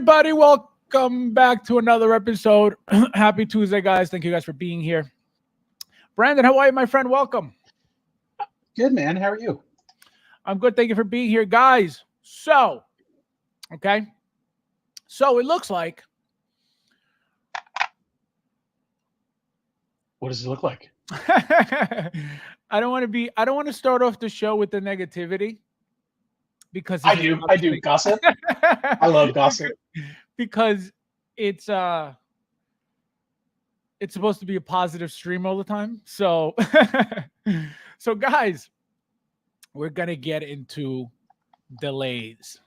everybody? Welcome back to another episode. Happy Tuesday, guys. Thank you guys for being here. Brandon, how are you, my friend? Welcome. Good, man. How are you? I'm good. Thank you for being here, guys. So it looks like. What does it look like? I don't want to start off the show with the negativity because I do gossip. I love gossip because it's supposed to be a positive stream all the time. So guys, we're gonna get into delays.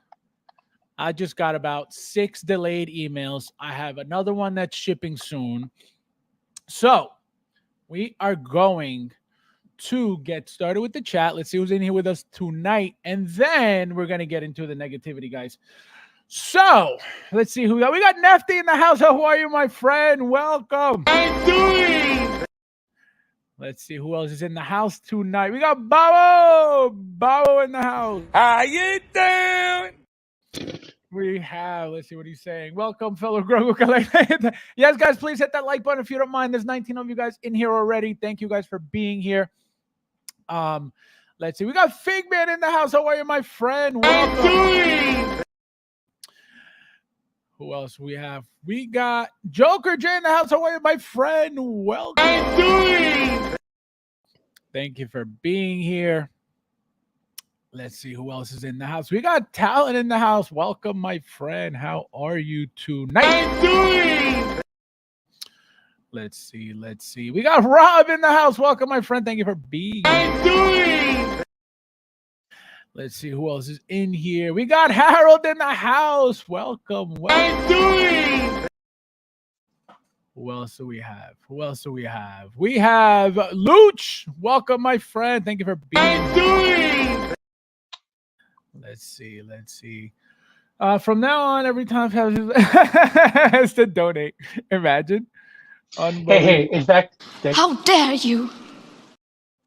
I just got about 6 delayed emails. I have another one that's shipping soon. So we are going to get started with the chat. Let's see who's in here with us tonight. And then we're going to get into the negativity, guys. So let's see who we got. We got Nefty in the house. How are you, my friend? Welcome. How you doing? Let's see who else is in the house tonight. We got Babo in the house. How you doing? We have, let's see what he's saying. Welcome, fellow Grogu Collector. Yes, guys, please hit that like button if you don't mind. There's 19 of you guys in here already. Thank you guys for being here. Let's see. We got Figman in the house. How are you, my friend? Welcome. Who else we have? We got Joker J in the house. How are you, my friend? Welcome. Thank you for being here. Let's see who else is in the house. We got Talent in the house. Welcome, my friend. How are you tonight? Let's see. We got Rob in the house. Welcome, my friend. Thank you for being here. Let's see who else is in here. We got Harold in the house. Welcome. Who else do we have? We have Luch. Welcome, my friend. Thank you for being here. Let's see. From now on, every time has to donate. Imagine. Hey, in fact, how dare you?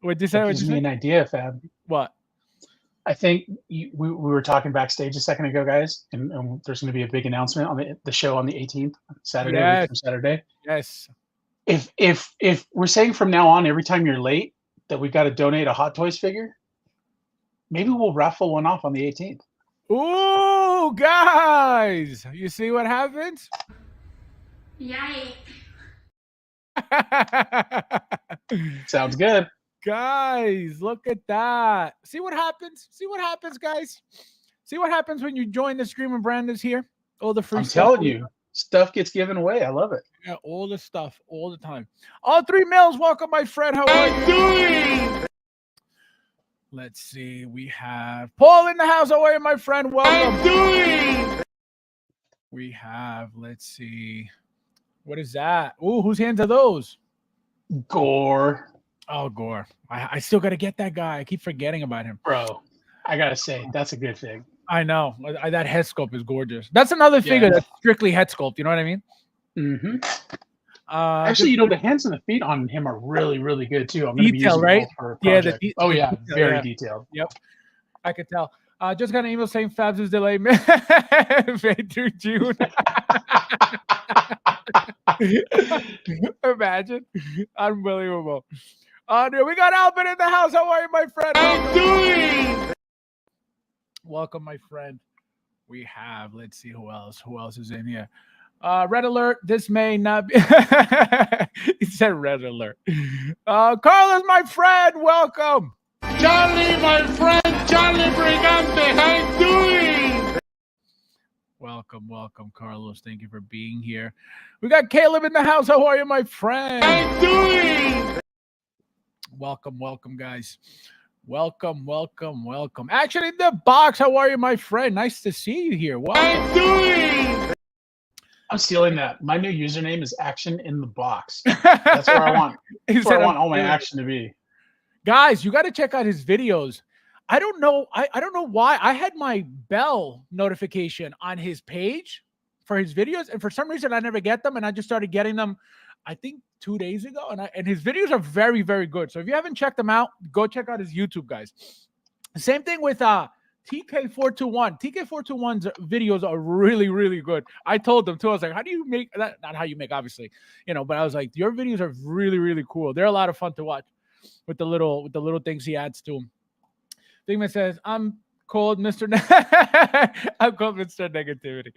What'd you say? That gives me an idea, Fab. What? I think we were talking backstage a second ago, guys, and there's going to be a big announcement on the show on the 18th, Saturday. Yes. From Saturday. Yes. If we're saying from now on, every time you're late, that we've got to donate a Hot Toys figure, maybe we'll raffle one off on the 18th. Ooh, guys, you see what happens? Yikes. Sounds good. Guys, look at that. See what happens, guys? See what happens when you join the stream and Brandon's here? All the free stuff. I'm telling you, stuff gets given away. I love it. Yeah, all the stuff, all the time. All 3 males, welcome, my friend. How are you doing? Let's see. We have Paul in the house. How are you, my friend? Welcome. We have, let's see. What is that? Ooh, whose hands are those? Gore. Oh, Gore. I still got to get that guy. I keep forgetting about him. Bro, I got to say, that's a good thing. I know. That head sculpt is gorgeous. That's another figure that's strictly head sculpt. You know what I mean? Mm-hmm. Actually, the hands and the feet on him are really, really good, too. I'm going to be using right? For a Yeah. Very detailed. Yep. I could tell. Just got an email saying Fabs is delayed May through June. Imagine. Unbelievable. We got Albert in the house. How are you, my friend? Welcome, my friend. We have, let's see who else is in here. Red alert. This may not be. He said red alert. Carlos, my friend. Welcome. Charlie, my friend. Charlie Brigante. How you doing? Welcome, Carlos. Thank you for being here. We got Caleb in the house. How are you, my friend? How you doing? Welcome, guys. Welcome. Action in the box. How are you, my friend? Nice to see you here. Welcome. How you doing? I'm stealing that. My new username is Action in the Box. That's where I want. That's where I want all my action to be. Guys, you got to check out his videos. I don't know. I don't know why. I had my bell notification on his page for his videos, and for some reason I never get them, and I just started getting them, I think 2 days ago. And his videos are very, very good. So if you haven't checked them out, go check out his YouTube, guys. Same thing with TK421. TK421's videos are really, really good. I told them too. I was like, how do you make that? Not how you make, obviously, but I was like, your videos are really, really cool. They're a lot of fun to watch with the little things he adds to them. Thingman says, I'm called Mr. I'm called Mr. Negativity.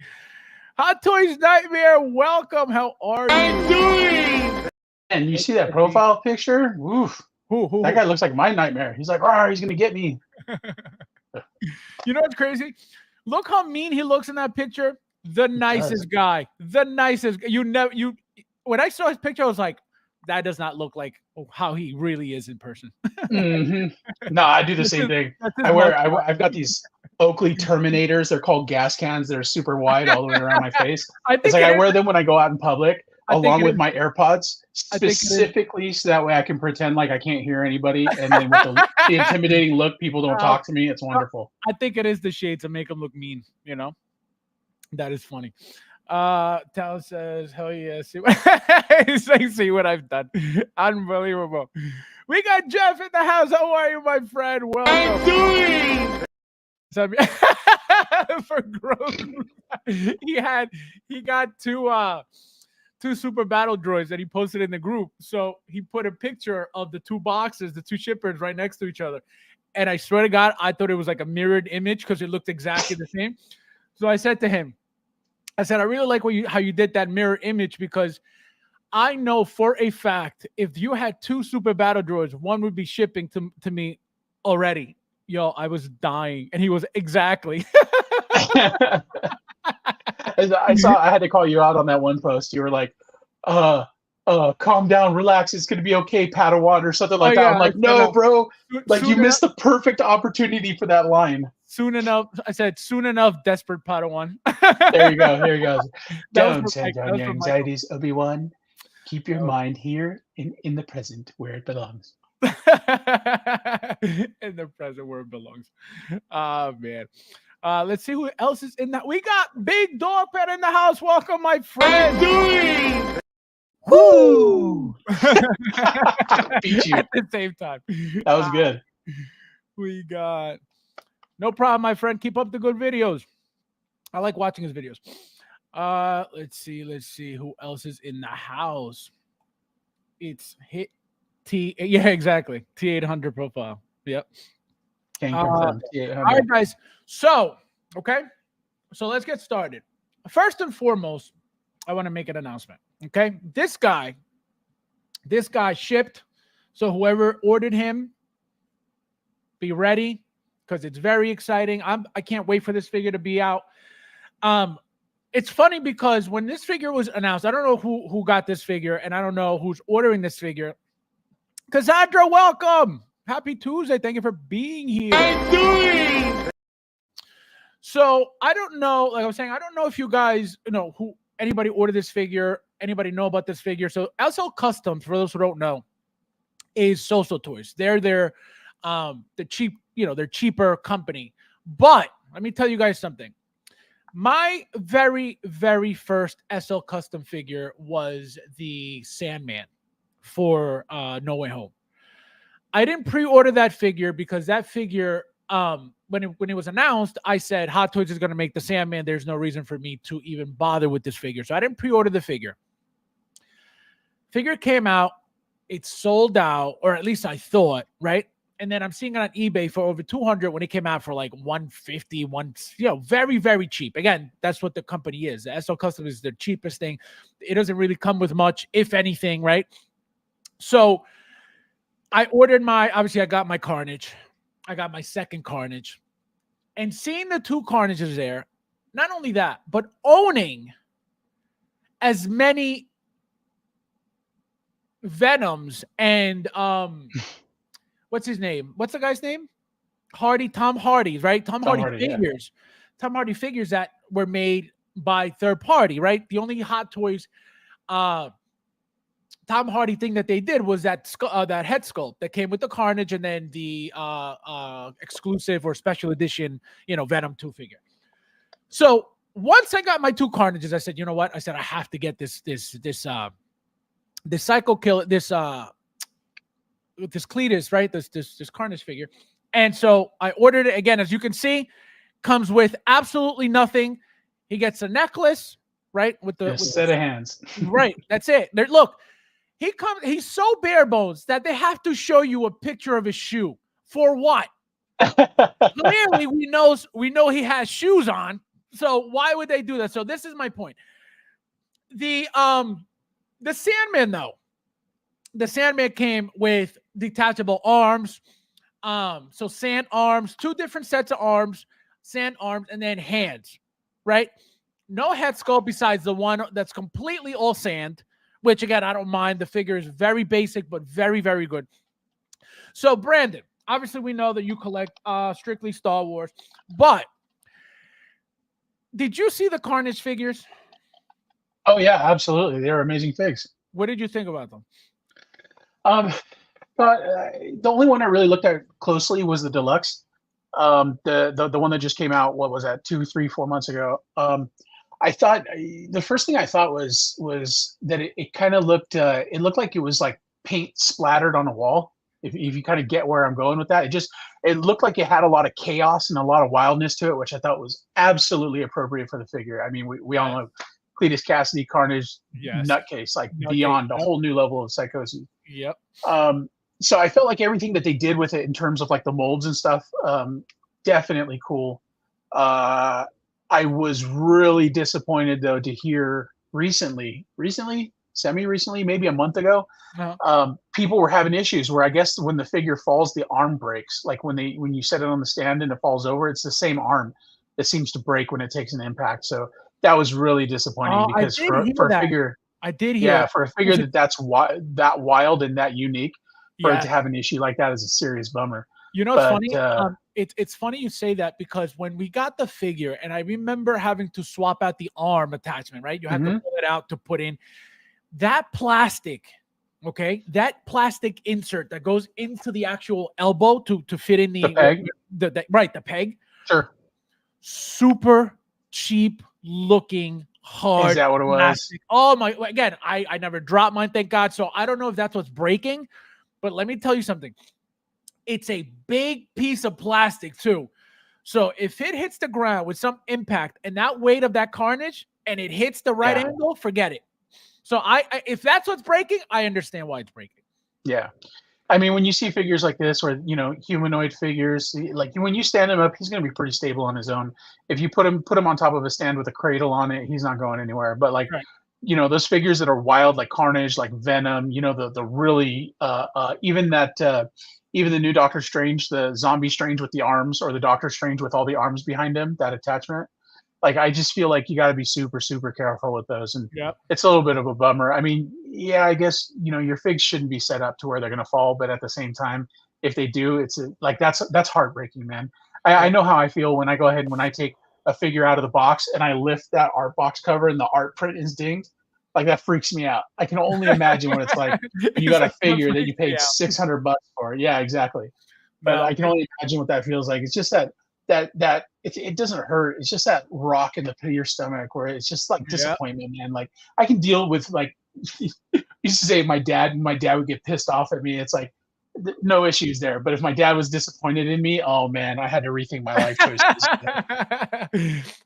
Hot Toys Nightmare, welcome. How are you doing? And you see that profile picture? Oof. Who? That guy looks like my nightmare. He's like, oh, he's gonna get me. You know what's crazy? Look how mean he looks in that picture. The nicest guy. The nicest. When I saw his picture, I was like, that does not look like how he really is in person. No, I do the same thing. I've got these Oakley Terminators. They're called gas cans. They're super wide all the way around my face. It's like I wear them when I go out in public, along with my AirPods, specifically so that way I can pretend like I can't hear anybody. And then with the intimidating look, people don't talk to me. It's wonderful. I think it is the shade to make them look mean, That is funny. Tal says, hell yeah. He's like, see what I've done. Unbelievable. We got Jeff in the house. How are you, my friend? Welcome. I'm doing. For growth. He got two super battle droids that he posted in the group. So he put a picture of the two boxes, the two shippers right next to each other. And I swear to God, I thought it was like a mirrored image because it looked exactly the same. So I said to him, I really like how you did that mirror image, because I know for a fact if you had two super battle droids, one would be shipping to me already. Yo, I was dying. And he was exactly. I had to call you out on that one post. You were like, calm down, relax, it's gonna be okay, Padawan, or something like that. I'm like, no, bro, like you missed the perfect opportunity for that line. Soon enough, I said, soon enough, desperate Padawan. There you go. Here he goes. Don't send down your anxieties, Obi-Wan. Keep your mind here in the present where it belongs. In the present where it belongs. Oh, man. Let's see who else is in that. We got Big Dog Pet in the house. Welcome, my friend. Doing. Woo! Beat you at the same time. That was good. We got no problem, my friend. Keep up the good videos. I like watching his videos. Let's see who else is in the house. It's hit T. Yeah, exactly. T800 profile. Yep. All right, guys. So let's get started. First and foremost, I want to make an announcement. Okay, this guy shipped. So whoever ordered him, be ready, because it's very exciting. I can't wait for this figure to be out. It's funny because when this figure was announced, I don't know who got this figure, and I don't know who's ordering this figure. Cassandra, welcome. Happy Tuesday. Thank you for being here. I'm doing. So I don't know, like I was saying, I don't know if you guys who anybody ordered this figure, anybody know about this figure. So SL Customs, for those who don't know, is Social Toys. They're the cheap, they're cheaper company. But let me tell you guys something. My very, very first SL Custom figure was the Sandman for No Way Home. I didn't pre-order that figure because that figure, when it was announced, I said Hot Toys is going to make the Sandman. There's no reason for me to even bother with this figure. So I didn't pre-order the figure. Figure came out. It's sold out, or at least I thought, right? And then I'm seeing it on eBay for over 200 when it came out for like 150, very, very cheap. Again, that's what the company is. The SL Custom is the cheapest thing. It doesn't really come with much, if anything, right? So I ordered obviously I got my Carnage. I got my second Carnage. And seeing the two Carnages there, not only that, but owning as many Venoms and what's his name? What's the guy's name? Tom Hardy, right? Tom Hardy figures. Yeah. Tom Hardy figures that were made by third party, right? The only Hot Toys Tom Hardy thing that they did was that head sculpt that came with the Carnage, and then the exclusive or special edition, Venom 2 figure. So once I got my two Carnages, I said, you know what? I said I have to get this Psycho Killer, this Cletus, right? This Carnage figure. And so I ordered it again. As you can see, comes with absolutely nothing. He gets a necklace, right? With the set of hands. Right. That's it. Look, he's so bare bones that they have to show you a picture of his shoe. For what? Clearly, we know he has shoes on. So why would they do that? So this is my point. The Sandman, though. The Sandman came with detachable arms. So sand arms, 2 different sets of arms, sand arms, and then hands, right? No head sculpt besides the one that's completely all sand, which again, I don't mind. The figure is very basic, but very, very good. So Brandon, obviously we know that you collect strictly Star Wars, but did you see the Carnage figures? Oh yeah, absolutely. They're amazing figs. What did you think about them? But the only one I really looked at closely was the deluxe. The one that just came out. What was that? 2, 3, 4 months ago. I thought the first thing I thought was that it kind of looked. It looked like it was like paint splattered on a wall. If you kind of get where I'm going with that, it looked like it had a lot of chaos and a lot of wildness to it, which I thought was absolutely appropriate for the figure. I mean, we all know Cletus Cassidy, Carnage, nutcase, like beyond a whole new level of psychosis. Yep. So I felt like everything that they did with it in terms of like the molds and stuff, definitely cool. I was really disappointed though to hear semi-recently, maybe a month ago, people were having issues where I guess when the figure falls, the arm breaks. Like when you set it on the stand and it falls over, it's the same arm that seems to break when it takes an impact. So that was really disappointing because for a figure, I did hear, for a figure that's that wild and that unique, for it to have an issue like that is a serious bummer. You know, it's funny. It's funny you say that because when we got the figure, and I remember having to swap out the arm attachment, right? You have to pull it out to put in that plastic. Okay, that plastic insert that goes into the actual elbow to fit in the peg. The peg. Sure. Super cheap looking. Hard. Is that what it was? Plastic. Oh my! Again, I never dropped mine, thank God. So I don't know if that's what's breaking, but let me tell you something. It's a big piece of plastic too. So if it hits the ground with some impact and that weight of that Carnage and it hits the right angle, forget it. So if that's what's breaking, I understand why it's breaking. Yeah. I mean, when you see figures like this, or humanoid figures, like when you stand him up, he's going to be pretty stable on his own. If you put him on top of a stand with a cradle on it, he's not going anywhere. But those figures that are wild, like Carnage, like Venom, the really even the new Doctor Strange, the Zombie Strange with the arms, or the Doctor Strange with all the arms behind him, that attachment. Like, I just feel like you got to be super, super careful with those. And it's a little bit of a bummer. I mean, yeah, I guess, your figs shouldn't be set up to where they're going to fall. But at the same time, if they do, that's heartbreaking, man. I know how I feel when I go ahead and when I take a figure out of the box and I lift that art box cover and the art print is dinged. Like, that freaks me out. I can only imagine what it's like when you got a figure that you paid $600 for. Yeah, exactly. But I can only imagine what that feels like. It's just that it doesn't hurt. It's just that rock in the pit of your stomach where it's just like disappointment, man. Like, I can deal with, like, used to say my dad would get pissed off at me. It's like, no issues there. But if my dad was disappointed in me, oh man, I had to rethink my life choices.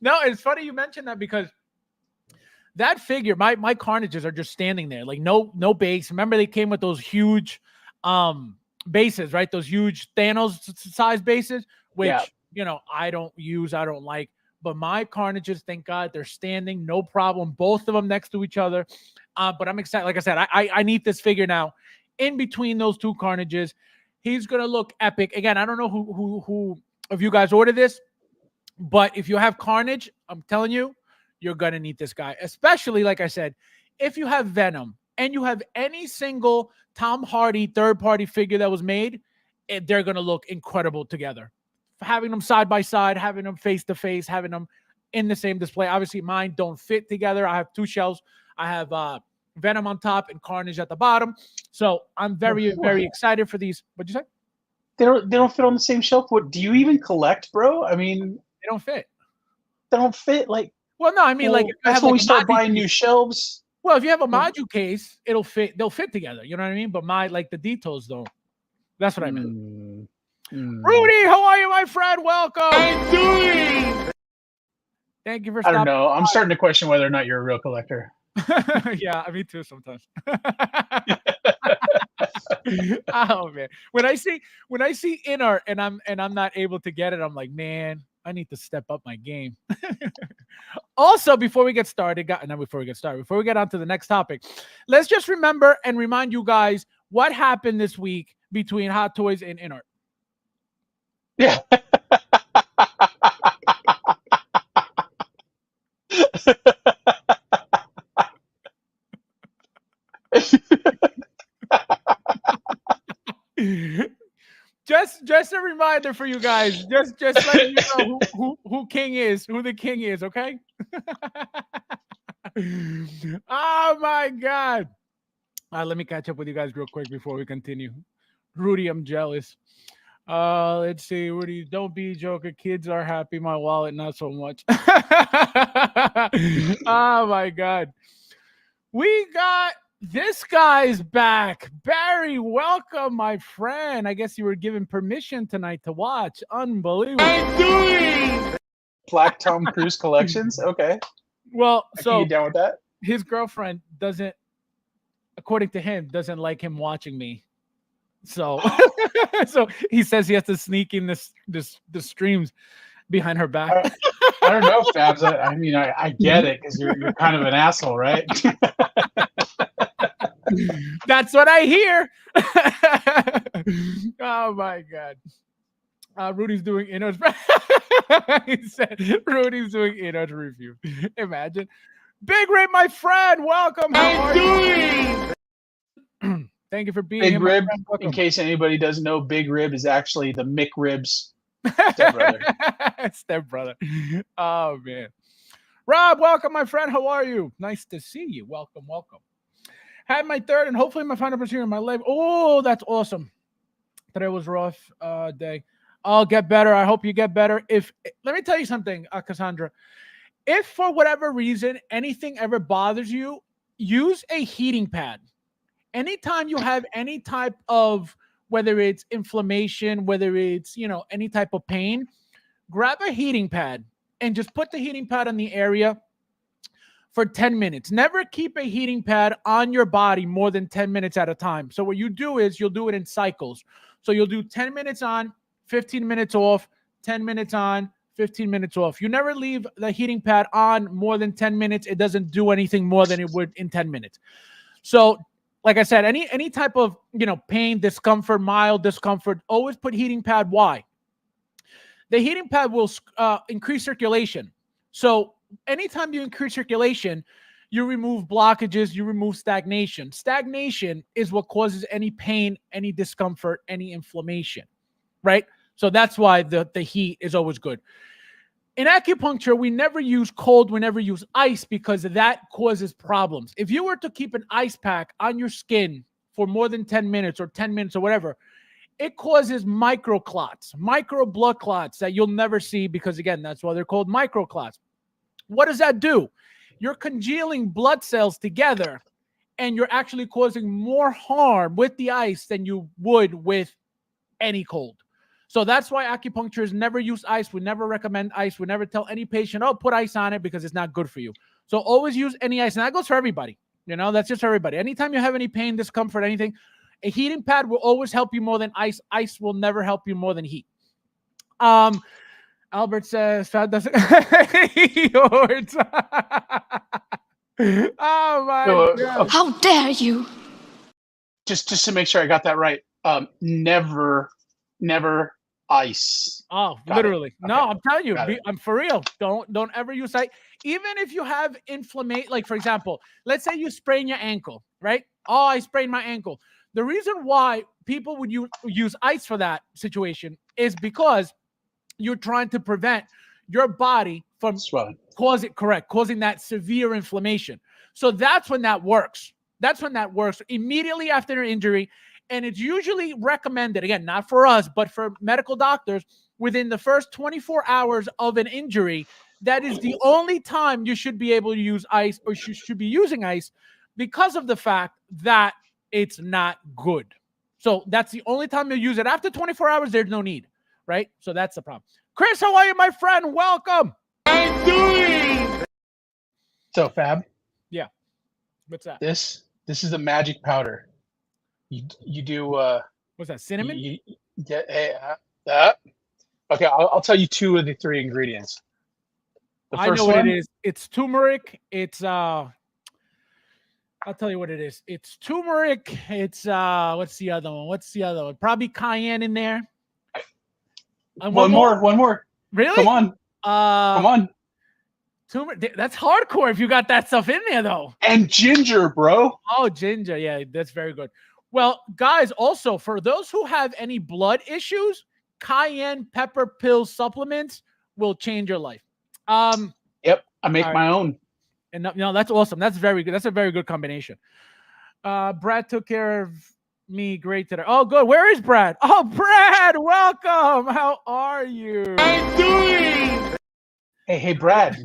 No, it's funny you mentioned that because that figure, my Carnages are just standing there, like no base. Remember, they came with those huge bases, right? Those huge Thanos size bases, which I don't use, I don't like. But my Carnages, thank God, they're standing, no problem. Both of them next to each other. But I'm excited. Like I said, I need this figure now. In between those two Carnages, he's gonna look epic. Again, I don't know who of you guys ordered this, but if you have Carnage, I'm telling you, you're gonna need this guy. Especially, like I said, if you have Venom and you have any single Tom Hardy third-party figure that was made, they're gonna look incredible together. Having them side by side, having them face to face, having them in the same display. Obviously, mine don't fit together. I have two shelves. I have Venom on top and Carnage at the bottom. So I'm very, very excited for these. What'd you say? They don't fit on the same shelf. What do you even collect, bro? I mean, they don't fit. They don't fit. Like, well, no, I mean, like, that's when we start buying new shelves. Well, if you have a module case, it'll fit. They'll fit together. You know what I mean? But the details don't. That's what I meant. Rudy, how are you, my friend? Welcome. I'm doing. Thank you for I stopping. don't know. I'm starting to question whether or not you're a real collector. Yeah, me too sometimes. Oh man, when I see in art and I'm not able to get it, I'm like, man, I need to step up my game. Also, before we get on to the next topic, let's just remember and remind you guys what happened this week between Hot Toys and in art. Yeah. Just a reminder for you guys. Just letting you know who King is, who the king is, okay? Oh my God. Let me catch up with you guys real quick before we continue. Rudy, I'm jealous. Let's see, Rudy, don't be a joker. Kids are happy, my wallet not so much. Oh my God. We got this guy's back. Barry, welcome, my friend. I guess you were given permission tonight to watch. Unbelievable. I'm doing. Black Tom Cruise collections. Okay. Well, I so can get down with that. his girlfriend doesn't, according to him, doesn't like him watching me. So, so he says he has to sneak in the streams behind her back. I don't know, Fabs. I mean, I get it because you're kind of an asshole, right? That's what I hear. Oh my God. Rudy's doing Inno's. He said Rudy's doing Inno's review. Imagine. Big Rib, my friend. Welcome. How are you? Thank you for being Big here. Rib, in case anybody doesn't know, Big Rib is actually the McRibs stepbrother. Stepbrother. Oh man. Rob, welcome, my friend. How are you? Nice to see you. Welcome, welcome. Had my third and hopefully my final procedure in my leg. Oh, that's awesome. Today was a rough day. I'll get better. I hope you get better. Let me tell you something, Cassandra. If for whatever reason anything ever bothers you, use a heating pad. Anytime you have any type of, whether it's inflammation, whether it's, any type of pain, grab a heating pad and just put the heating pad on the area for 10 minutes. Never keep a heating pad on your body more than 10 minutes at a time. So what you do is you'll do it in cycles. So you'll do 10 minutes on, 15 minutes off, 10 minutes on, 15 minutes off. You never leave the heating pad on more than 10 minutes. It doesn't do anything more than it would in 10 minutes. So like I said, any type of, pain, discomfort, mild discomfort, always put heating pad. Why? The heating pad will increase circulation. So anytime you increase circulation, you remove blockages, you remove stagnation. Stagnation is what causes any pain, any discomfort, any inflammation, right? So that's why the heat is always good. In acupuncture, we never use cold, we never use ice because that causes problems. If you were to keep an ice pack on your skin for more than 10 minutes or 10 minutes or whatever, it causes microclots, micro blood clots that you'll never see because, again, that's why they're called microclots. What does that do? You're congealing blood cells together and you're actually causing more harm with the ice than you would with any cold. So that's why acupuncturists never use ice. We never recommend ice. We never tell any patient, oh, put ice on it because it's not good for you. So always use any ice. And that goes for everybody. That's just for everybody. Anytime you have any pain, discomfort, anything, a heating pad will always help you more than ice. Ice will never help you more than heat. Albert says, Fab doesn't. Oh my God. How dare you? Just to make sure I got that right. Never ice. Oh, got literally. It. No, okay. I'm telling you, I'm for real. Don't ever use ice. Even if you have inflammation, like for example, let's say you sprain your ankle, right? Oh, I sprained my ankle. The reason why people would use ice for that situation is because you're trying to prevent your body from causing that severe inflammation. So that's when that works. That's when that works immediately after an injury. And it's usually recommended, again, not for us, but for medical doctors, within the first 24 hours of an injury. That is the only time you should be able to use ice, or you should be using ice, because of the fact that it's not good. So that's the only time you'll use it. After 24 hours, there's no need, right? So that's the problem. Chris, how are you, my friend? Welcome. I'm doing. So Fab. Yeah. What's that? This is the magic powder. You do. What's that? Cinnamon? Okay, I'll tell you 2 of the 3 ingredients. I know what it is. It's turmeric. It's I'll tell you what it is. It's turmeric. It's what's the other one? Probably cayenne in there. And one more. Really? Come on. Turmeric. That's hardcore if you got that stuff in there, though. And ginger, bro. Oh, ginger. Yeah, that's very good. Well, guys, also for those who have any blood issues, cayenne pepper pill supplements will change your life. Yep, I make my own. And that's awesome. That's very good. That's a very good combination. Brad took care of me great today. Oh, good. Where is Brad? Oh, Brad, welcome. How are you? I'm doing. Hey, Brad,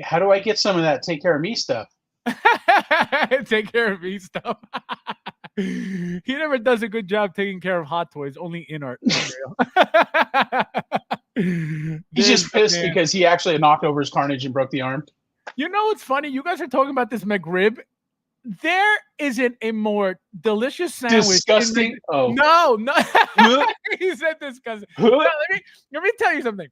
how do I get some of that take care of me stuff? Take care of me stuff. He never does a good job taking care of hot toys, only in art. He's just pissed because he actually knocked over his Carnage and broke the arm. You know what's funny? You guys are talking about this McRib. There isn't a more delicious sandwich. Disgusting. No. He said disgusting. No, let me tell you something.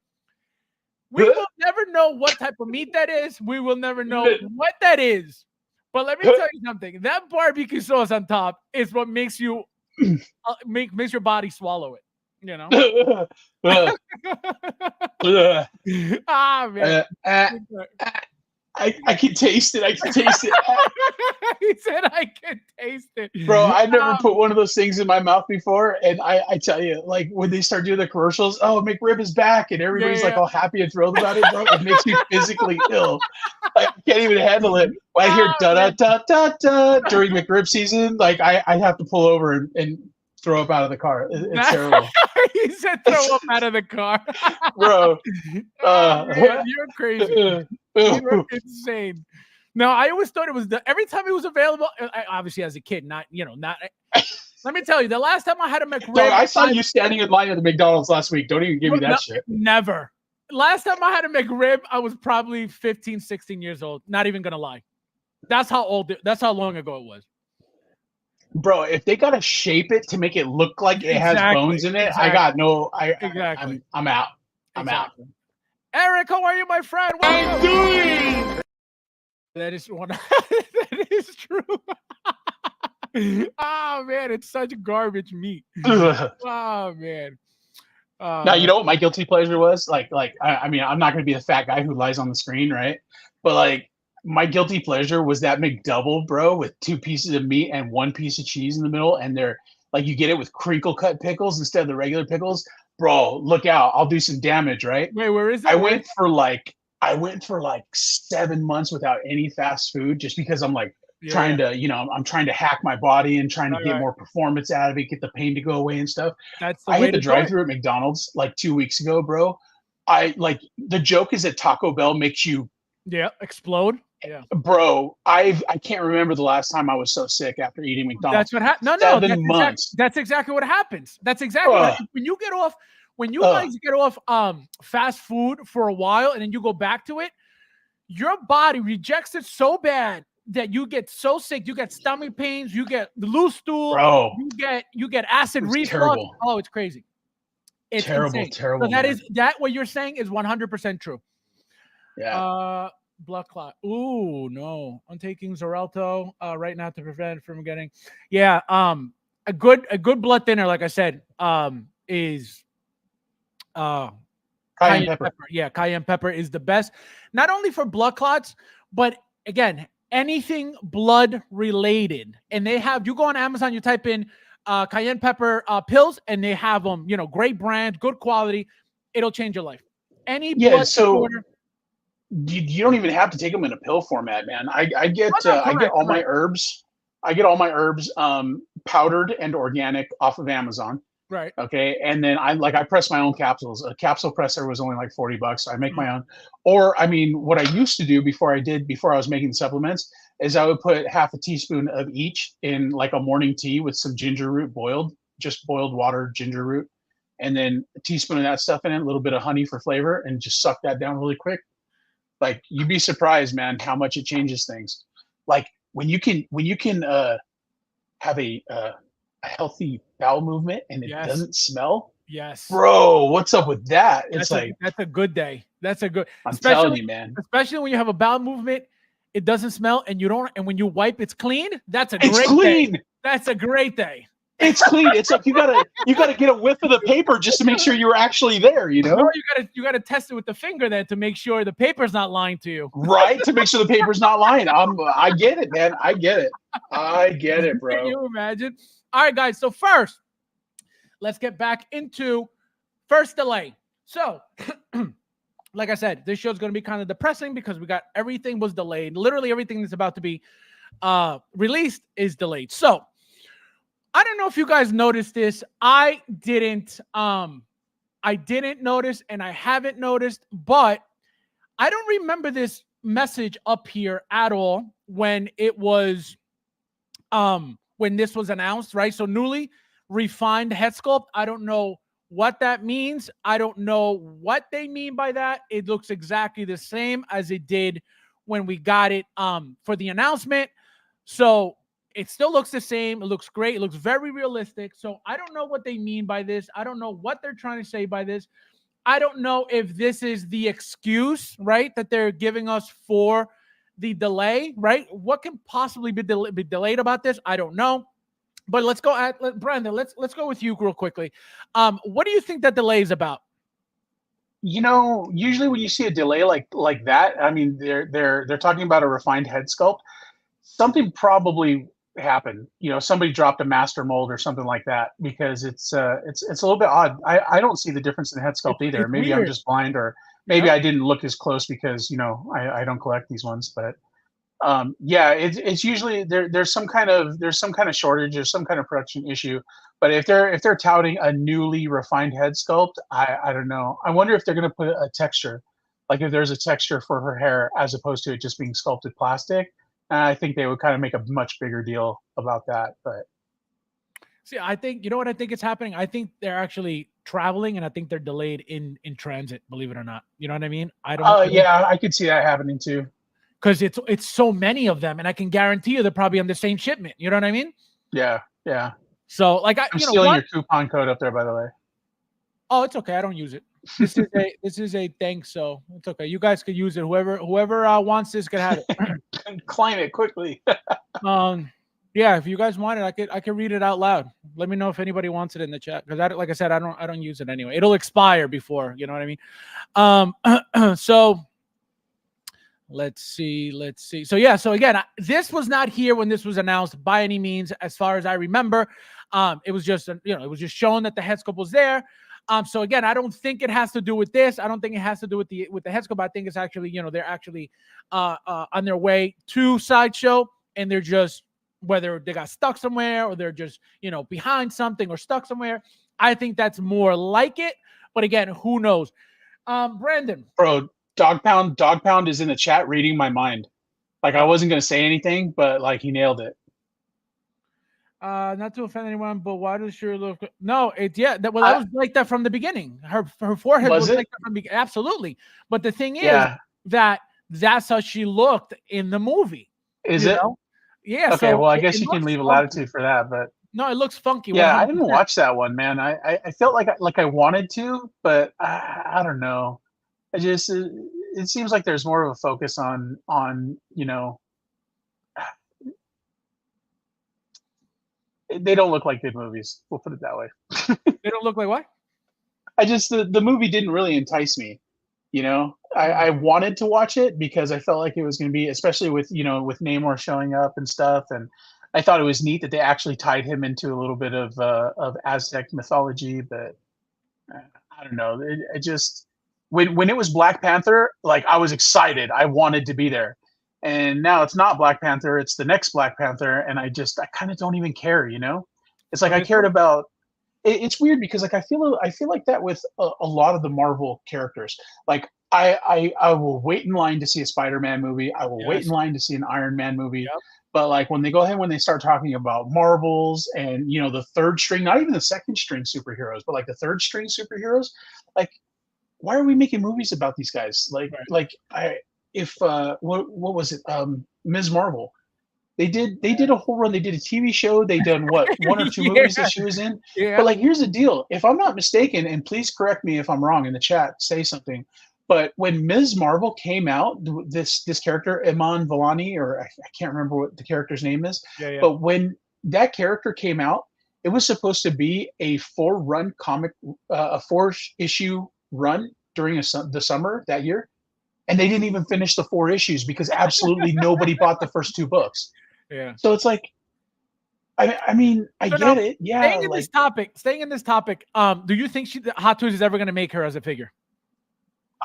We will never know what type of meat that is. We will never know what that is. But let me tell you something. That barbecue sauce on top is what makes you makes your body swallow it. You know. Man. I can taste it. He said I can taste it. Bro, I never put one of those things in my mouth before. And I tell you, like when they start doing the commercials, oh, McRib is back. And everybody's like all happy and thrilled about it, bro. It makes me physically ill. Like, I can't even handle it. When I hear da-da-da-da-da during McRib season, like I have to pull over and throw up out of the car. It's terrible. He said throw up out of the car. Bro. Man, you're crazy. You're insane. No, I always thought it was every time it was available. Obviously, as a kid, not. Let me tell you, the last time I had a McRib, I saw you standing in line at the McDonald's last week. Don't even give me that shit. Never. Last time I had a McRib, I was probably 15, 16 years old. Not even gonna lie. That's how long ago it was. Bro, if they gotta shape it to make it look like it has bones in it, I got no. I'm out. I'm out. Eric, how are you, my friend? I'm doing. That is one. That is true. Oh man, it's such garbage meat. Oh man. Now you know what my guilty pleasure was? Like I mean, I'm not gonna be the fat guy who lies on the screen, right? But like my guilty pleasure was that McDouble, bro, with 2 pieces of meat and 1 piece of cheese in the middle, and they're like you get it with crinkle cut pickles instead of the regular pickles. Bro, look out! I'll do some damage, right? Wait, where is it? I went for like 7 months without any fast food, just because I'm like trying to, I'm trying to hack my body and trying to get more performance out of it, get the pain to go away and stuff. I hit the drive-through at McDonald's like 2 weeks ago, bro. The joke is that Taco Bell makes you explode. Yeah, bro, I can't remember the last time I was so sick after eating McDonald's. That's what happened. No, 7 months. That's exactly what happens. That's exactly what happens. When you get off. When you guys get off fast food for a while and then you go back to it, your body rejects it so bad that you get so sick. You get stomach pains. You get loose stool. Bro, you get acid reflux. Terrible. Oh, it's crazy. It's terrible. So that what you're saying is 100% true. Yeah. Blood clot. Ooh, no. I'm taking Xarelto right now to prevent from getting. Yeah. A good blood thinner, like I said, is cayenne pepper. Yeah, cayenne pepper is the best, not only for blood clots, but again, anything blood related. And they have, you go on Amazon, you type in cayenne pepper pills, and they have them, great brand, good quality. It'll change your life. Any blood disorder. You don't even have to take them in a pill format, man. I get all my herbs. I get all my herbs powdered and organic off of Amazon. Right. Okay. And then I press my own capsules. A capsule presser was only like $40. I make my own. Or, I mean, what I used to do before I was making supplements is I would put half a teaspoon of each in like a morning tea with some ginger root boiled. just boiled water, ginger root, and then a teaspoon of that stuff in it, a little bit of honey for flavor, and just suck that down really quick. Like, you'd be surprised, man, how much it changes things. Like when you can have a healthy bowel movement and it doesn't smell. Yes, bro, what's up with that? It's that's a good day. That's a good. I'm telling you, man. Especially when you have a bowel movement, it doesn't smell, and when you wipe, it's clean. That's a great clean. Day. That's a great day. It's clean. It's like you gotta get a whiff of the paper just to make sure you're actually there. You know, no, you gotta test it with the finger then to make sure the paper's not lying to you. Right, to make sure the paper's not lying. I get it, man. I get it, bro. Can you imagine? All right, guys. So first, let's get back into first delay. So, like I said, this show's going to be kind of depressing because everything was delayed. Literally everything that's about to be released is delayed. So, I don't know if you guys noticed this. I didn't notice, and I haven't noticed, but I don't remember this message up here at all when it was when this was announced, right? So newly refined head sculpt. I don't know what that means. I don't know what they mean by that. It looks exactly the same as it did when we got it for the announcement. So it still looks the same. It looks great. It looks very realistic. So I don't know what they mean by this. I don't know what they're trying to say by this. I don't know if this is the excuse, right, that they're giving us for the delay, right? What can possibly be delayed about this? I don't know. But let's go at Brandon. Let's go with you real quickly. What do you think that delay is about? You know, usually when you see a delay like that, I mean, they're talking about a refined head sculpt. Something probably happened. You know, somebody dropped a master mold or something like that, because it's a little bit odd. I don't see the difference in the head sculpt either. Maybe weird. I'm just blind, or maybe I didn't look as close because, you know, I don't collect these ones. But yeah, it's usually there's some kind of shortage or some kind of production issue. But if they're touting a newly refined head sculpt, I don't know. I wonder if they're going to put a texture, like if there's a texture for her hair as opposed to it just being sculpted plastic. I think they would kind of make a much bigger deal about that. But see, I think, you know what I think is happening? I think they're actually traveling, and I think they're delayed in transit, believe it or not. You know what I mean? Yeah, I could see that happening too. Because it's so many of them, and I can guarantee you they're probably on the same shipment. You know what I mean? Yeah. So like I'm stealing your coupon code up there, by the way. Oh, it's okay. I don't use it. This is a thing, so it's okay. You guys could use it. Whoever wants this could have it. Claim it quickly. Yeah, if you guys want it, I could read it out loud. Let me know if anybody wants it in the chat, because like I said, I don't use it anyway. It'll expire before, you know what I mean? So let's see. So yeah, so again, this was not here when this was announced by any means, as far as I remember. It was just it was just showing that the head sculpt was there. So again, I don't think it has to do with this. I don't think it has to do with the head sculpt. I think it's actually, they're actually on their way to Sideshow, and they're just, whether they got stuck somewhere or they're just, behind something or stuck somewhere. I think that's more like it. But again, who knows? Brandon. Bro, Dog Pound is in the chat reading my mind. Like, I wasn't going to say anything, but like, he nailed it. Not to offend anyone, but why does she look? No, that was like that from the beginning. Her forehead was like that from the beginning. Absolutely. But the thing is that that's how she looked in the movie. Is it? Yeah. Okay. Well, I guess you can leave a latitude for that, but no, it looks funky. Yeah, 100%. I didn't watch that one, man. I felt like I wanted to, but I don't know. It seems like there's more of a focus on they don't look like good movies. We'll put it that way. They don't look like what? The movie didn't really entice me. I wanted to watch it because I felt like it was going to be, especially with Namor showing up and stuff, and I thought it was neat that they actually tied him into a little bit of Aztec mythology. But I don't know. It just when it was Black Panther, like, I was excited. I wanted to be there. And now it's not Black Panther, it's the next Black Panther, and I kind of don't even care, It's like I cared about it's weird because like I feel like that with a lot of the Marvel characters. Like I will wait in line to see a Spider-Man movie. I will wait in line to see an Iron Man movie. Yep. But like when they start talking about Marvels and the third string, not even the second string superheroes, but like the third string superheroes, like why are we making movies about these guys? What was it? Ms. Marvel. They did a whole run. They did a TV show. They done what, one or two movies that she was in. Yeah. But like, here's the deal. If I'm not mistaken, and please correct me if I'm wrong in the chat, say something. But when Ms. Marvel came out, this character Iman Vellani, or I can't remember what the character's name is. Yeah. But when that character came out, it was supposed to be a 4-run comic, a 4-issue run during the summer that year, and they didn't even finish the 4 issues because absolutely nobody bought the first 2 books. Yeah. So it's like, I mean, I get it. Yeah. Staying in this topic, do you think Hot Toys is ever going to make her as a figure?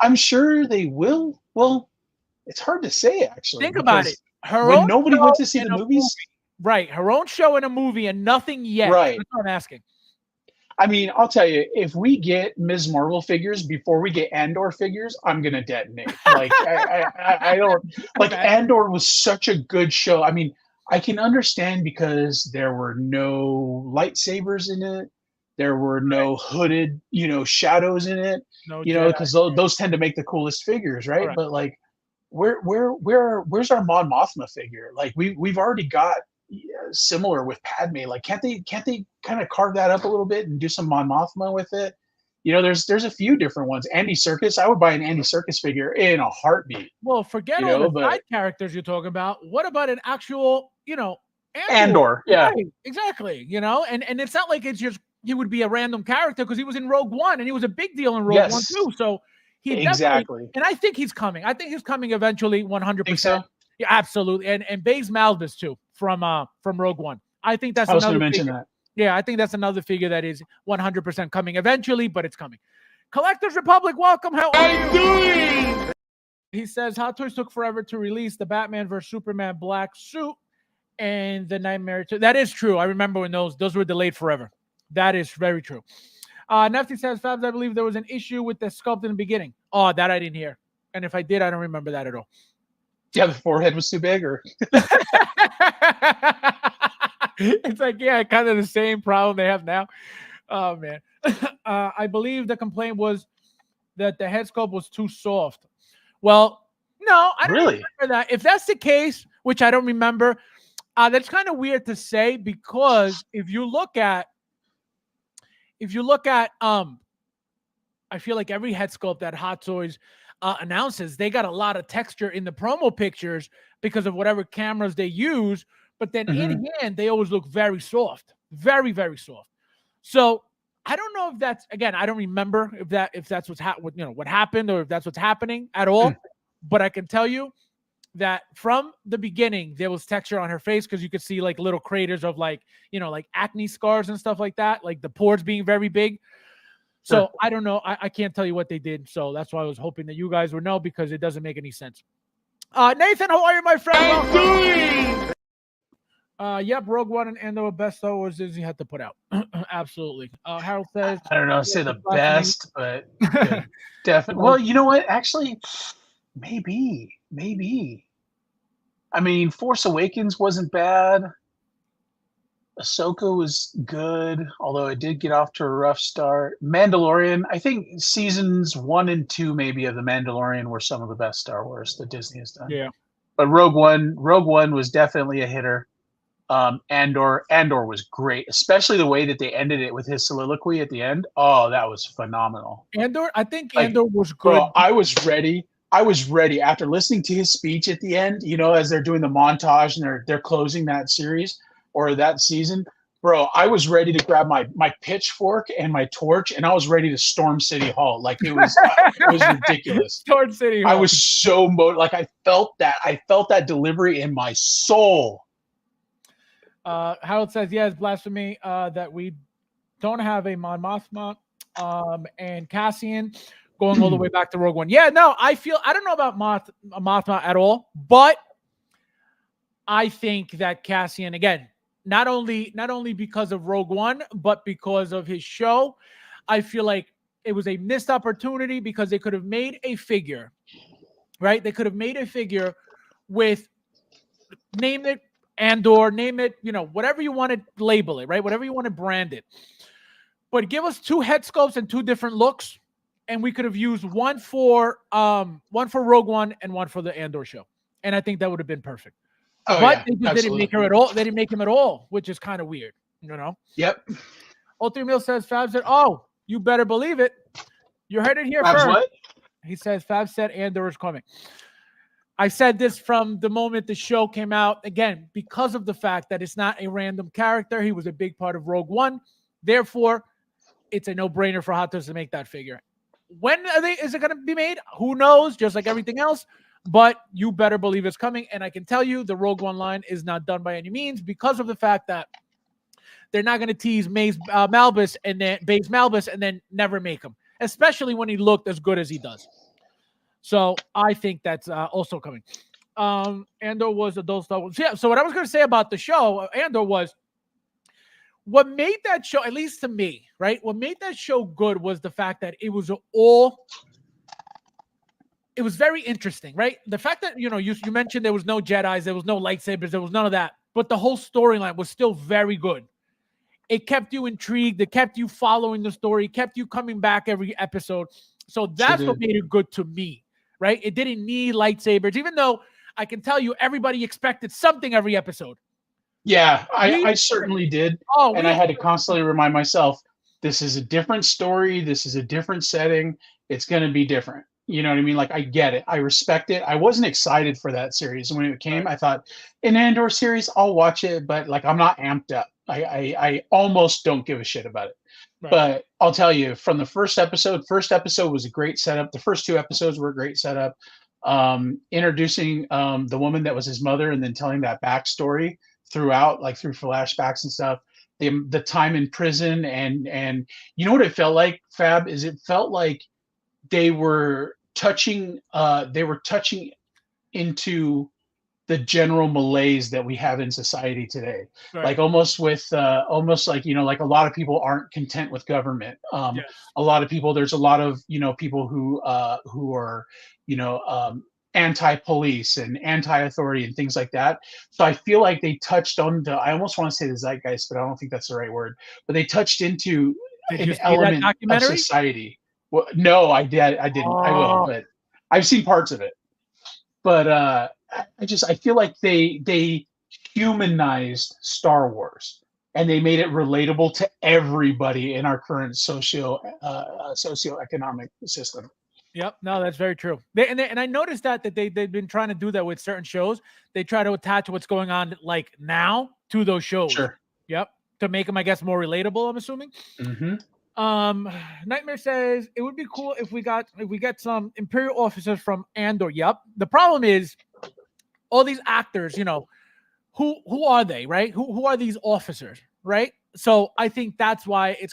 I'm sure they will. Well, it's hard to say, actually. Think about it. When nobody went to see the movies. Right. Her own show in a movie and nothing yet. Right. That's what I'm asking. I mean, I'll tell you, if we get Ms. Marvel figures before we get Andor figures, I'm gonna detonate. Like, I don't like. Andor was such a good show. I mean, I can understand because there were no lightsabers in it, there were no hooded, shadows in it, because those tend to make the coolest figures, right? But like, where's our Mon Mothma figure? Like, we've already got similar with Padme. Like, can't they kind of carve that up a little bit and do some Mon Mothma with it? There's a few different ones. Andy Serkis, I would buy an Andy Serkis figure in a heartbeat. Well, forget all the side characters you're talking about. What about an actual, Andor? Yeah, right, exactly. And it's not like it's just he would be a random character because he was in Rogue One and he was a big deal in Rogue One too. So he exactly. And I think he's coming. I think he's coming eventually, 100%. Think so? Yeah, absolutely. And Baze Malbus too from Rogue One. I think that's. I was going to mention that. Yeah, I think that's another figure that is 100% coming eventually, but it's coming. Collectors Republic, welcome. How are you doing? He says Hot Toys took forever to release the Batman vs Superman black suit and the Nightmare. That is true. I remember when those were delayed forever. That is very true. Nefty says, Fabs, I believe there was an issue with the sculpt in the beginning. Oh, that I didn't hear. And if I did, I don't remember that at all. Yeah, the forehead was too big, or it's like, yeah, kind of the same problem they have now. Oh man. I believe the complaint was that the head sculpt was too soft. Well, no, I don't remember that. If that's the case, which I don't remember, that's kind of weird to say, because if you look at I feel like every head sculpt that Hot Toys announces, they got a lot of texture in the promo pictures because of whatever cameras they use, but then in hand they always look very soft, very, very soft. So I don't know if that's, again, I don't remember if that's what happened or if that's what's happening at all. But I can tell you that from the beginning there was texture on her face, because you could see like little craters of like acne scars and stuff like that, like the pores being very big. So I don't know. I can't tell you what they did. So that's why I was hoping that you guys would know, because it doesn't make any sense. Nathan, how are you, my friend? Yep, Rogue One and Andor, best Star Wars Disney had to put out. Absolutely. Harold says, I don't know, say the best, but definitely. Well, you know what? Actually, maybe. I mean, Force Awakens wasn't bad. Ahsoka was good, although it did get off to a rough start. Mandalorian, I think seasons 1 and 2 maybe of The Mandalorian were some of the best Star Wars that Disney has done. Yeah. But Rogue One was definitely a hitter. Andor was great, especially the way that they ended it with his soliloquy at the end. Oh, that was phenomenal. Andor was good. Bro, I was ready after listening to his speech at the end, as they're doing the montage and they're closing that series or that season. Bro, I was ready to grab my pitchfork and my torch, and I was ready to storm City Hall. Like, it was ridiculous. Storm City Hall. I was so I felt that delivery in my soul. Harold says, yes, blasphemy that we don't have a Mon Mothma and Cassian going all the way back to Rogue One. Yeah, no, I don't know about Mothma at all, but I think that Cassian, again, not only because of Rogue One, but because of his show, I feel like it was a missed opportunity, because they could have made a figure, right? They could have made a figure with, named it Andor, name it, whatever you want to label it, right? Whatever you want to brand it. But give us 2 head sculpts and 2 different looks, and we could have used one for Rogue One and one for the Andor show, and I think that would have been perfect. Oh, but yeah, they just absolutely. didn't make her at all. They didn't make him at all, which is kind of weird, Yep. Ultimate Mill says, Fab said, "Oh, you better believe it. You heard it here Fabs first." What? He says, Fab said Andor is coming. I said this from the moment the show came out, again, because of the fact that it's not a random character. He was a big part of Rogue One. Therefore, it's a no-brainer for Hot Toys to make that figure. When is it going to be made? Who knows? Just like everything else. But you better believe it's coming. And I can tell you the Rogue One line is not done by any means because of the fact that they're not going to tease Baze Malbus and then never make him, especially when he looked as good as he does. So I think that's also coming. Andor was adult Star Wars. Yeah. So what I was going to say about the show, Andor, was what made that show, at least to me, right? What made that show good was the fact that it was very interesting, right? The fact that, you mentioned there was no Jedis, there was no lightsabers, there was none of that, but the whole storyline was still very good. It kept you intrigued. It kept you following the story. It kept you coming back every episode. So that's what made it good to me, right? It didn't need lightsabers, even though I can tell you everybody expected something every episode. Yeah, I certainly did. And I had to constantly remind myself, this is a different story. This is a different setting. It's going to be different. You know what I mean? Like, I get it. I respect it. I wasn't excited for that series. When it came, I thought, an Andor series, I'll watch it, but like, I'm not amped up. I almost don't give a shit about it. Right. But I'll tell you, from the first episode was a great setup. The first 2 episodes were a great setup. Introducing the woman that was his mother and then telling that backstory throughout, like through flashbacks and stuff. The time in prison and you know what it felt like, Fab, is it felt like they were touching into the general malaise that we have in society today. Right. Like almost like, like a lot of people aren't content with government. Yes. A lot of people, there's a lot of, people who are, anti-police and anti-authority and things like that. So I feel like they touched on I almost want to say the zeitgeist, but I don't think that's the right word, but they touched into an element of society. Well, no, I didn't. Oh. I will, but I've seen parts of it. But I feel like they humanized Star Wars and they made it relatable to everybody in our current socioeconomic system. Yep, no, that's very true. And I noticed that they've been trying to do that with certain shows. They try to attach what's going on like now to those shows. Sure. Yep, to make them, I guess, more relatable. I'm assuming. Mm-hmm. Nightmare says it would be cool if we get some Imperial officers from Andor. Yep. The problem is all these actors. Who are they, right? Who are these officers, right? So I think that's why it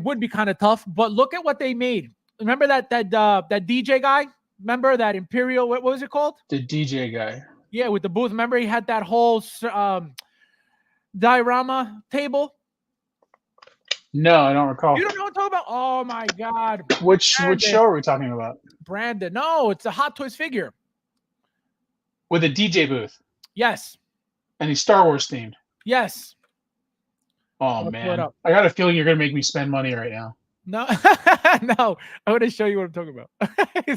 would be kind of tough. But look at what they made. Remember that DJ guy? Remember that Imperial? What was it called? The DJ guy. Yeah, with the booth. Remember he had that whole diorama table. No, I don't recall. You don't know what I'm talking about? Oh my God! Which show are we talking about? Brandon. No, it's a Hot Toys figure with a DJ booth. Yes. And he's Star Wars themed. Yes. Oh man, I got a feeling you're gonna make me spend money right now. No, no, I'm gonna show you what I'm talking about.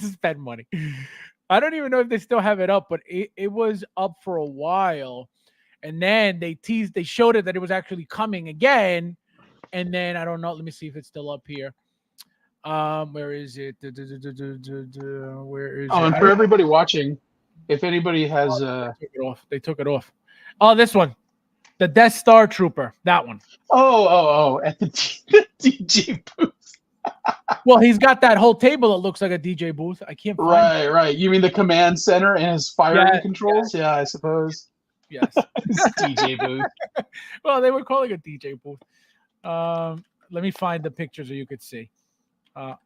Spend money. I don't even know if they still have it up, but it was up for a while, and then they showed it that it was actually coming again, and then I don't know. Let me see if it's still up here. Where is it? Where is it? And for everybody watching, if anybody has, they took it off. Oh, this one. The Death Star Trooper, that one. Oh, at the DJ booth. Well, he's got that whole table that looks like a DJ booth. I can't find it. Right. You mean the command center and his firing controls? Yeah, I suppose. Yes. DJ booth. Well, they were calling it DJ booth. Let me find the picture so you could see.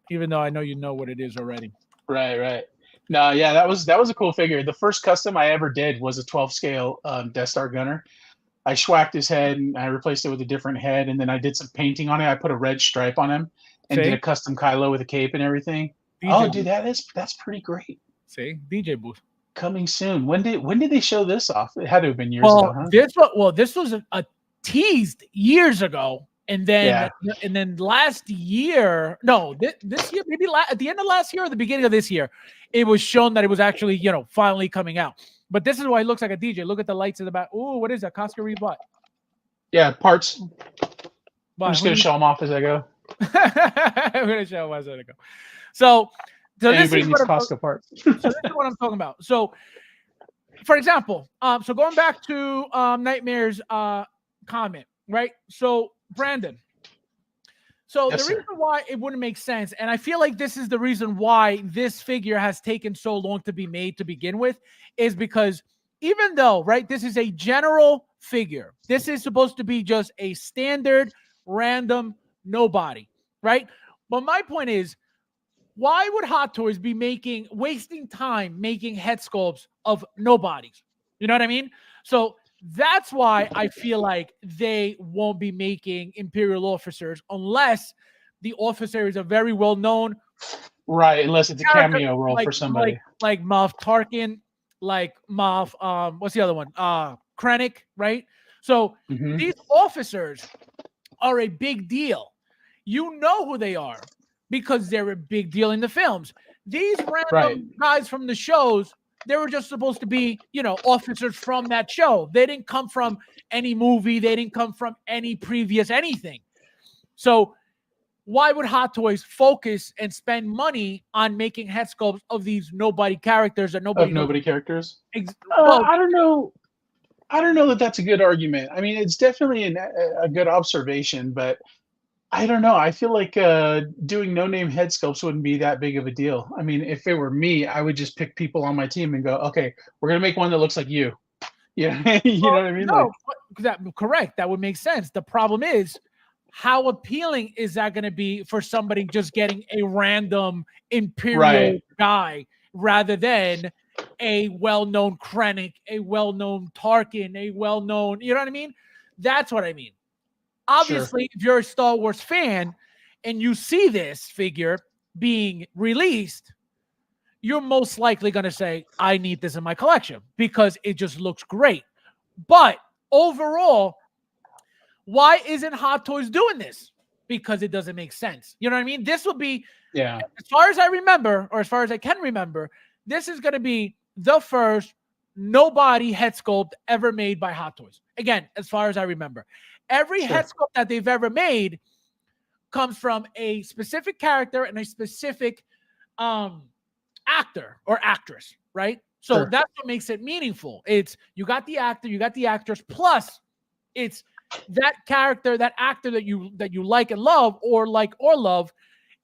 Even though I know you know what it is already. Right. No, yeah, that was a cool figure. The first custom I ever did was a 12 scale Death Star gunner. I schwacked his head and I replaced it with a different head, and then I did some painting on it. I put a red stripe on him and did a custom Kylo with a cape and everything. DJ dude, that's pretty great. See, DJ booth. coming soon. When did they show this off? It had to have been years ago, huh? This was a teased years ago, and then last year, no, this year, maybe at the end of last year or the beginning of this year, it was shown that it was actually, finally coming out. But this is why he looks like a DJ. Look at the lights in the back. Oh, what is that? Costco Reed what? Yeah, parts. But I'm just gonna show them off as I go. I'm gonna show them as I go. So anybody needs Costco parts. So this is what I'm talking about. So, for example, so going back to Nightmare's comment, right? So Brandon. So yes, the reason why it wouldn't make sense, and I feel like this is the reason why this figure has taken so long to be made to begin with, is because even though, right, this is a general figure, this is supposed to be just a standard, random, nobody, right? But my point is, why would Hot Toys be wasting time making head sculpts of nobodies? You know what I mean? So that's why I feel like they won't be making Imperial officers unless the officer is a very well-known, right? Unless it's a cameo role for somebody like Moff Tarkin, like Moff. What's the other one? Krennic, right? So these officers are a big deal. You know who they are because they're a big deal in the films. These random guys from the shows, they were just supposed to be, officers from that show. They didn't come from any movie. They didn't come from any previous anything. So why would Hot Toys focus and spend money on making head sculpts of these nobody characters that nobody characters? I don't know. I don't know that that's a good argument. I mean, it's definitely a good observation, but I don't know. I feel like doing no-name head sculpts wouldn't be that big of a deal. I mean, if it were me, I would just pick people on my team and go, okay, we're going to make one that looks like you. Yeah, you know what I mean? No, correct. That would make sense. The problem is, how appealing is that going to be for somebody just getting a random Imperial guy rather than a well-known Krennic, a well-known Tarkin, a well-known, you know what I mean? That's what I mean. Obviously, if you're a Star Wars fan and you see this figure being released, you're most likely going to say, I need this in my collection because it just looks great. But overall, why isn't Hot Toys doing this? Because it doesn't make sense. You know what I mean? This will be, as far as I remember, or as far as I can remember, this is going to be the first nobody head sculpt ever made by Hot Toys. Again, as far as I remember. Every head sculpt that they've ever made comes from a specific character and a specific actor or actress, right? So that's what makes it meaningful. It's you got the actor, you got the actress, plus it's that character, that actor that you like and love or love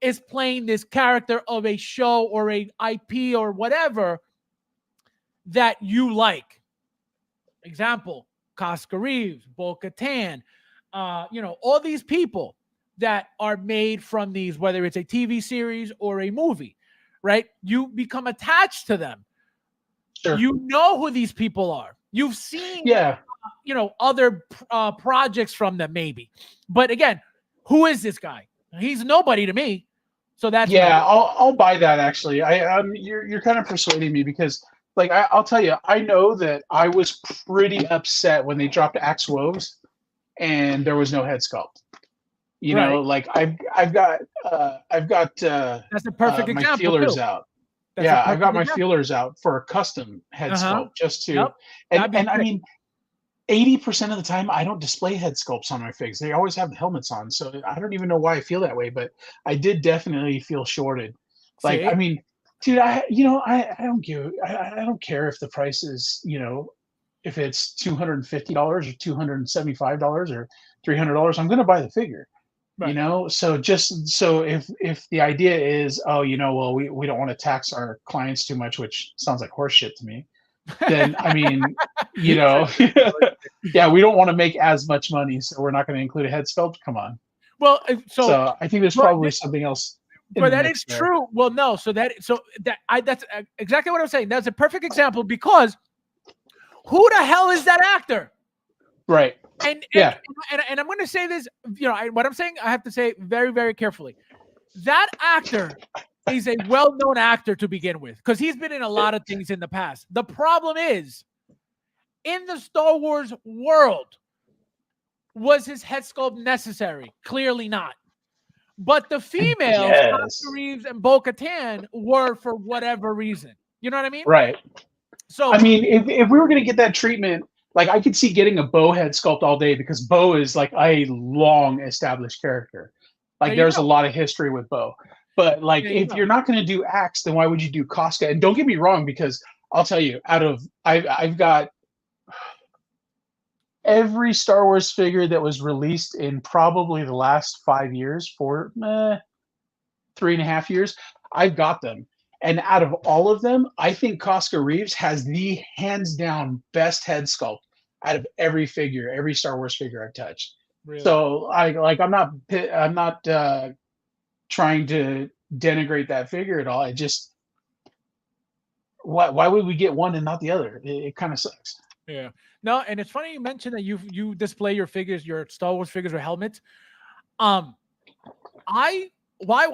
is playing this character of a show or a IP or whatever that you like. Example, Costco Reeves, Bo-Katan, all these people that are made from these, whether it's a TV series or a movie, right? You become attached to them. Sure. You know who these people are. You've seen, other projects from them maybe. But again, who is this guy? He's nobody to me. So that's I'll buy that actually. You're kind of persuading me because I'll tell you, I know that I was pretty upset when they dropped Axe Woves and there was no head sculpt. You know, I've got that's a perfect example. My feelers out. I've got my feelers out for a custom head sculpt just to and I mean 80% of the time I don't display head sculpts on my figs. They always have the helmets on. So I don't even know why I feel that way, but I did definitely feel shorted. I mean, dude, I don't care if the price is, if it's $250 or $275 or $300, I'm going to buy the figure, So if the idea is, we don't want to tax our clients too much, which sounds like horse shit to me. Then, I mean, we don't want to make as much money. So we're not going to include a head sculpt. Come on. Well, so I think there's probably something else. But that is true. Well, no. That's exactly what I'm saying. That's a perfect example because who the hell is that actor? Right. And I'm going to say this, what I'm saying, I have to say very, very carefully. That actor He's a well-known actor to begin with because he's been in a lot of things in the past. The problem is, in the Star Wars world, was his head sculpt necessary? Clearly not. But the females, Oscar Reeves and Bo-Katan, were for whatever reason. You know what I mean? Right. So I mean, if we were going to get that treatment, like I could see getting a Bo head sculpt all day because Bo is like a long established character. Like there's a lot of history with Bo. But like if you're not going to do Axe, then why would you do Casca? And don't get me wrong, because I'll tell you, I've got every Star Wars figure that was released in probably the last 5 years, 3.5 years, I've got them. And out of all of them, I think Casca Reeves has the hands down best head sculpt out of every figure, every Star Wars figure I've touched. Really? So I'm not trying to denigrate that figure at all. I just why would we get one and not the other? It kind of sucks. Yeah. No, and it's funny you mentioned that you display your figures, your Star Wars figures with helmets. Why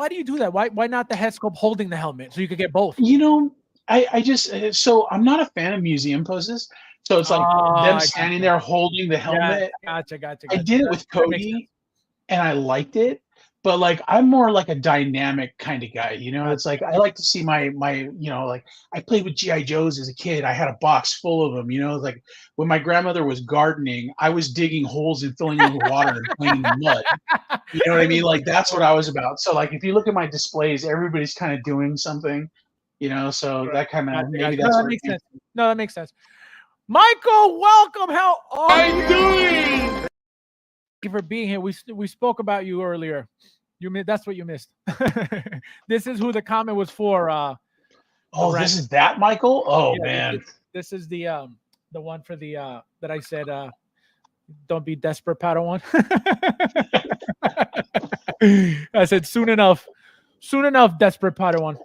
do you do that? Why not the head sculpt holding the helmet so you could get both? You know, I just so I'm not a fan of museum poses. So it's like them standing there holding the helmet. Yeah, gotcha. I did it with Cody and I liked it, but like I'm more like a dynamic kind of guy, you know. It's like I like to see my you know, like I played with GI Joes as a kid. I had a box full of them, you know. Like when my grandmother was gardening, I was digging holes and filling them with water and playing in the mud. You know what I mean? Like that's what I was about. So like if you look at my displays, everybody's kind of doing something, you know. So that kind of maybe that's what makes sense. No, that makes sense. Michael, welcome. How are you doing? Thank you for being here. We spoke about you earlier. That's what you missed. This is who the comment was for. This is that Michael. Oh yeah, man, this is the one for the that I said. Don't be desperate, Padawan. I said soon enough, desperate Padawan.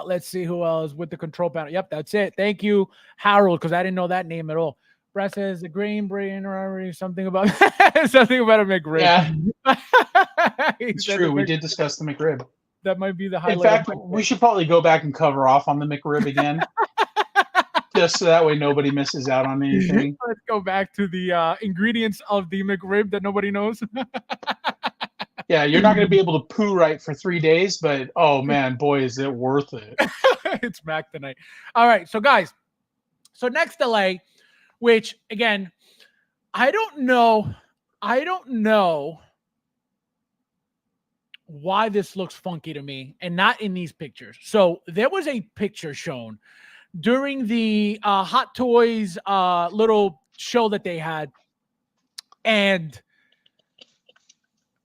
Let's see who else with the control panel. Yep, that's it. Thank you, Harold, because I didn't know that name at all. Brett says the green brain or something about something about a McRib. Yeah, it's true. We did discuss the McRib. That might be the highlight. In fact, we should probably go back and cover off on the McRib again, just so that way nobody misses out on anything. Let's go back to the ingredients of the McRib that nobody knows. Yeah, you're not going to be able to poo right for 3 days, but oh man, boy, is it worth it. It's back tonight. All right, so guys, so next delay, which again, I don't know why this looks funky to me and not in these pictures. So there was a picture shown during the Hot Toys little show that they had, and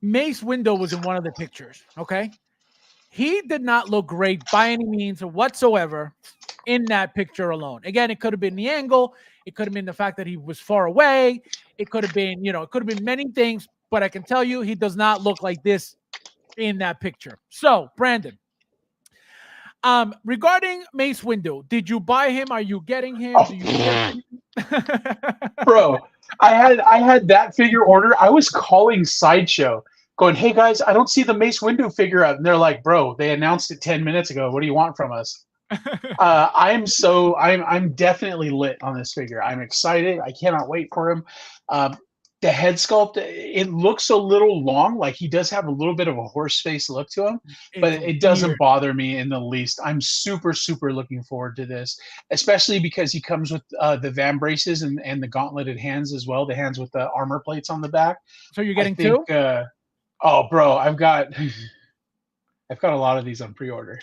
Mace Windu was in one of the pictures, okay? He did not look great by any means whatsoever in that picture alone. Again, it could have been the angle. It could have been the fact that he was far away. It could have been, it could have been many things, but I can tell you he does not look like this in that picture. So, Brandon, regarding Mace Windu, did you buy him? Are you getting him? Do you get him? Bro, I had that figure order. I was calling Sideshow going, hey guys, I don't see the Mace Windu figure up. And they're like, bro, they announced it 10 minutes ago. What do you want from us? I'm definitely lit on this figure. I'm excited. I cannot wait for him. The head sculpt, it looks a little long. Like he does have a little bit of a horse face look to him, but it doesn't bother me in the least. I'm super, super looking forward to this, especially because he comes with the van braces and the gauntleted hands as well. The hands with the armor plates on the back. So you're getting two? Oh, bro, I've got a lot of these on pre-order.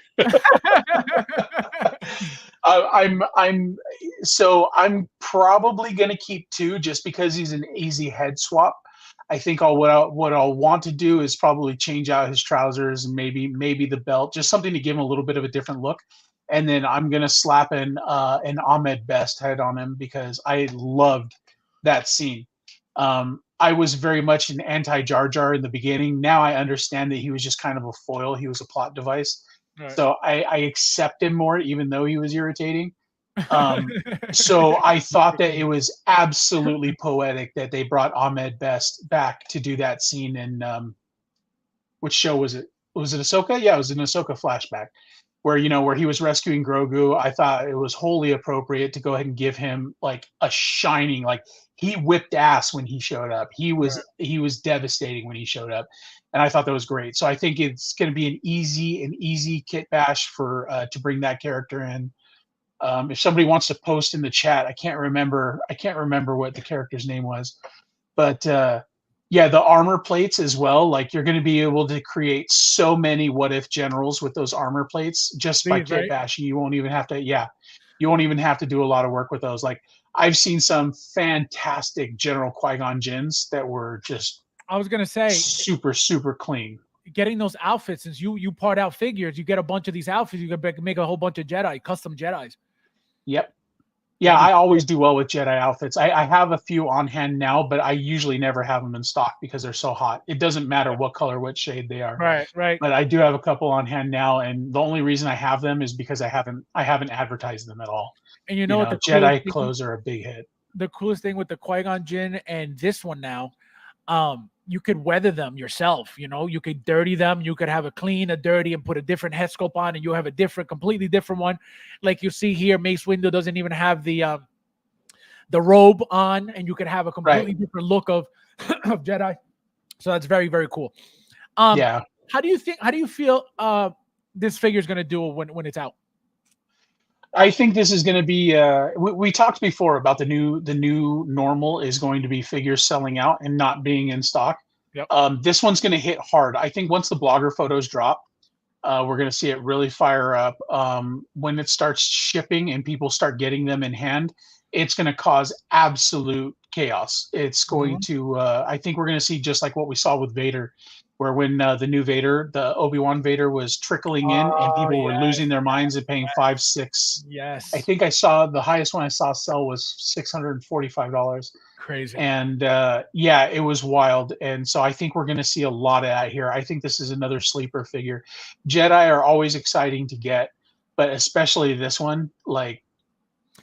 I'm probably gonna keep two just because he's an easy head swap. I think what I'll want to do is probably change out his trousers and maybe the belt, just something to give him a little bit of a different look. And then I'm gonna slap an Ahmed Best head on him because I loved that scene. I was very much an anti-Jar Jar in the beginning. Now I understand that he was just kind of a foil. He was a plot device. Right. So I accept him more, even though he was irritating. So I thought that it was absolutely poetic that they brought Ahmed Best back to do that scene in which show was it? was it Ahsoka? Yeah, it was an Ahsoka flashback where where he was rescuing Grogu. I thought it was wholly appropriate to go ahead and give him like a shining, like he whipped ass when he showed up. He was devastating when he showed up, and I thought that was great. So I think it's going to be an easy kit bash for to bring that character in. If somebody wants to post in the chat, I can't remember what the character's name was, but yeah, the armor plates as well. Like you're going to be able to create so many what if generals with those armor plates just by kit bashing. You won't even have to. Yeah, you won't even have to do a lot of work with those. Like I've seen some fantastic General Qui-Gon Jinns that were just. I was gonna say super clean. Getting those outfits, since you part out figures, you get a bunch of these outfits. You can make a whole bunch of custom Jedis. Yep. Yeah, I always do well with Jedi outfits. I have a few on hand now, but I usually never have them in stock because they're so hot. It doesn't matter what color, what shade they are. Right. But I do have a couple on hand now, and the only reason I have them is because I haven't advertised them at all. And you know what? The Jedi clothes are a big hit. The coolest thing with the Qui-Gon Jinn and this one now, you could weather them yourself. You could dirty them. You could have a clean, a dirty, and put a different head sculpt on, and you have a completely different one. Like you see here, Mace Windu doesn't even have the robe on, and you could have a completely different look of Jedi. So that's very, very cool. Yeah. How do you feel this figure is going to do when it's out? I think this is going to be. We talked before about the new normal is going to be figures selling out and not being in stock. Yep. This one's going to hit hard. I think once the blogger photos drop, we're going to see it really fire up. When it starts shipping and people start getting them in hand, it's going to cause absolute chaos. It's going to. I think we're going to see just like what we saw with Vader, where when the new Vader, the Obi-Wan Vader, was trickling in and people were losing their minds and paying $5, $6. Yes. I think I saw the highest one I saw sell was $645. Crazy. And yeah, it was wild. And so I think we're going to see a lot of that here. I think this is another sleeper figure. Jedi are always exciting to get, but especially this one, like,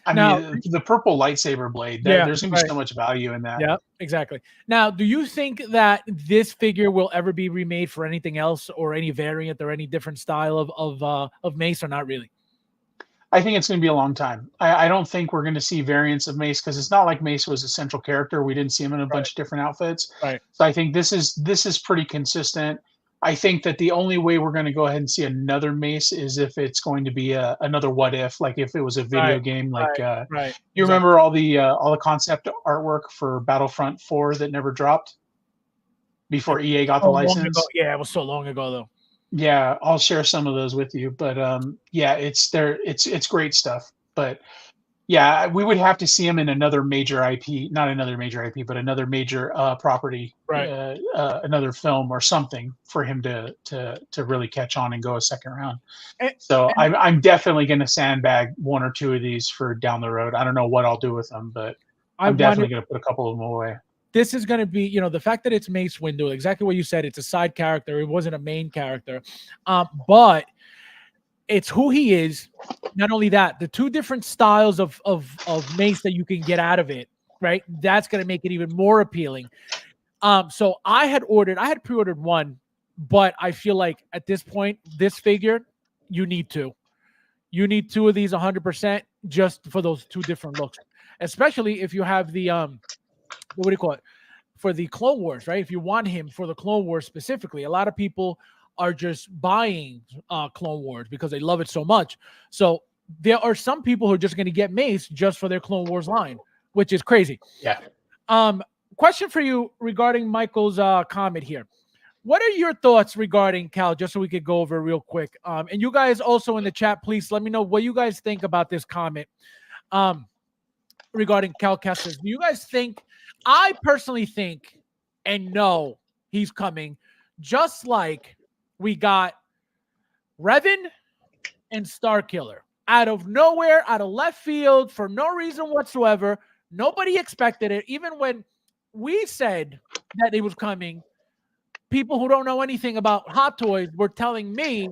I mean, the purple lightsaber blade, there's going to be so much value in that. Yeah, exactly. Now, do you think that this figure will ever be remade for anything else or any variant or any different style of Mace, or not really? I think it's going to be a long time. I don't think we're going to see variants of Mace because it's not like Mace was a central character. We didn't see him in a bunch of different outfits. Right. So I think this is pretty consistent. I think that the only way we're going to go ahead and see another Mace is if it's going to be another what if, like if it was a video game, like you remember all the concept artwork for Battlefront 4 that never dropped before EA got the license. Yeah, it was so long ago though. Yeah, I'll share some of those with you, but yeah, it's great stuff. But yeah, we would have to see him in another major IP, not another major IP, but another major property, another film or something for him to really catch on and go a second round. So I'm definitely going to sandbag one or two of these for down the road. I don't know what I'll do with them, but I'm definitely going to put a couple of them away. This is going to be, the fact that it's Mace Windu, exactly what you said. It's a side character. It wasn't a main character, but it's who he is. Not only that, the two different styles of Mace that you can get out of it, right? That's going to make it even more appealing. So I had pre-ordered one, but I feel like at this point, this figure, you need two. You need two of these 100% just for those two different looks, especially if you have the what do you call it, for the Clone Wars, right? If you want him for the Clone Wars specifically, a lot of people are just buying Clone Wars because they love it so much. So there are some people who are just going to get Mace just for their Clone Wars line, which is crazy. Yeah. Question for you regarding Michael's comment here. What are your thoughts regarding Cal, just so we could go over real quick? And you guys also in the chat, please let me know what you guys think about this comment regarding Cal Kestis. Do you guys think, I personally think and know he's coming, just like we got Revan and Starkiller out of nowhere, out of left field, for no reason whatsoever. Nobody expected it. Even when we said that it was coming, people who don't know anything about Hot Toys were telling me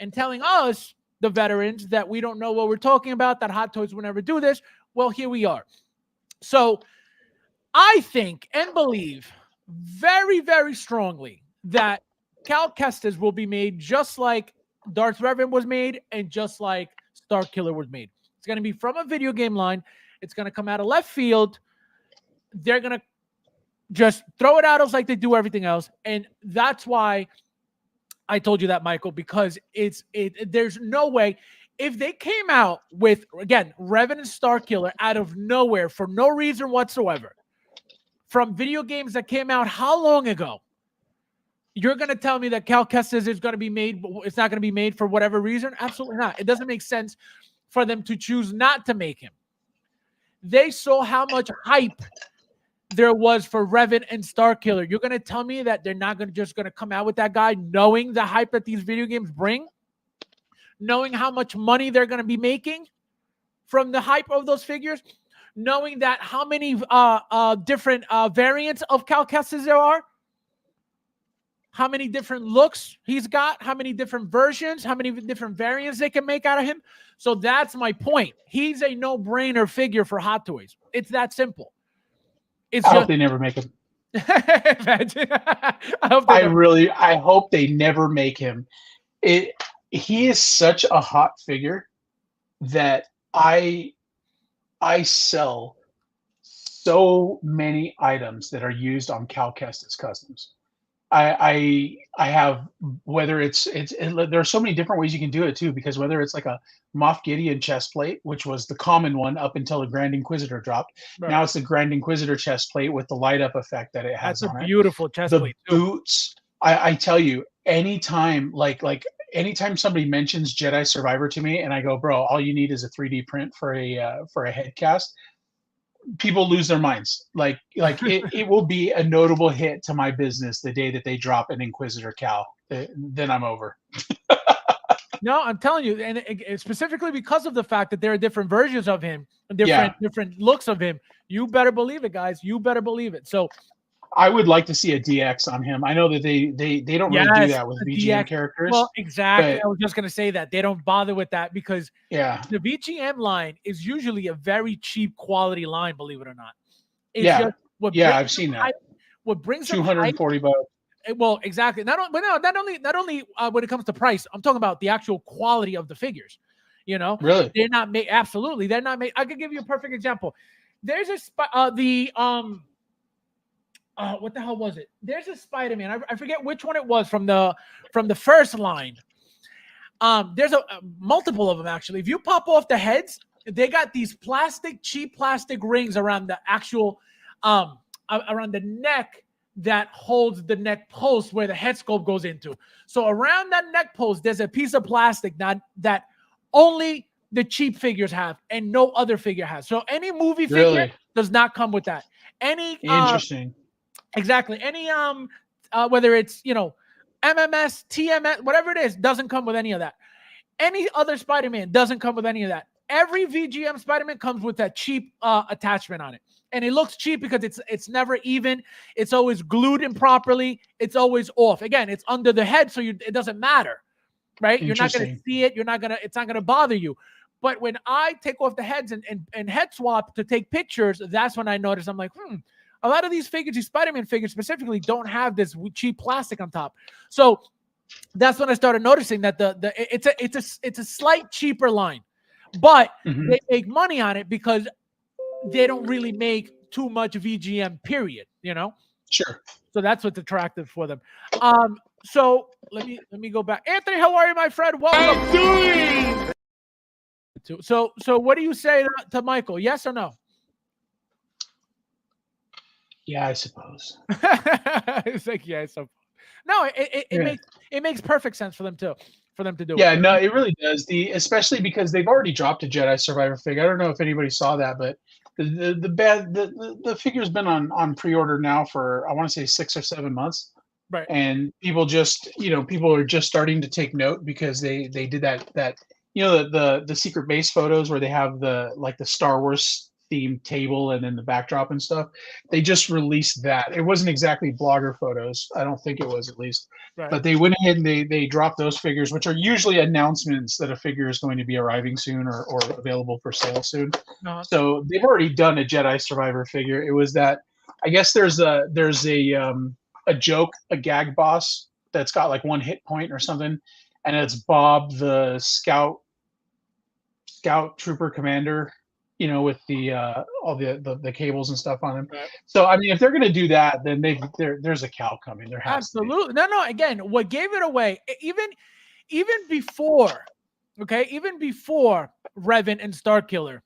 and telling us, the veterans, that we don't know what we're talking about, that Hot Toys would never do this. Well, here we are. So I think and believe very, very strongly that Cal Kestis will be made just like Darth Revan was made and just like Starkiller was made. It's going to be from a video game line. It's going to come out of left field. They're going to just throw it at us like they do everything else. And that's why I told you that, Michael, because there's no way. If they came out with, again, Revan and Starkiller out of nowhere for no reason whatsoever, from video games that came out how long ago, you're going to tell me that Cal Kestis is going to be made, it's not going to be made for whatever reason? Absolutely not. It doesn't make sense for them to choose not to make him. They saw how much hype there was for Revan and Starkiller. You're going to tell me that they're not just going to come out with that guy knowing the hype that these video games bring? Knowing how much money they're going to be making from the hype of those figures? Knowing that how many different variants of Cal Kestis there are? How many different looks he's got? How many different versions? How many different variants they can make out of him? So that's my point. He's a no-brainer figure for Hot Toys. It's that simple. I hope they never make him. I hope they never make him. He is such a hot figure that I sell so many items that are used on Cal Kestis customs. I have, whether it's there are so many different ways you can do it too, because whether it's like a Moff Gideon chest plate, which was the common one up until the Grand Inquisitor dropped. Right. Now it's the Grand Inquisitor chest plate with the light up effect that it has. That's on a beautiful chest plate. The boots. I tell you, anytime anytime somebody mentions Jedi Survivor to me and I go, bro, all you need is a 3D print for a head cast, people lose their minds. It will be a notable hit to my business the day that they drop an Inquisitor Cal. Then I'm over. No, I'm telling you, and specifically because of the fact that there are different versions of him, different looks of him. You better believe it, guys. You better believe it. So I would like to see a DX on him. I know that they don't really do that with VGM DX characters. Well, exactly. I was just going to say that. They don't bother with that because the VGM line is usually a very cheap quality line, believe it or not. It's I've seen that. What brings $240. Well, exactly. Not only when it comes to price, I'm talking about the actual quality of the figures. You know, really, they're not made. Absolutely, they're not made. I could give you a perfect example. There's what the hell was it? There's a Spider-Man. I forget which one it was from the first line. There's multiple of them actually. If you pop off the heads, they got these cheap plastic rings around the actual around the neck that holds the neck post where the head sculpt goes into. So around that neck post, there's a piece of plastic that only the cheap figures have and no other figure has. So any movie figure does not come with that. Interesting. Exactly. Any whether it's MMS, TMS, whatever it is, doesn't come with any of that. Any other Spider-Man doesn't come with any of that. Every VGM Spider-Man comes with that cheap attachment on it. And it looks cheap because it's never even. It's always glued improperly. It's always off. Again, it's under the head, so it doesn't matter, right? You're not going to see it. It's not going to bother you. But when I take off the heads and head swap to take pictures, that's when I notice. I'm like, a lot of these figures, these Spider-Man figures specifically, don't have this cheap plastic on top. So that's when I started noticing that it's a slight cheaper line, but they make money on it because they don't really make too much VGM, period, Sure. So that's what's attractive for them. So let me go back. Anthony, how are you, my friend? Welcome. So what do you say to Michael? Yes or no? Yeah, I suppose. It's like, yeah, I suppose. No, it makes perfect sense for them to do it. Yeah, no, it really does. Especially because they've already dropped a Jedi Survivor figure. I don't know if anybody saw that, but the figure's been on pre-order now for I want to say 6 or 7 months. Right. And people are just starting to take note because they did that the secret base photos where they have the Star Wars themed table and then the backdrop and stuff. They just released that. It wasn't exactly blogger photos. I don't think it was, at least. Right. But they went ahead and they dropped those figures, which are usually announcements that a figure is going to be arriving soon or available for sale soon. Uh-huh. So they've already done a Jedi Survivor figure. It was that, I guess there's a joke, a gag boss that's got like 1 hit point or something, and it's Bob the scout trooper commander, you know, with the all the cables and stuff on them. Right. So I mean, if they're gonna do that, then there's a Cal coming. There has absolutely. No. Again, what gave it away, even before, okay, even before Revan and Starkiller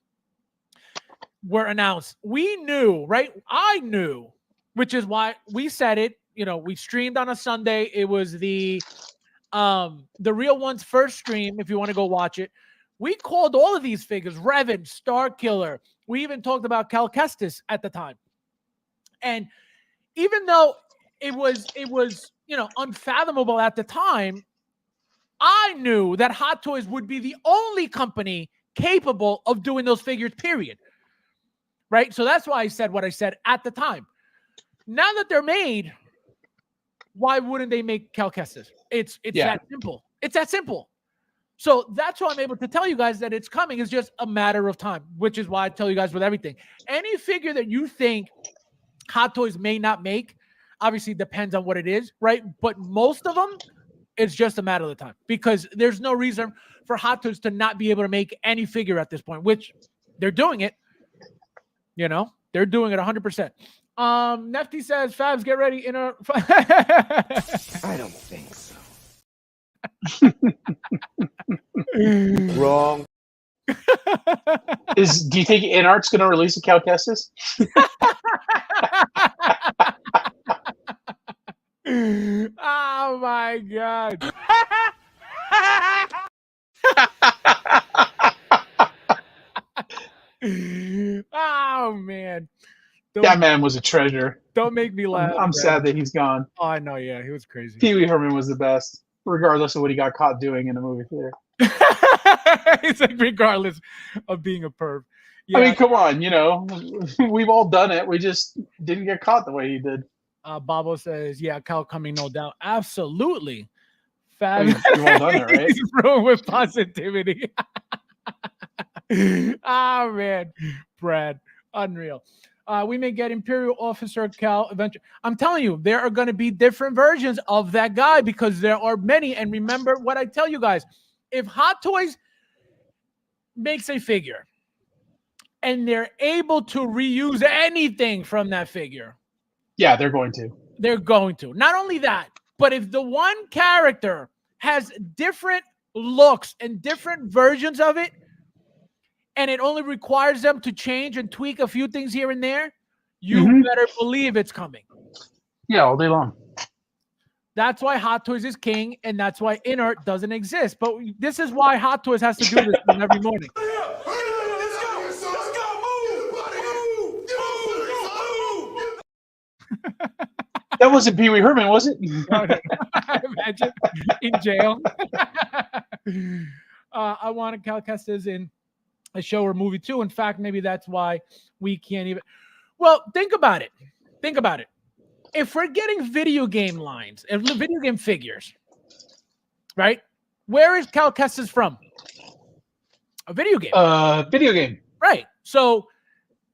were announced, we knew, right? I knew, which is why we said it. You know, we streamed on a Sunday. It was the Real One's first stream. If you want to go watch it, we called all of these figures Revan, Starkiller. We even talked about Cal Kestis at the time. And even though it was you know, unfathomable at the time, I knew that Hot Toys would be the only company capable of doing those figures, period. Right? So that's why I said what I said at the time. Now that they're made, why wouldn't they make Cal Kestis? It's that simple. It's that simple. So that's why I'm able to tell you guys that it's coming. It's just a matter of time, which is why I tell you guys with everything. Any figure that you think Hot Toys may not make, obviously depends on what it is, right? But most of them, it's just a matter of the time, because there's no reason for Hot Toys to not be able to make any figure at this point, which they're doing it. You know, they're doing it 100%. Nefty says, Fabs, get ready in a... I don't think so. Wrong. Do you think InArt's going to release a Cal Kestis? Oh my god. Oh man. That man was a treasure. Don't make me laugh. I'm sad that he's gone. Oh, I know, yeah, he was crazy. Pee Wee Herman was the best, regardless of what he got caught doing in the movie theater. It's like regardless of being a perv. Yeah. I mean, come on, you know, we've all done it. We just didn't get caught the way he did. Babo says, yeah, Cal coming, no doubt. Absolutely. I mean, you've all done it, right? He's ruined with positivity. Oh, man. Brad, unreal. We may get Imperial Officer Cal eventually. I'm telling you, there are going to be different versions of that guy because there are many. And remember what I tell you guys. If Hot Toys makes a figure and they're able to reuse anything from that figure, yeah, they're going to. They're going to. Not only that, but if the one character has different looks and different versions of it, and it only requires them to change and tweak a few things here and there, you better believe it's coming. Yeah, all day long. That's why Hot Toys is king, and that's why InArt doesn't exist. But this is why Hot Toys has to do this every morning. That wasn't Pee Wee Herman, was it? Imagine in jail. I wanted Cal Kestis in a show or movie too. In fact, maybe that's why we can't even. Well, think about it. Think about it. If we're getting video game lines and video game figures, right? Where is Cal Kestis from? A video game. Video game. Right. So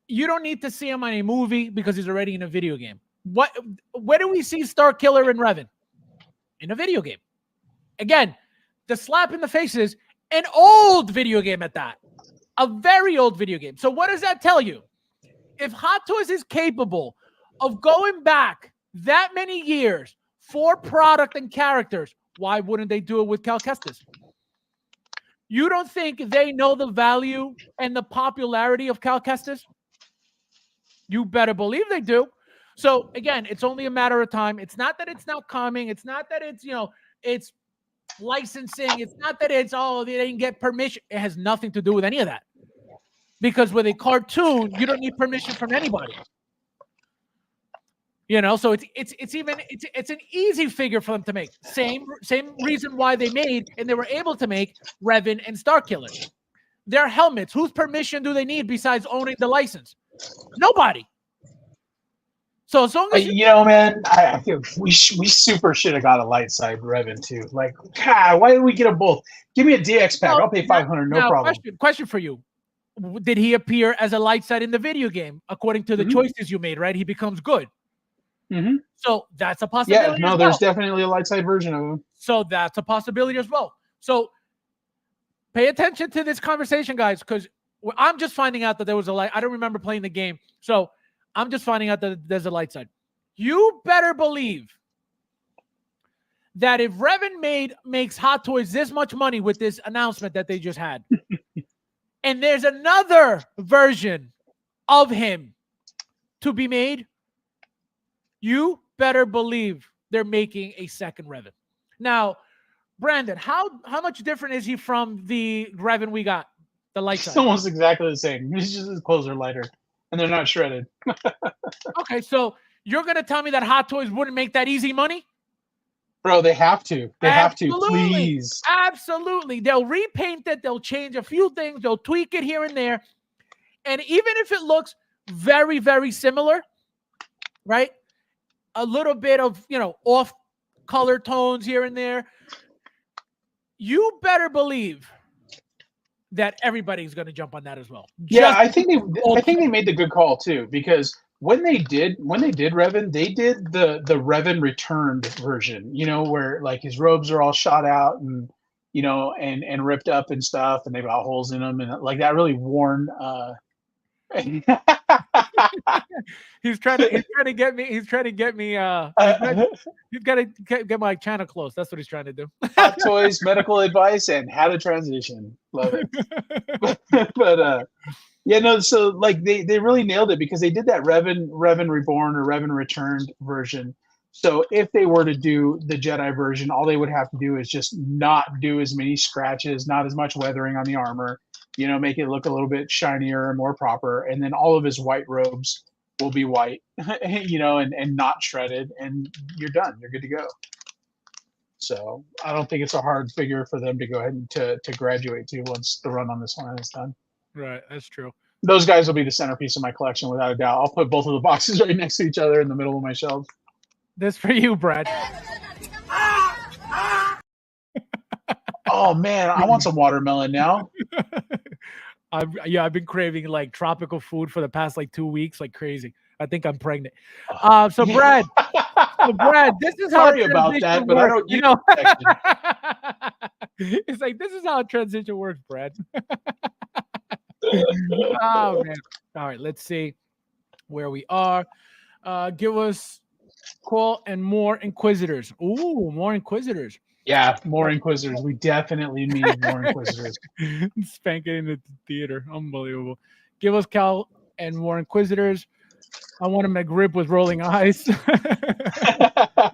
you don't need to see him on a movie because he's already in a video game. Where do we see Starkiller and Revan? In a video game. Again, the slap in the face is an old video game at that. A very old video game. So what does that tell you? If Hot Toys is capable of going back that many years for product and characters, why wouldn't they do it with Cal Kestis? You don't think they know the value and the popularity of Cal Kestis? You better believe they do. So again, it's only a matter of time. It's not that it's not coming. It's not that it's, it's licensing. It's not that it's, they didn't get permission. It has nothing to do with any of that. Because with a cartoon, you don't need permission from anybody. So it's an easy figure for them to make. Same reason why they made and they were able to make Revan and Starkiller. Their helmets, whose permission do they need besides owning the license? Nobody. So as long as man, I think we super should have got a light side Revan too. Like, why didn't we get them both? Give me a DX pack. I'll pay $500, no problem. Question for you. Did he appear as a light side in the video game according to the choices you made, right? He becomes good. Mm-hmm. So that's a possibility. Yeah, no, there's definitely a light side version of them. So that's a possibility as well. So pay attention to this conversation, guys, because I'm just finding out that there was a light. I don't remember playing the game. So I'm just finding out that there's a light side. You better believe that if Revan makes Hot Toys this much money with this announcement that they just had, and there's another version of him to be made, you better believe they're making a second Revan. Now, Brandon, how much different is he from the Revan we got? The light side. It's almost exactly the same. It's just his clothes are lighter, and they're not shredded. Okay, so you're gonna tell me that Hot Toys wouldn't make that easy money? Bro, they have to. They have to. Please. Absolutely. They'll repaint it. They'll change a few things. They'll tweak it here and there. And even if it looks very, very similar, right? A little bit of, off color tones here and there. You better believe that everybody's going to jump on that as well. Yeah, I think they made the good call too, because when they did Revan, they did the Revan returned version, where like his robes are all shot out and and ripped up and stuff, and they've got holes in them, and like that really worn. He's trying to get me. He's got to get my channel close. That's what he's trying to do. Hot Toys, medical advice, and how to transition. Love it. But yeah, no. So like they really nailed it, because they did that Revan Reborn or Revan Returned version. So if they were to do the Jedi version, all they would have to do is just not do as many scratches, not as much weathering on the armor. Make it look a little bit shinier and more proper, and then all of his white robes will be white, and not shredded, and you're done. You're good to go. So I don't think it's a hard figure for them to go ahead and to graduate to once the run on this one is done. Right, that's true. Those guys will be the centerpiece of my collection without a doubt. I'll put both of the boxes right next to each other in the middle of my shelves. This for you, Brad. Oh man, I want some watermelon now. I've been craving like tropical food for the past like 2 weeks, like crazy. I think I'm pregnant. So Brad, this is how. Sorry about that, but I don't. It's like this is how a transition works, Brad. Oh man! All right, let's see where we are. Give us call and more Inquisitors. Ooh, more Inquisitors. Yeah, more Inquisitors. We definitely need more Inquisitors. Spanking in the theater. Unbelievable. Give us Cal and more Inquisitors. I want a McRib with rolling eyes.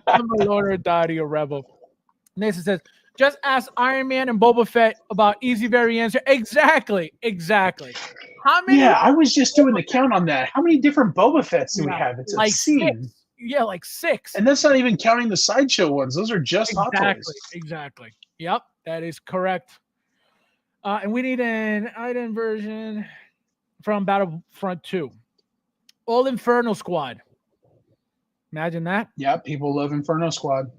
I'm a loner, daddy, a rebel. Nathan says, just ask Iron Man and Boba Fett about easy very answer. Exactly. How many? Yeah, I was just doing the count on that. How many different Boba Fetts do we have? It's like obscene. 6. Yeah, like 6. And that's not even counting the sideshow ones. Those are just Hot Toys. Exactly. Yep, that is correct. And we need an item version from Battlefront 2. All Inferno Squad. Imagine that. Yeah, people love Inferno Squad.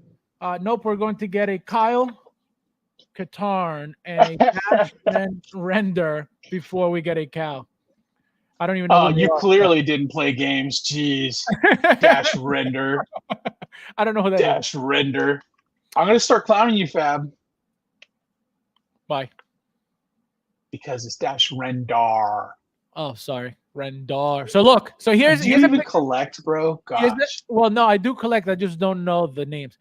Nope, we're going to get a Kyle Katarn and a Dash Render before we get a Cal. I don't even know. Oh, you clearly didn't play games. Jeez. Dash Render. I don't know who that is. Dash Render. I'm going to start clowning you, Fab. Why? Because it's Dash Rendar. Oh, sorry. Rendar. So look. So here's. Do you even collect, bro? Gosh. Well, no, I do collect. I just don't know the names.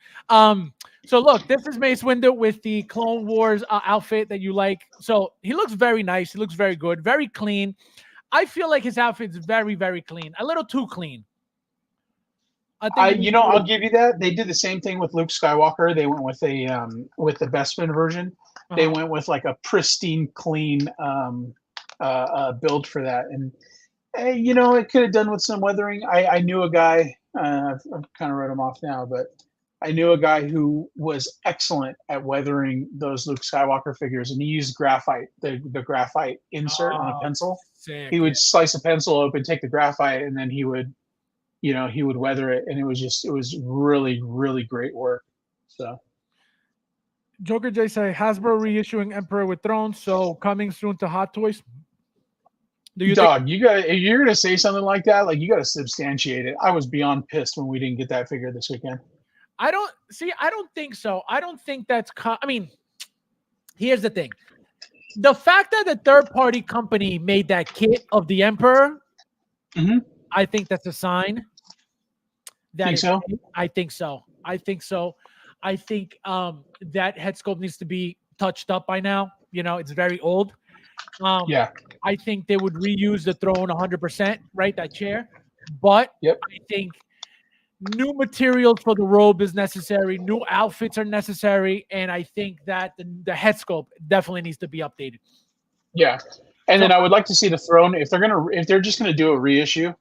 So look, this is Mace Windu with the Clone Wars outfit that you like. So he looks very nice. He looks very good. Very clean. I feel like his outfit's very, very clean. A little too clean. I'll give you that. They did the same thing with Luke Skywalker. They went with the Bespin version. They went with like a pristine, clean build for that. And it could have done with some weathering. I knew a guy. I've kind of wrote him off now, but I knew a guy who was excellent at weathering those Luke Skywalker figures, and he used graphite, the graphite insert on a pencil. Sick. He would slice a pencil open, take the graphite, and then he would weather it, and it was really, really great work. So, Joker J say Hasbro reissuing Emperor with Thrones, so coming soon to Hot Toys. Do you Dog, you got if you're gonna say something like that, like you got to substantiate it. I was beyond pissed when we didn't get that figure this weekend. I don't think so. I don't think that's. I mean, here's the thing: the fact that the third-party company made that kit of the Emperor, I think that's a sign. Think so? I think so. I think so. I think that head sculpt needs to be touched up by now. You know, it's very old. Yeah. I think they would reuse the throne 100%, right? That chair. But Yep. I think new materials for the robe is necessary. New outfits are necessary. And I think that the head sculpt definitely needs to be updated. Yeah. And then I would like to see the throne if they're just gonna do a reissue.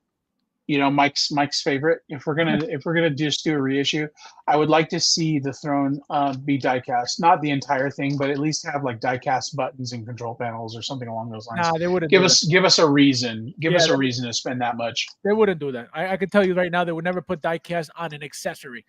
You know, Mike's favorite. If we're gonna just do a reissue, I would like to see the throne be diecast, not the entire thing, but at least have like diecast buttons and control panels or something along those lines. Nah, they wouldn't give us a reason. Give us a reason to spend that much. They wouldn't do that. I can tell you right now, they would never put diecast on an accessory.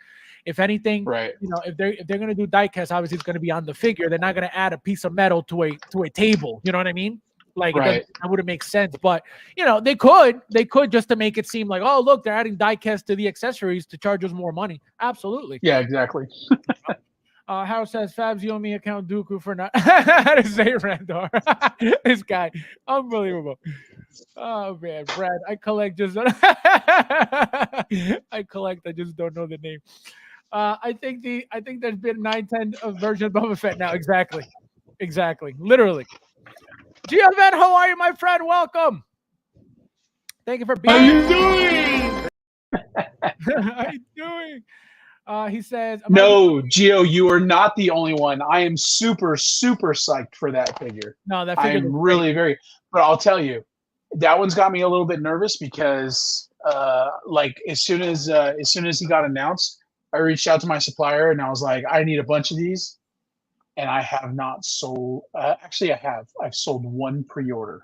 If anything, right? You know, if they're gonna do diecast, obviously it's gonna be on the figure. They're not gonna add a piece of metal to a table. You know what I mean? Like that wouldn't make sense, but you know they could just to make it seem like, oh look, they're adding diecast to the accessories to charge us more money. Absolutely. Yeah, exactly. Harold says, Fabs, you owe me account Dooku for not how to say Randor. This guy, unbelievable. Oh man, Brad, I collect just I just don't know the name. I think there's been 9-10 version of Boba Fett now. Exactly, literally. Giovan, how are you, my friend? Welcome. Thank you for being here. How you doing? He says, no, Gio, you are not the only one. I am super, super psyched for that figure. No, that figure. I'm really very, but I'll tell you, that one's got me a little bit nervous because, like, as soon as he got announced, I reached out to my supplier and I was like, I need a bunch of these. And I have not sold. Actually, I have. I've sold one pre-order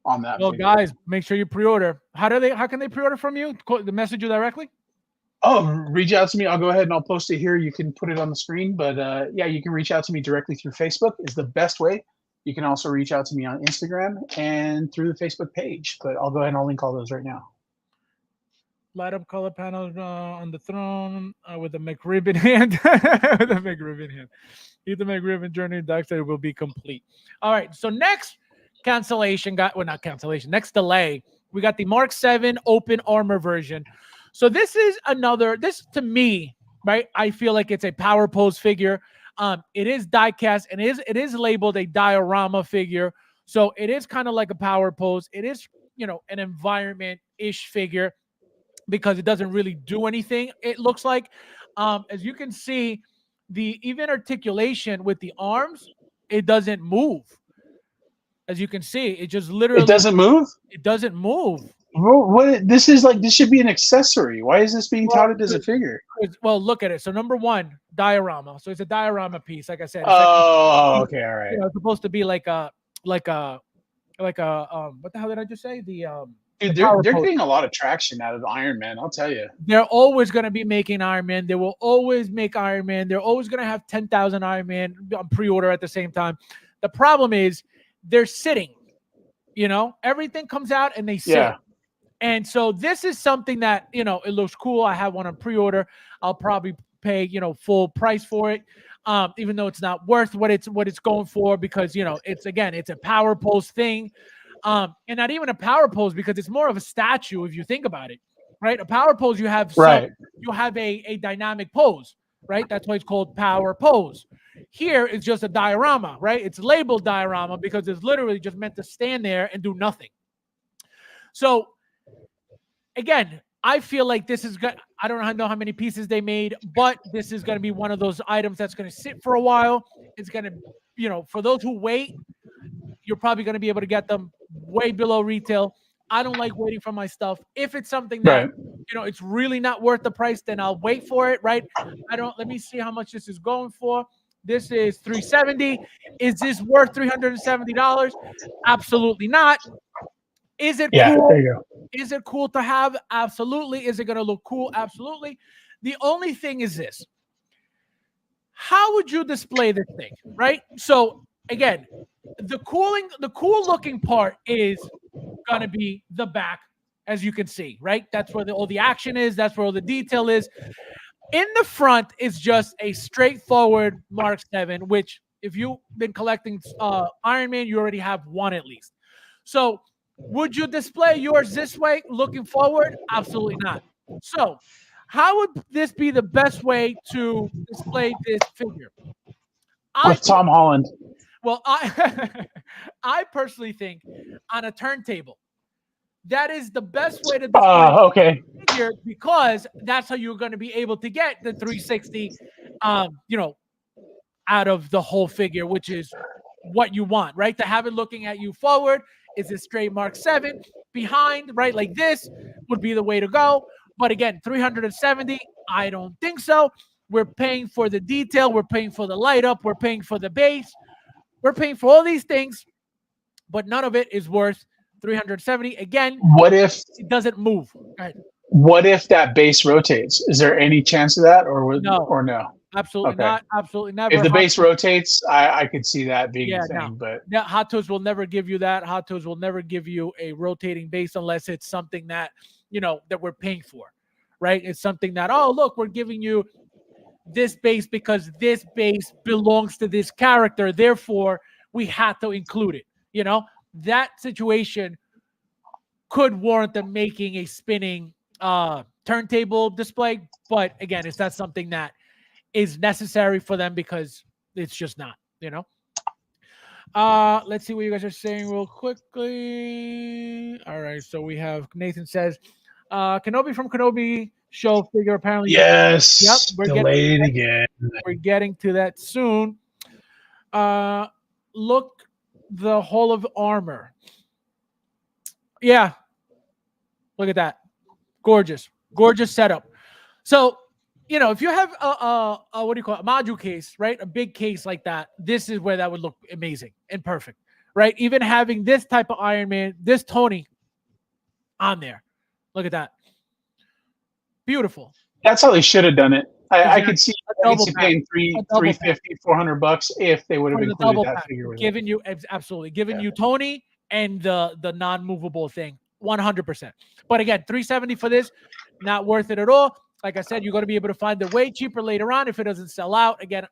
on that. Well, guys, make sure you pre-order. How can they pre-order from you? The message you directly? Oh, reach out to me. I'll go ahead and I'll post it here. You can put it on the screen. But yeah, you can reach out to me directly through Facebook. Is the best way. You can also reach out to me on Instagram and through the Facebook page. But I'll go ahead and I'll link all those right now. Light up color panels on the throne with a McRibbon hand. With a McRibbon hand. Either McRibbon journey dark side will be complete. All right. So next cancellation not cancellation. Next delay. We got the Mark 7 open armor version. So this to me, right? I feel like it's a power pose figure. It is diecast and it is labeled a diorama figure. So it is kind of like a power pose. It is, an environment-ish figure, because it doesn't really do anything. It looks like, as you can see, the even articulation with the arms, it doesn't move. As you can see, it just literally doesn't move. It doesn't move. What this should be an accessory. Why is this being touted as a figure? Well, look at it. So number one, diorama. So it's a diorama piece, like I said. Okay, all right. It's supposed to be like a what the hell did I just say? Dude, they're getting a lot of traction out of Iron Man, I'll tell you. They're always going to be making Iron Man. They will always make Iron Man. They're always going to have 10,000 Iron Man on pre-order at the same time. The problem is they're sitting. Everything comes out and they sit. Yeah. And so this is something that, it looks cool. I have one on pre-order. I'll probably pay, full price for it. Even though it's not worth what it's going for, because, it's a power pose thing. And not even a power pose, because it's more of a statue if you think about it, right? A power pose, you have a dynamic pose, right? That's why it's called power pose. Here it's just a diorama, right? It's labeled diorama because it's literally just meant to stand there and do nothing. So again, I feel like this is good. I don't know how many pieces they made, but this is going to be one of those items that's going to sit for a while. It's going to, for those who wait, you're probably going to be able to get them way below retail. I don't like waiting for my stuff. If it's something that, it's really not worth the price, then I'll wait for it, right? Let me see how much this is going for. This is $370. Is this worth $370? Absolutely not. Is it cool? There you go. Is it cool to have? Absolutely. Is it going to look cool? Absolutely. The only thing is this. How would you display this thing, right? So again, the cool looking part is going to be the back, as you can see, right? That's where all the action is. That's where all the detail is. In the front is just a straightforward Mark 7, which if you've been collecting Iron Man, you already have one at least. So would you display yours this way looking forward? Absolutely not. So how would this be the best way to display this figure? With Tom Holland. Well, I personally think on a turntable. That is the best way to display okay. the figure, because that's how you're going to be able to get the 360, out of the whole figure, which is what you want, right? To have it looking at you forward is a straight Mark 7. Behind, right, like this would be the way to go. But again, 370, I don't think so. We're paying for the detail. We're paying for the light up. We're paying for the base. We're paying for all these things, but none of it is worth 370. Again, what if it doesn't move? What if that base rotates? Is there any chance of that, or no? Absolutely not. Absolutely never. If the base rotates, I could see that being a thing. But Hot Toys will never give you that. Hot Toys will never give you a rotating base unless it's something that that we're paying for, right? It's something that, oh look, we're giving you this base because this base belongs to this character, therefore we had to include it. That situation could warrant them making a spinning turntable display, but again, it's not something that is necessary for them because it's just not. Let's see what you guys are saying real quickly. All right, so we have Nathan says Kenobi from Kenobi show figure apparently. Yes. Yep, we're delayed again. We're getting to that soon. Look, the Hall of Armor. Yeah. Look at that. Gorgeous setup. So, if you have a what do you call it? A module case, right? A big case like that, this is where that would look amazing and perfect, right? Even having this type of Iron Man, this Tony on there. Look at that. Beautiful. That's how they should have done it. I could see paying $350, $400 if they would have included that figure. Giving you you Tony and the non-movable thing, 100%. But again, $370 for this, not worth it at all. Like I said, you're going to be able to find it way cheaper later on if it doesn't sell out. Again,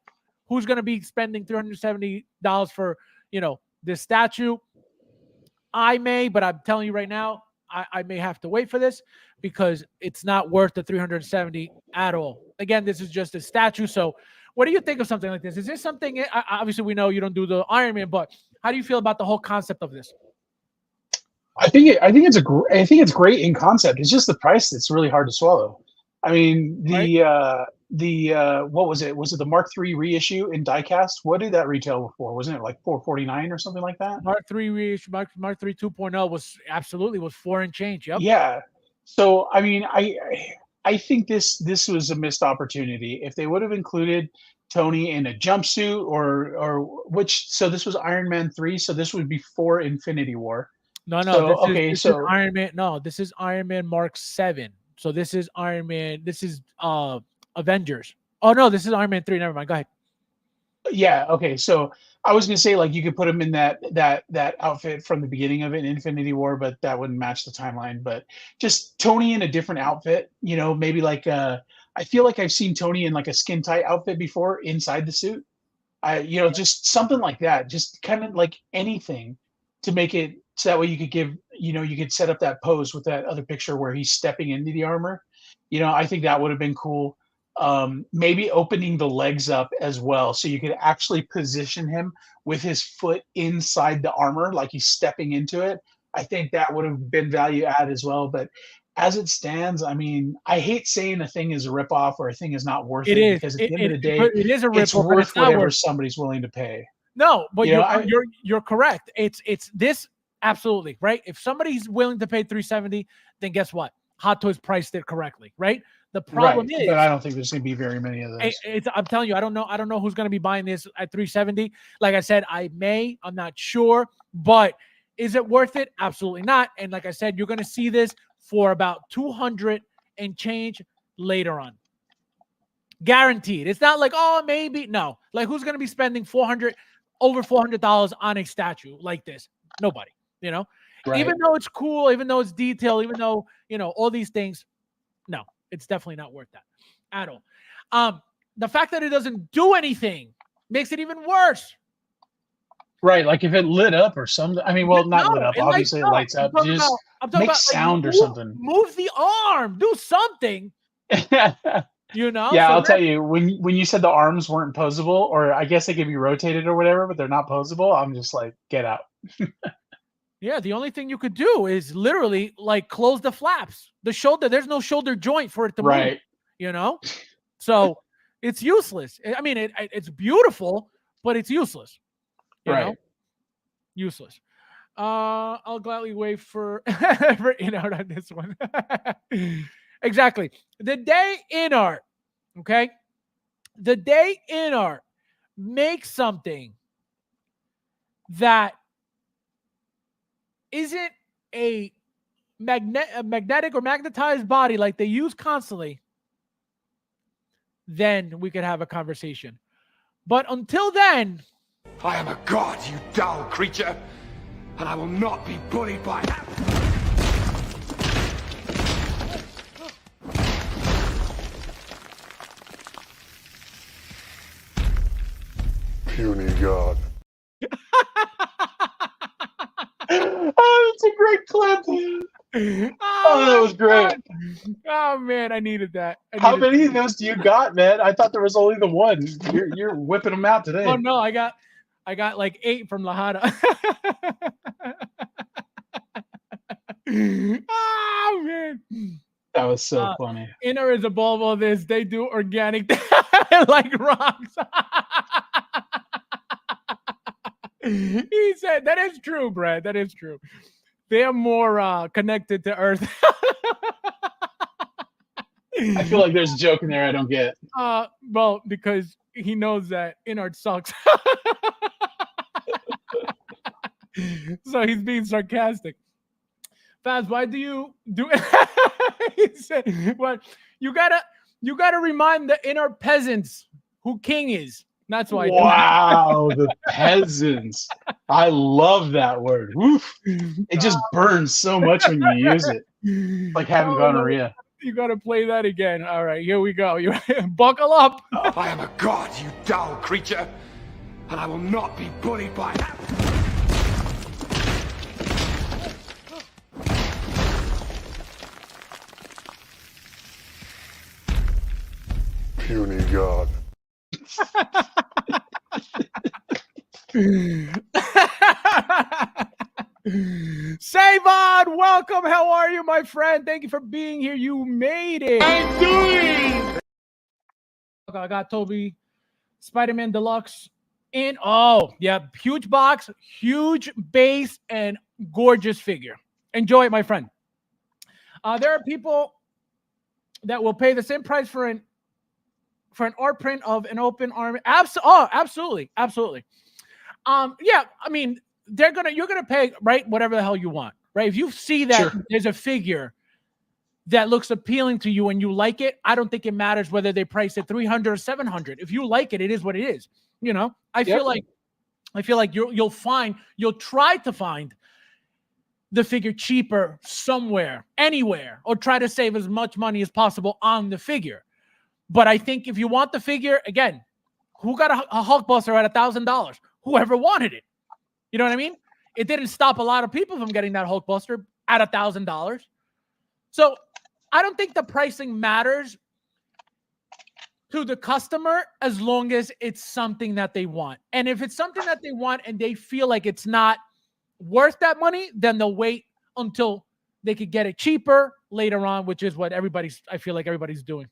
who's going to be spending $370 for this statue? I may, but I'm telling you right now, I may have to wait for this because it's not worth the $370 at all. Again, this is just a statue. So what do you think of something like this? Is this something, obviously we know you don't do the Iron Man, but how do you feel about the whole concept of this? I think it's great in concept. It's just the price that's really hard to swallow. I mean, what was it? Was it the Mark III reissue in diecast? What did that retail for? Wasn't it like $449 or something like that? Mark III reissue, Mark III 2.0 was $4 and change. Yep. Yeah. So I mean, I think this was a missed opportunity. If they would have included Tony in a jumpsuit so this was Iron Man 3, so this would be for Infinity War. No, this is Iron Man. No, this is Iron Man Mark 7. So this is Iron Man. This is Avengers. Oh no, this is Iron Man 3. Never mind. Go ahead. Yeah. Okay. So I was gonna say, like, you could put him in that outfit from the beginning of it in Infinity War, but that wouldn't match the timeline. But just Tony in a different outfit, maybe like I feel like I've seen Tony in like a skin tight outfit before inside the suit. Just something like that. Just kind of like anything to make it so that way you could you could set up that pose with that other picture where he's stepping into the armor. I think that would have been cool. Maybe opening the legs up as well, so you could actually position him with his foot inside the armor, like he's stepping into it. I think that would have been value add as well. But as it stands, I mean, I hate saying a thing is a ripoff or a thing is not worth it, because at the end of the day, it is a ripoff. It's worth whatever somebody's willing to pay. No, but you're correct. It's this. Absolutely, right? If somebody's willing to pay $370, then guess what? Hot Toys priced it correctly, right? The problem is, but I don't think there's going to be very many of those. I'm telling you, I don't know who's going to be buying this at $370. Like I said, I'm not sure, but is it worth it? Absolutely not. And like I said, you're going to see this for about $200 and change later on. Guaranteed. It's not like, oh, maybe. No. Like, who's going to be spending over $400 on a statue like this? Nobody. Right. Even though it's cool, even though it's detailed, even though, all these things, no, it's definitely not worth that at all. The fact that it doesn't do anything makes it even worse. Right, like if it lit up or something. I mean, well, not lit up. It Obviously, it lights up. Just I'm talking make about sound or like, something. move the arm, do something. Yeah, So I'll tell you, when you said the arms weren't posable, or I guess they could be rotated or whatever, but they're not posable, I'm just like, get out. Yeah, the only thing you could do is literally like close the flaps. The shoulder, there's no shoulder joint for it to Right. move, So it's useless. I mean, it's beautiful, but it's useless. Right. Useless. I'll gladly wait for on this one. Exactly. The day in art, okay? The day in art makes something that isn't a magnetic or magnetized body like they use constantly, then we could have a conversation. But until then, I am a god, you dull creature, and I will not be bullied by that. Puny god. Oh, it's a great clip. Oh, that was great. Oh man, I needed that. How many of those do you got, man? I thought there was only the one. You're whipping them out today. Oh no, I got like 8 from Lahada. Oh man, that was so funny. Inner is above all this. They do organic like rocks. He said that is true, Brad. That is true. They are more connected to Earth. I feel like there's a joke in there I don't get. Well, because he knows that Inart sucks. So he's being sarcastic. Fabs, why do you do it? He said, "What you gotta remind the Inart peasants who king is." That's why. Wow, the peasants. I love that word. Woof. It just burns so much when you use it. Like having gonorrhea. You got to play that again. All right, here we go. You buckle up. I am a god, you dull creature, and I will not be bullied by that. Puny god. Savon, welcome. How are you, my friend? Thank you for being here. You made it. I'm doing. I got Toby, Spider-Man Deluxe in. Oh, yeah, huge box, huge base, and gorgeous figure. Enjoy it, my friend. There are people that will pay the same price for an art print of an open arm. Absolutely. Yeah, I mean, you're gonna pay, right, whatever the hell you want, right? If you see that there's a figure that looks appealing to you and you like it, I don't think it matters whether they price it $300 or $700. If you like it, it is what it is. I feel like you'll try to find the figure cheaper somewhere, anywhere, or try to save as much money as possible on the figure. But I think if you want the figure, again, who got a Hulkbuster at $1,000? Whoever wanted it. You know what I mean? It didn't stop a lot of people from getting that Hulkbuster at $1,000. So I don't think the pricing matters to the customer as long as it's something that they want. And if it's something that they want and they feel like it's not worth that money, then they'll wait until they could get it cheaper later on, which is what I feel like everybody's doing,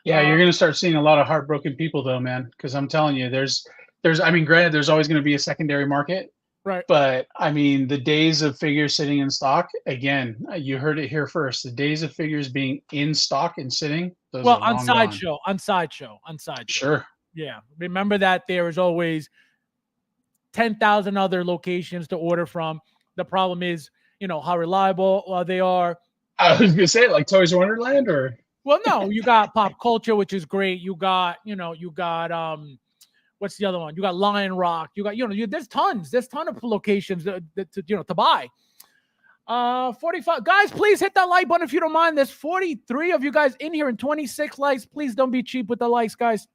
Yeah, you're going to start seeing a lot of heartbroken people though, man. Because I'm telling you, I mean, granted, there's always going to be a secondary market, right? But I mean, the days of figures sitting in stock, again, you heard it here first. The days of figures being in stock and sitting, those are on long Sideshow. Sure. Yeah, remember that there is always 10,000 other locations to order from. The problem is, how reliable they are. I was going to say, like Toys R Wonderland, or. Well, no, you got Pop Culture, which is great. You got, what's the other one? You got Lion Rock. You got, there's ton of locations to buy. 45 guys, please hit that like button if you don't mind. There's 43 of you guys in here and 26 likes. Please don't be cheap with the likes, guys.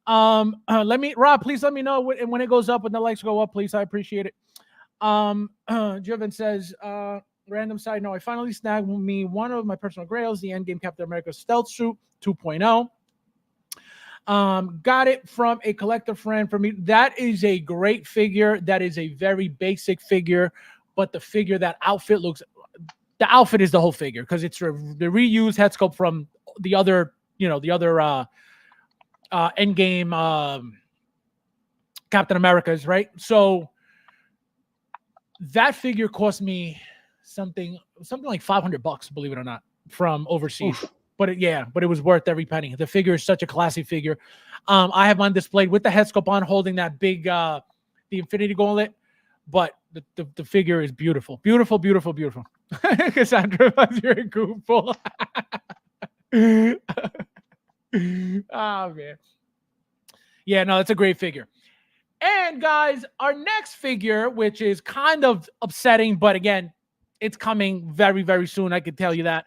Rob, please let me know when it goes up, when the likes go up, please. I appreciate it. Jovan says, random side note, I finally snagged me one of my personal grails, the Endgame Captain America Stealth Suit 2.0. Got it from a collector friend for me. That is a great figure. That is a very basic figure, but the outfit is the whole figure, because it's the reused head sculpt from the other Endgame Captain America's, right? So that figure cost me something like $500, believe it or not, from overseas. Oof. But it was worth every penny. The figure is such a classy figure. I have mine displayed with the head sculpt on, holding that big the Infinity Gauntlet. But the figure is beautiful, beautiful, beautiful, beautiful. Cassandra, you're a goofball. Oh man, yeah, no, it's a great figure. And guys, our next figure, which is kind of upsetting, but again, it's coming very, very soon, I can tell you that,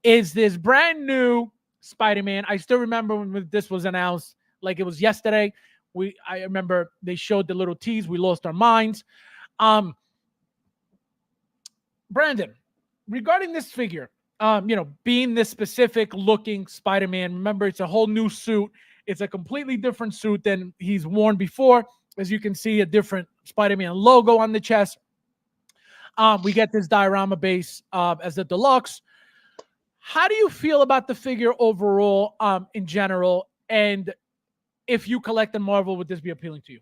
is this brand new Spider-Man. I still remember when this was announced, like it was yesterday. I remember they showed the little tease. We lost our minds. Brandon, regarding this figure, being this specific looking Spider-Man, remember, it's a whole new suit. It's a completely different suit than he's worn before. As you can see, a different Spider-Man logo on the chest. We get this diorama base as the deluxe. How do you feel about the figure overall, in general? And if you collect in Marvel, would this be appealing to you?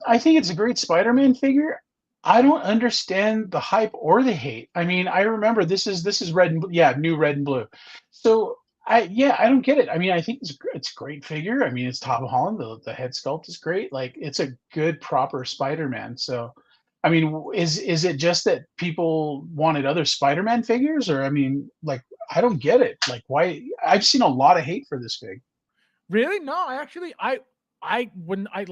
I think it's a great Spider-Man figure. I don't understand the hype or the hate. I mean, I remember this is red and blue. Yeah, new red and blue. So I don't get it. I mean, I think it's a great figure. I mean, it's Tom Holland. The head sculpt is great. Like, it's a good, proper Spider-Man. So, I mean, is it just that people wanted other Spider-Man figures, or I mean, like, I don't get it. Like, why? I've seen a lot of hate for this fig. Really? No, like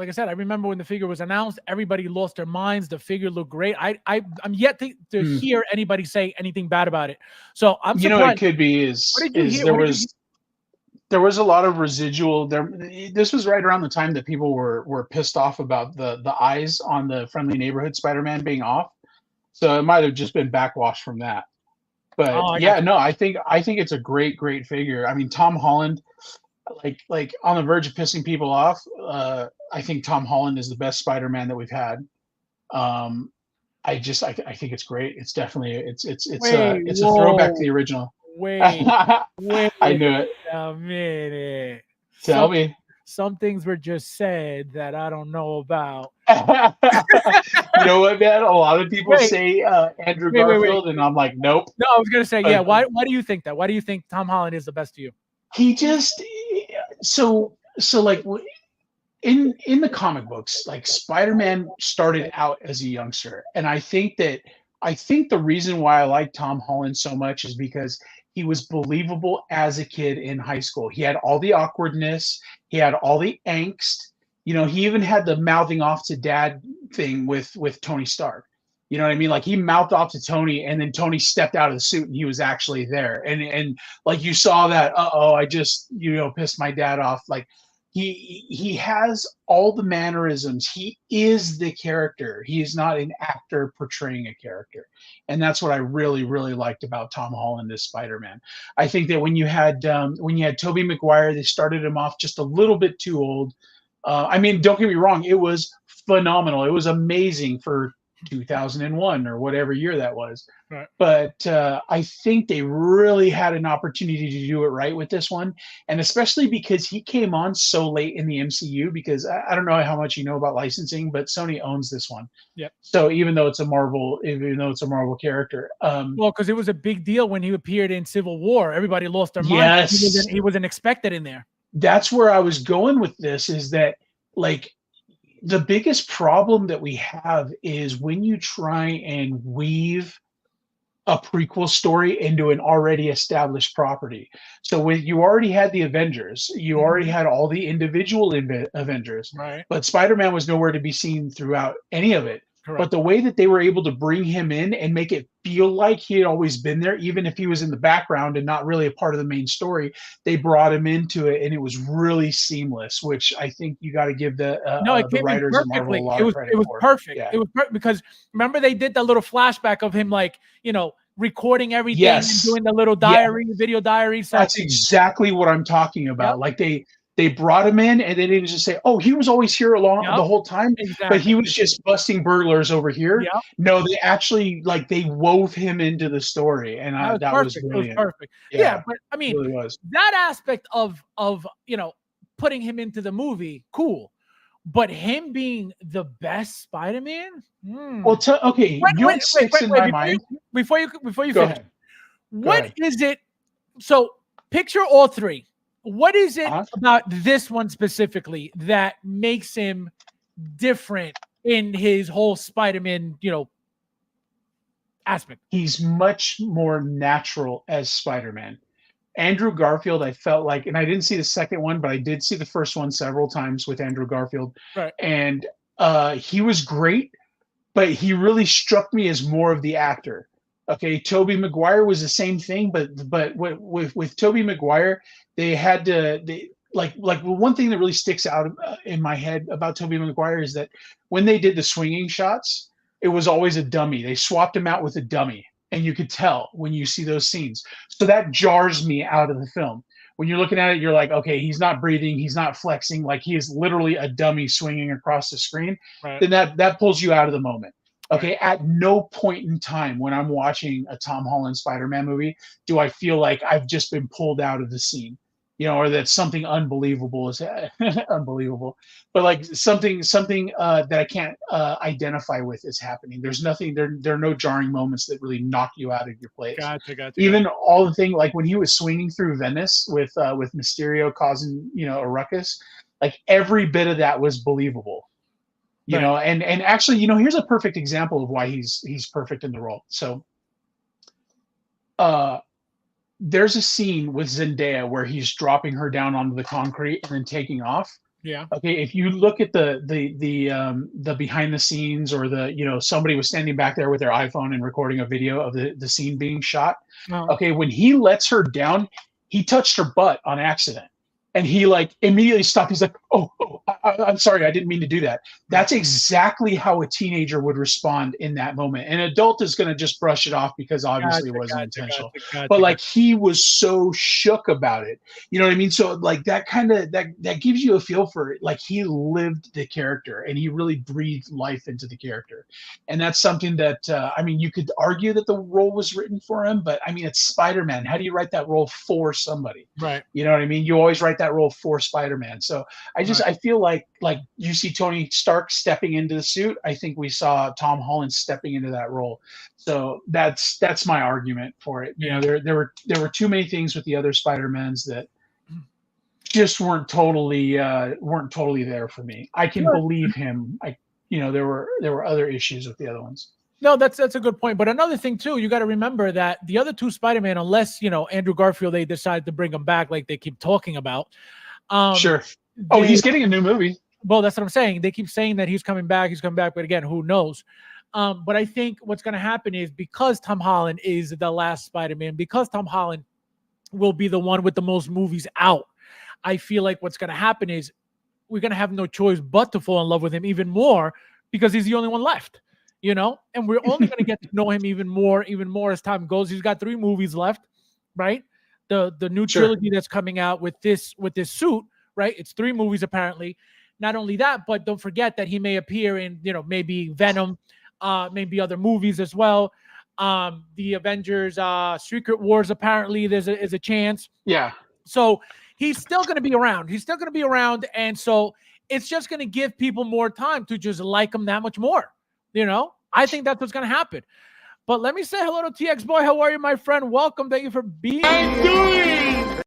I said, I remember when the figure was announced, everybody lost their minds. The figure looked great. I'm yet to hear anybody say anything bad about it. So I'm surprised. What it could be is there was a lot of residual there. This was right around the time that people were pissed off about the eyes on the Friendly Neighborhood Spider-Man being off. So it might have just been backwash from that. But I think it's a great figure. I mean, Tom Holland, like on the verge of pissing people off. I think Tom Holland is the best Spider-Man that we've had. I think it's great. It's definitely it's a throwback to the original. I knew it. A minute. Tell me. Some things were just said that I don't know about. You know what, man? A lot of people say Andrew Garfield, and I'm like, nope. No, I was gonna say, yeah. Why do you think that? Why do you think Tom Holland is the best to you? He just so like in the comic books, like, Spider-Man started out as a youngster, and I think the reason why I like Tom Holland so much is because he was believable as a kid in high school. He had all the awkwardness, he had all the angst. He even had the mouthing off to dad thing with Tony Stark. You know what I mean? Like, he mouthed off to Tony, and then Tony stepped out of the suit and he was actually there. And like, you saw that, I just, pissed my dad off. Like, he has all the mannerisms. He is the character. He is not an actor portraying a character. And that's what I really, really liked about Tom Holland as Spider-Man. I think that when you had Tobey Maguire, they started him off just a little bit too old. I mean, don't get me wrong, it was phenomenal. It was amazing for 2001 or whatever year that was. Right. But I think they really had an opportunity to do it right with this one, and especially because he came on so late in the MCU, because I don't know how much you know about licensing, but Sony owns this one. Yep. So even though it's a Marvel character, well, because it was a big deal when he appeared in Civil War, everybody lost their mind. Yes, he wasn't expected in there. That's where I was going with this, is that, like, the biggest problem that we have is when you try and weave a prequel story into an already established property. So when you already had the Avengers, you already had all the individual Avengers, Right. but Spider-Man was nowhere to be seen throughout any of it. Correct. But the way that they were able to bring him in and make it feel like he had always been there, even if he was in the background and not really a part of the main story, they brought him into it, and it was really seamless. Which I think you got to give the No, it came in writers of Marvel a perfectly. lot It of was credit for. perfect. Yeah. It was perfect because remember they did that little flashback of him like, you know, recording everything and Yes. doing the little diary, video diary. So That's exactly what I'm talking about. Yep. Like they brought him in and they didn't just say, "Oh, he was always here along Yep. the whole time," Exactly. but he was just busting burglars over here. Yep. No, they actually like they wove him into the story, and that was brilliant. It was perfect. Yeah, but I mean, it really was. that aspect of you know, putting him into the movie, cool. But him being the best Spider-Man? Well, okay, wait, sticks in my mind. Before you Go finish, ahead. what is it? So picture all three. What is it about this one specifically that makes him different in his whole Spider-Man, you know, aspect? He's much more natural as Spider-Man. Andrew Garfield, I felt like, and I didn't see the second one, but I did see the first one several times with Andrew Garfield. Right. And he was great, but he really struck me as more of the actor. Okay, Tobey Maguire was the same thing, but with Tobey Maguire, they had to like one thing that really sticks out in my head about Tobey Maguire is that when they did the swinging shots, it was always a dummy. They swapped him out with a dummy, and you could tell when you see those scenes. So that jars me out of the film. When you're looking at it, you're like, okay, he's not breathing, he's not flexing, like he is literally a dummy swinging across the screen. Right. Then that pulls you out of the moment. Okay, at no point in time when I'm watching a Tom Holland Spider-Man movie do I feel like I've just been pulled out of the scene, you know, or that something unbelievable is unbelievable, but like something that I can't identify with is happening. There's nothing. There are no jarring moments that really knock you out of your place. Gotcha. Even all the thing like when he was swinging through Venice with Mysterio causing a ruckus, like every bit of that was believable. You know, and actually, here's a perfect example of why he's perfect in the role. So, there's a scene with Zendaya where he's dropping her down onto the concrete and then taking off. Yeah. Okay. If you look at the behind the scenes or somebody was standing back there with their iPhone and recording a video of the scene being shot. Oh. Okay. When he lets her down, he touched her butt on accident. And he like immediately stopped. He's like, "Oh, I'm sorry, I didn't mean to do that." That's exactly how a teenager would respond in that moment. An adult is going to just brush it off because obviously it wasn't intentional. But like he was so shook about it. You know what I mean? So like that kind of that gives you a feel for it. Like he lived the character and he really breathed life into the character. And that's something that I mean, you could argue that the role was written for him, but I mean, it's Spider-Man. How do you write that role for somebody? Right. You know what I mean? You always write that role for Spider-Man. So I feel like you see Tony Stark stepping into the suit. I think we saw Tom Holland stepping into that role. So that's my argument for it. You know, there were too many things with the other Spider-Mans that just weren't totally there for me. I can believe him. There were other issues with the other ones. No, that's a good point. But another thing too, you got to remember that the other two Spider-Man, unless Andrew Garfield, they decide to bring him back like they keep talking about. Sure. Oh, he's getting a new movie. Well, that's what I'm saying. They keep saying that he's coming back, but again, who knows? But I think what's going to happen is because Tom Holland is the last Spider-Man, because Tom Holland will be the one with the most movies out, I feel like what's going to happen is we're going to have no choice but to fall in love with him even more because he's the only one left. And we're only going to get to know him even more as time goes. He's got 3 movies left, right? The new trilogy that's coming out with this suit, right? It's 3 movies apparently. Not only that, but don't forget that he may appear in, maybe Venom, maybe other movies as well. The Avengers, Secret Wars, apparently there's a chance. Yeah. So he's still going to be around. And so it's just going to give people more time to just like him that much more. I think that's what's going to happen. But let me say hello to TX Boy. How are you, my friend? Welcome. Thank you for being here.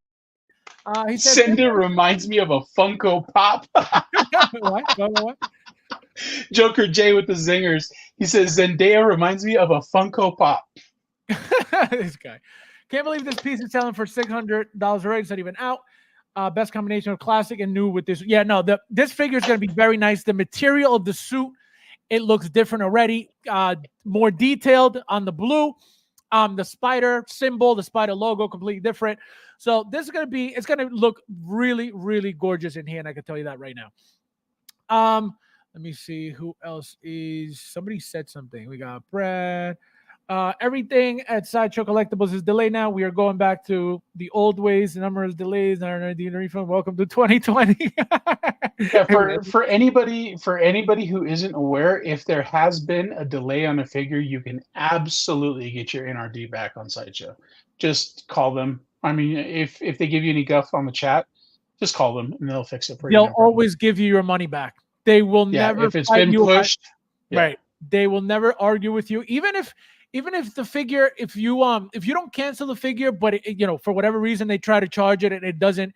He said, Cinder reminds me of a Funko Pop. What? Joker J with the zingers. He says, Zendaya reminds me of a Funko Pop. This guy. Can't believe this piece is selling for $600 already. It's not even out. Best combination of classic and new with this. Yeah, no, this figure is going to be very nice. The material of the suit, it looks different already. More detailed on the blue. The spider symbol, the spider logo, completely different. So this is going to be, it's going to look really, really gorgeous in here. And I can tell you that right now. Let me see who else is. Somebody said something. We got Brad. Everything at Sideshow Collectibles is delayed now. We are going back to the old ways. The number is delays. Welcome to 2020. Yeah, for anybody who isn't aware, if there has been a delay on a figure, you can absolutely get your NRD back on Sideshow. Just call them. I mean, if they give you any guff on the chat, just call them and they'll fix it for you. They'll always give you your money back. They will never. If it's been pushed, right? They will never argue with you, even if the figure, if you don't cancel the figure, but for whatever reason they try to charge it and it doesn't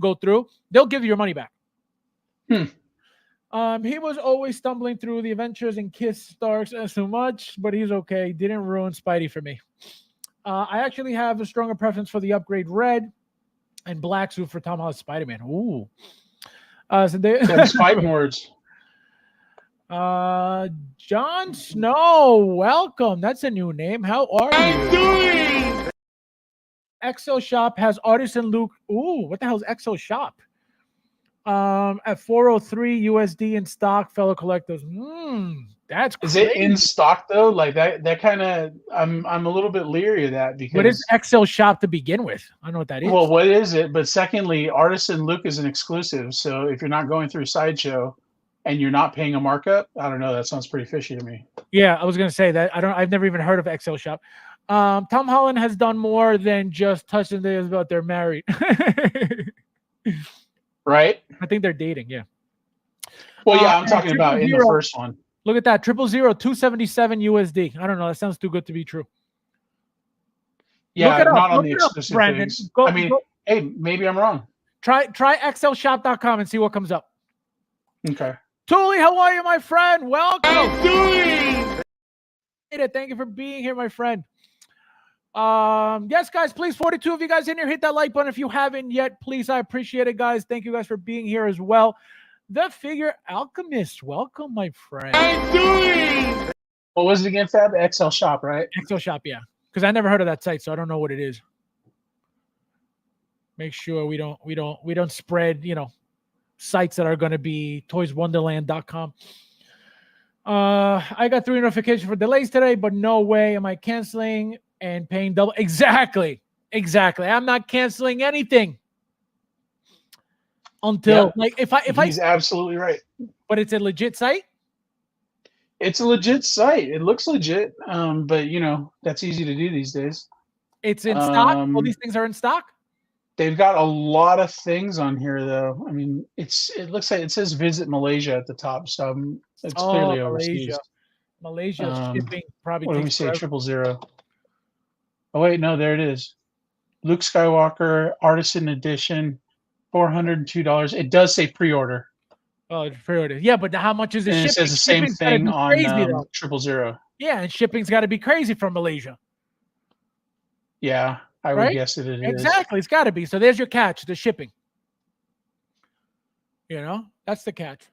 go through, they'll give you your money back. He was always stumbling through the adventures and Kiss Starks so much, but he's okay. Didn't ruin Spidey for me. I actually have a stronger preference for the upgrade red and black suit for Tom Holland's Spider-Man. Ooh. So that's fighting words. John Snow, welcome. That's a new name. How are you? Doing? Exo Shop has Artisan Luke. Ooh, what the hell is Exo Shop? At 403 USD in stock, fellow collectors. That's crazy. Is it in stock though? Like that kind of. I'm a little bit leery of that because. What is Exo Shop to begin with? I don't know what that is. Well, what is it? But secondly, Artisan Luke is an exclusive. So if you're not going through Sideshow and you're not paying a markup, I don't know. That sounds pretty fishy to me. Yeah, I was gonna say that. I've never even heard of Exo Shop. Tom Holland has done more than just touching the about they're married. Right? I think they're dating. Yeah. Well, yeah, I'm talking about in the first one. Look at that. 000 277 USD. I don't know. That sounds too good to be true. Yeah, not on the exclusive things. Hey, maybe I'm wrong. Try xlshop.com and see what comes up. Okay. Tuli, how are you, my friend? Welcome. I'm doing. Thank you for being here, my friend. Yes, guys, please, 42 of you guys in here, hit that like button if you haven't yet. Please, I appreciate it, guys. Thank you guys for being here as well. The Figure Alchemist, welcome, my friend. I'm doing. What was it again, Fab? XL Shop, right? XL Shop, yeah. Because I never heard of that site, so I don't know what it is. Make sure we don't spread, sites that are going to be toyswonderland.com. I got 3 notifications for delays today, but no way am I canceling and paying double. Exactly. I'm not canceling anything until he's absolutely right. But it's a legit site. It's a legit site. It looks legit, but that's easy to do these days. It's in stock. All these things are in stock. They've got a lot of things on here, though. I mean, it looks like it says visit Malaysia at the top, so it's clearly overseas. Malaysia shipping probably. What do we say? 000. Oh wait, no, there it is. Luke Skywalker Artisan Edition, $402. It does say pre-order. Oh, it's pre-order. Yeah, but how much is the shipping? It says the same thing on 000. Yeah, and shipping's got to be crazy from Malaysia. Yeah. I would guess that it is. Exactly. It's got to be. So there's your catch, the shipping. That's the catch.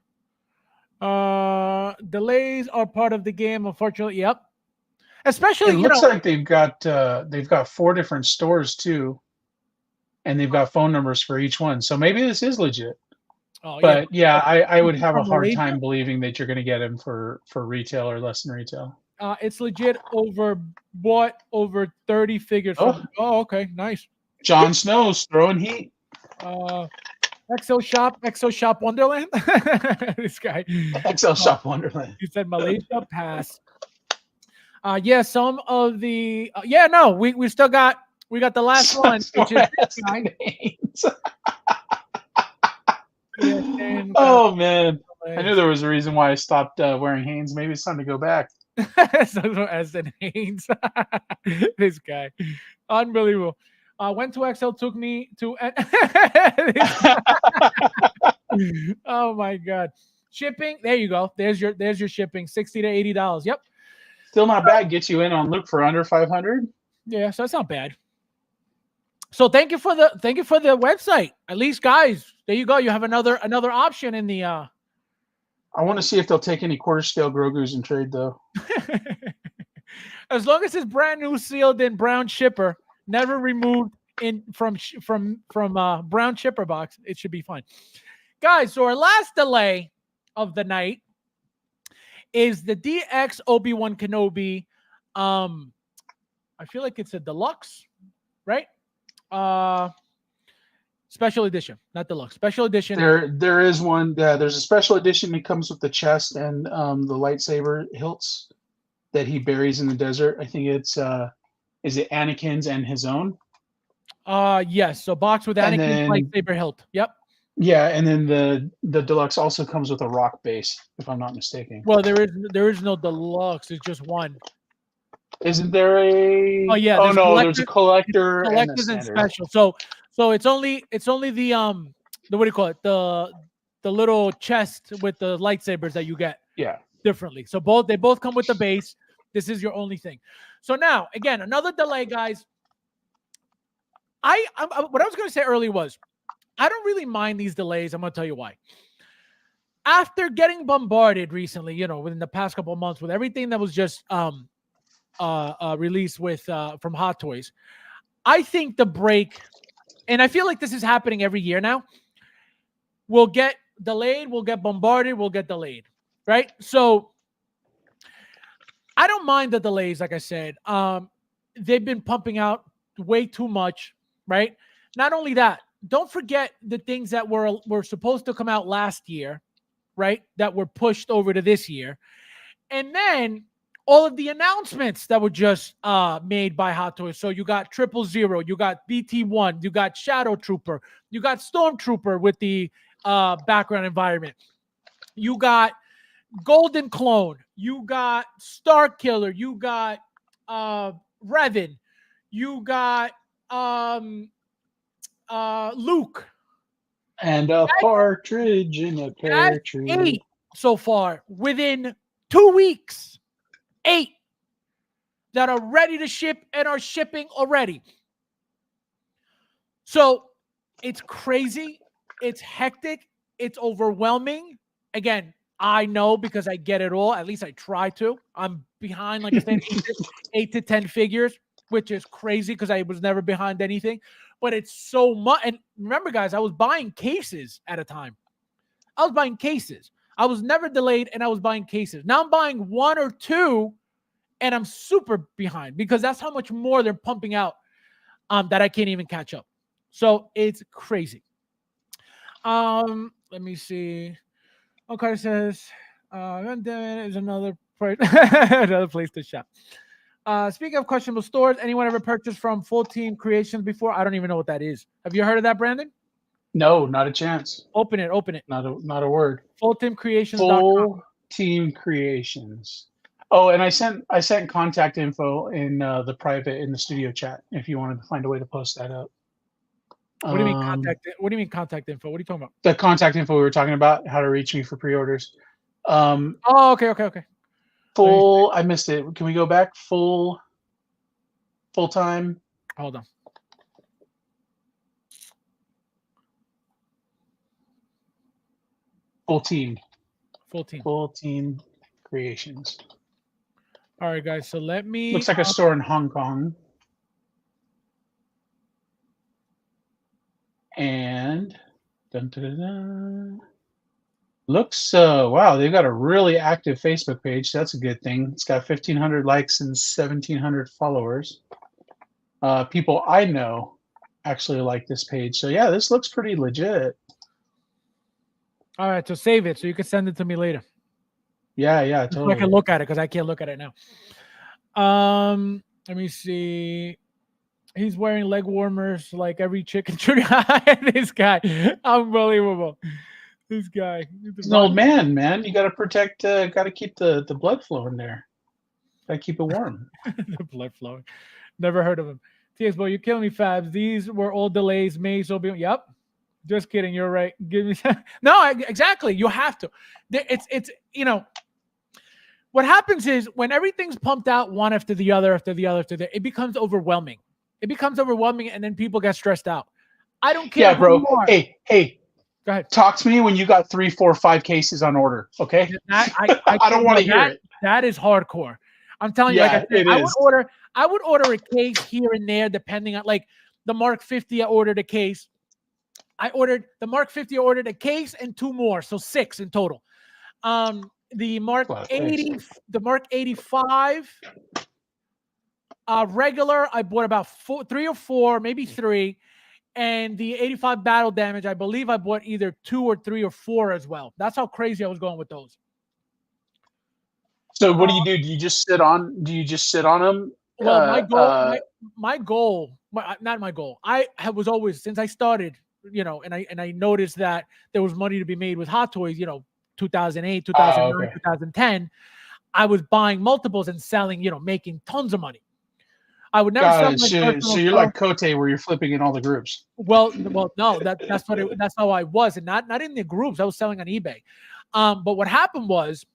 Delays are part of the game, unfortunately. Yep. Especially, it looks like they've got 4 different stores too. And they've got phone numbers for each one. So maybe this is legit. Oh, but yeah, I would have a hard time believing that you're going to get them for retail or less than retail. It's legit bought over 30 figures. Oh, okay, nice. Jon Snow's throwing heat. Exo Shop Wonderland. This guy. Exo Shop Wonderland. He said Malaysia pass. Some of the we still got the last one, which is this guy. Oh man, I knew there was a reason why I stopped wearing Hanes. Maybe it's time to go back. As in Haynes. This guy. Unbelievable. Went to XL, took me to oh my god. Shipping. There you go. There's your shipping. $60 to $80. Yep. Still not bad. Gets you in on Luke for under 500. Yeah, so that's not bad. So thank you for the website. At least, guys, there you go. You have another option in the. I want to see if they'll take any quarter scale Grogu's in trade though. As long as it's brand new, sealed in brown shipper, never removed from brown shipper box, it should be fine, guys. So our last delay of the night is the DX Obi-Wan Kenobi. I feel like it's a deluxe, right? Special edition, not deluxe. Special edition. There is one. There's a special edition that comes with the chest and the lightsaber hilts that he buries in the desert. I think it's is it Anakin's and his own? Yes. So box with Anakin's lightsaber hilt. Yep. Yeah, and then the deluxe also comes with a rock base, if I'm not mistaken. Well, there is no deluxe. It's just one. Isn't there a? Oh yeah. There's a collector collectors and special. So it's only the what do you call it? The little chest with the lightsabers that you get. Yeah. Differently. So they both come with the base. This is your only thing. So now again, another delay, guys. What I was going to say earlier was, I don't really mind these delays. I'm going to tell you why. After getting bombarded recently, within the past couple of months with everything that was just released with from Hot Toys, I think the break, and I feel like this is happening every year now, we'll get delayed, we'll get bombarded, we'll get delayed, right? So I don't mind the delays, like I said. They've been pumping out way too much, right? Not only that, don't forget the things that were supposed to come out last year, right? That were pushed over to this year. And then all of the announcements that were just made by Hot Toys. So you got 000, you got BT1, you got Shadow Trooper, you got Stormtrooper with the background environment. You got Golden Clone, you got Star Killer, you got Revan, you got Luke. And a partridge in a pear tree. 8 so far within 2 weeks. 8 that are ready to ship and are shipping already. So it's crazy. It's hectic. It's overwhelming. Again, I know because I get it all. At least I try to. I'm behind, like I said, 8 to 10 figures, which is crazy because I was never behind anything. But it's so much. And remember, guys, I was buying cases at a time. I was buying cases. I was never delayed, and I was buying cases. Now I'm buying 1 or 2, and I'm super behind because that's how much more they're pumping out that I can't even catch up. So it's crazy. Let me see. Okay, says, is another place, another place to shop. Speaking of questionable stores, anyone ever purchased from Full Team Creations before? I don't even know what that is. Have you heard of that, Brandon? No, not a chance. Open it. Not a word. FullTeamCreations.com. Full Team Creations. Oh, and I sent contact info in the private in the studio chat if you wanted to find a way to post that up. What do you mean contact? What do you mean contact info? What are you talking about? The contact info we were talking about, how to reach me for pre-orders. Okay. Full. I missed it. Can we go back? Full time. Hold on. Full Team Creations. All right, guys. So let me. Looks like a store in Hong Kong. And looks wow, they've got a really active Facebook page. So that's a good thing. It's got 1,500 likes and 1,700 followers. People I know actually like this page. So yeah, this looks pretty legit. All right, so save it so you can send it to me later. Yeah, totally. So I can look at it because I can't look at it now. Let me see. He's wearing leg warmers like every chicken trigger. This guy, unbelievable. This guy. He's an old man. You got to protect. Got to keep the blood flowing there. Got to keep it warm. The blood flowing. Never heard of him. TX, boy, you're killing me, Fabs. These were all delays. May so be. Yep. Just kidding. You're right. Give me. No, exactly. You have to. It's what happens is when everything's pumped out one after the other, it becomes overwhelming. And then people get stressed out. I don't care. Yeah, bro. Who you are. Hey. Go ahead. Talk to me when you got 3, 4, 5 cases on order. Okay. I don't want to hear it. That is hardcore. I'm telling you, like I said, I would order a case here and there, depending on like the Mark 50. I ordered a case. The Mark 50. I ordered a case and 2 more, so 6 in total. The Mark 80, the Mark 85, regular. I bought about 3 or 4, maybe 3. And the 85 battle damage, I believe I bought either 2 or 3 or 4 as well. That's how crazy I was going with those. So what do you do? Do you just sit on them? Well, my goal, not my goal. I was always, since I started, and I noticed that there was money to be made with Hot Toys, 2008, 2009, 2010. I was buying multiples and selling, making tons of money. I would never sell. So you're like Cote, where you're flipping in all the groups. Well, no, that's how I was, and not in the groups. I was selling on eBay. But what happened was,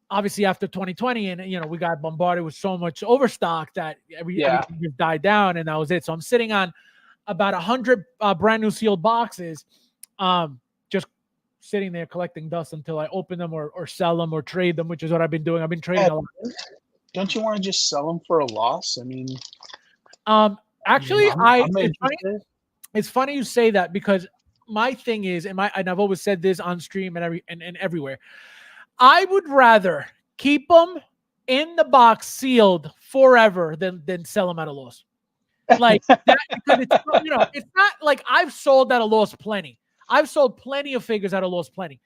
obviously after 2020, and we got bombarded with so much overstock that everything just died down, and that was it. So I'm sitting on about 100 brand new sealed boxes, just sitting there collecting dust until I open them or sell them or trade them, which is what I've been doing. I've been trading a lot. Don't you want to just sell them for a loss? I mean, actually, it's funny you say that, because my thing is, and I've always said this on stream and everywhere, I would rather keep them in the box sealed forever than sell them at a loss. Like that, because it's not like I've sold at a loss plenty. I've sold plenty of figures at a loss plenty.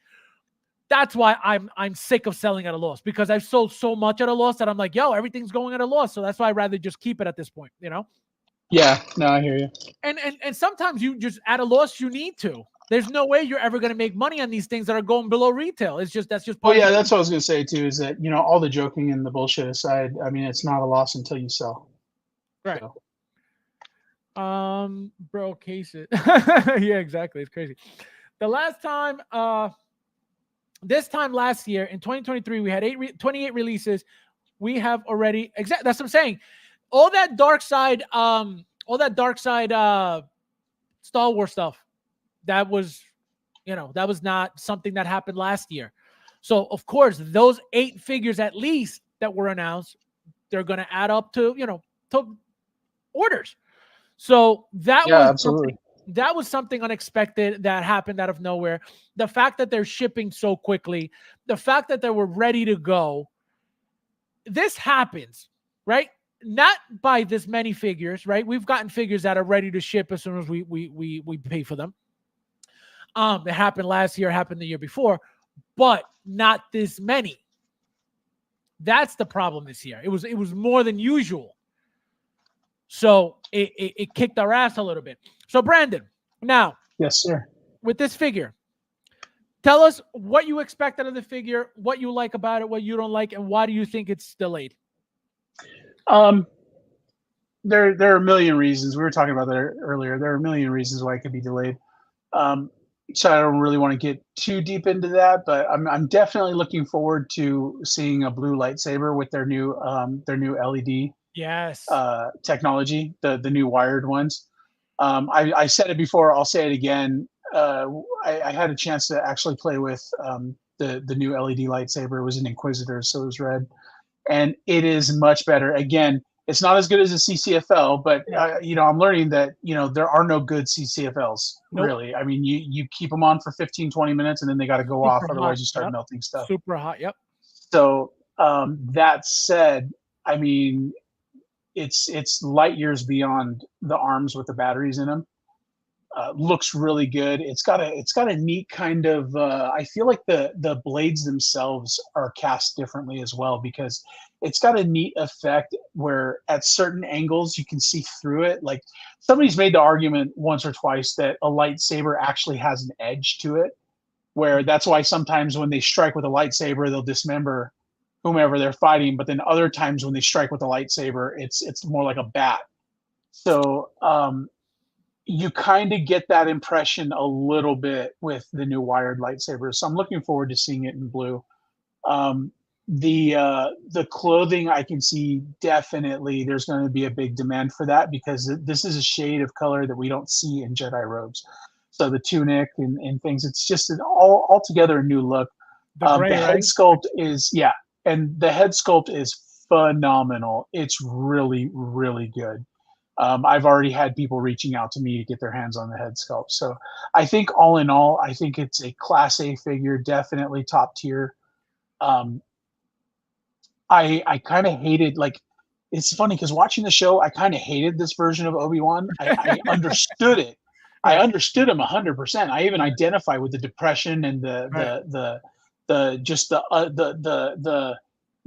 That's why I'm sick of selling at a loss, because I've sold so much at a loss that I'm like, yo, everything's going at a loss. So that's why I'd rather just keep it at this point, Yeah, no, I hear you. And sometimes you just at a loss, you need to. There's no way you're ever going to make money on these things that are going below retail. That's just part of it. That's what I was going to say too, is that, all the joking and the bullshit aside, I mean, it's not a loss until you sell. Right. So. Bro, case it. Yeah, exactly. It's crazy. The last time, this time last year in 2023, we had 28 releases. We have already that's what I'm saying. All that dark side Star Wars stuff, that was not something that happened last year. So of course, those 8 figures at least that were announced, they're going to add up to to orders. So that was something unexpected that happened out of nowhere. The fact that they're shipping so quickly, the fact that they were ready to go. This happens, right? Not by this many figures, right? We've gotten figures that are ready to ship as soon as we pay for them. It happened last year, happened the year before, but not this many. That's the problem this year. It was more than usual. So it kicked our ass a little bit. So Brandon, now, yes, sir. With this figure, tell us what you expect out of the figure, what you like about it, what you don't like, and why do you think it's delayed? There are a million reasons. We were talking about that earlier. There are a million reasons why it could be delayed. So I don't really want to get too deep into that, but I'm definitely looking forward to seeing a blue lightsaber with their new LED technology, the new wired ones. I said it before, I'll say it again. I had a chance to actually play with the new LED lightsaber. It was an Inquisitor, so it was red, and it is much better. Again, it's not as good as a CCFL, but I'm learning that there are no good CCFLs. Nope. Really. I mean, you keep them on for 15, 20 minutes, and then they got to go off. Otherwise, you start melting stuff. Super hot. Yep. So that said, I mean, it's light years beyond the arms with the batteries in them. Looks really good. It's got a neat kind of. I feel like the blades themselves are cast differently as well, because it's got a neat effect where at certain angles you can see through it. Like somebody's made the argument once or twice that a lightsaber actually has an edge to it, where that's why sometimes when they strike with a lightsaber they'll dismember whomever they're fighting, but then other times when they strike with a lightsaber it's more like a bat. So you kind of get that impression a little bit with the new wired lightsabers. So I'm looking forward to seeing it in blue. The clothing, I can see definitely there's going to be a big demand for that, because this is a shade of color that we don't see in Jedi robes. So the tunic and things, it's just an altogether a new look. The gray, The head right? sculpt is, yeah, and the head sculpt is phenomenal. It's really, really good. I've already had people reaching out to me to get their hands on the head sculpt. So I think all in all, I think it's a Class A figure, definitely top tier. Um, I kind of hated, like, it's funny because watching the show, I kind of hated this version of Obi-Wan. I understood it. I Right. understood him 100%. I even Right. identify with the depression and Right. the just the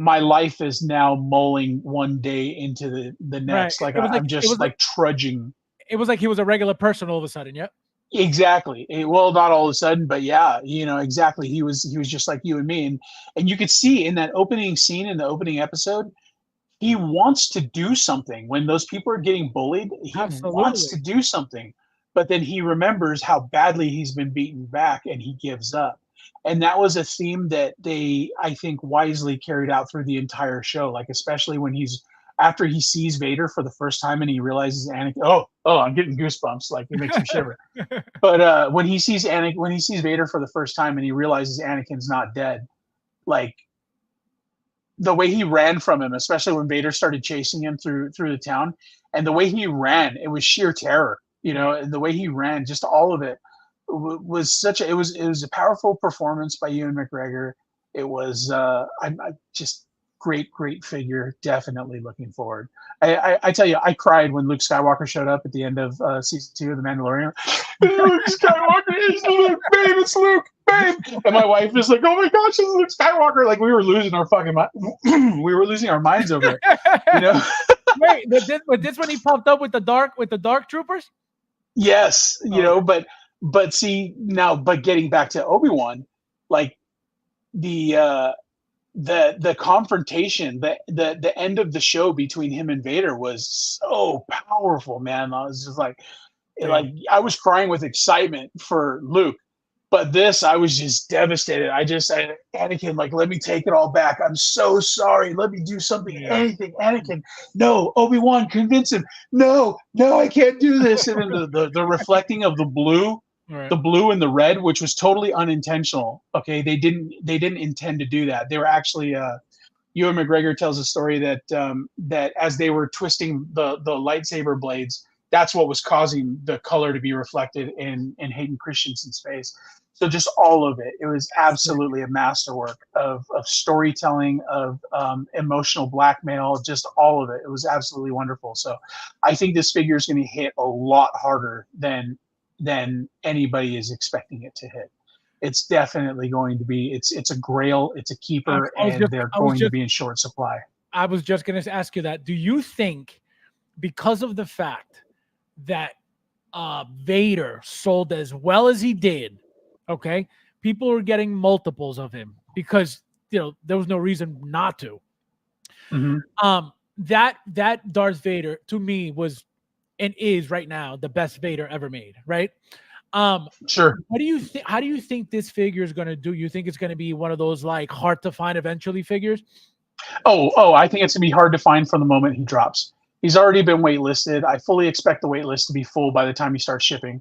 my life is now mulling one day into the Right. next. Like It was like I'm it just was like like trudging. it was like he was a regular person all of a sudden. Yep. Exactly. Well, not all of a sudden, but yeah, exactly. He was just like you and me, and you could see in that opening scene in the opening episode, he wants to do something. When those people are getting bullied, he wants Absolutely. to do something, but then he remembers how badly he's been beaten back and he gives up. And that was a theme that they, I think, wisely carried out through the entire show. Like, especially when he's after he sees Vader for the first time and he realizes Anakin. Oh, I'm getting goosebumps. Like, it makes me shiver. But when he sees Vader for the first time and he realizes Anakin's not dead, like, the way he ran from him, especially when Vader started chasing him through the town, and the way he ran, it was sheer terror. And the way he ran, just all of it was it was a powerful performance by Ewan McGregor. It was I just great figure. Definitely looking forward. I tell you, I cried when Luke Skywalker showed up at the end of season 2 of The Mandalorian. Luke Skywalker, it's Luke, babe, it's Luke, babe. And my wife is like, oh my gosh, it's Luke Skywalker. Like, we were losing our fucking we were losing our minds over it. Wait, but this when he popped up with the dark troopers? Yes, Oh, but see now, but getting back to Obi-Wan, like, the confrontation, the end of the show between him and Vader was so powerful, man. I was just like damn. I was crying with excitement for Luke, but this, I was just devastated. Anakin, like, let me take it all back. I'm so sorry. Let me do something, Yeah. anything. Anakin, no. Obi-Wan, convince him. No, I can't do this. And then the reflecting of the blue Right. the blue and the red, which was totally unintentional. Okay, they didn't intend to do that. They were actually Ewan McGregor tells a story that as they were twisting the lightsaber blades, that's what was causing the color to be reflected in Hayden Christensen's face. So just all of it, it was absolutely a masterwork of storytelling, of emotional blackmail, just all of it. It was absolutely wonderful. So I think this figure is going to hit a lot harder than anybody is expecting it to hit. It's definitely going to be, it's a grail, it's a keeper, and they're going to be in short supply. I was just going to ask you that. Do you think, because of the fact that Vader sold as well as he did, okay, people are getting multiples of him because there was no reason not to. Mm-hmm. That Darth Vader to me was and is right now the best Vader ever made, right? Sure. What do you think? How do you think this figure is going to do? You think it's going to be one of those like hard to find eventually figures? Oh, I think it's going to be hard to find from the moment he drops. He's already been waitlisted. I fully expect the waitlist to be full by the time he starts shipping.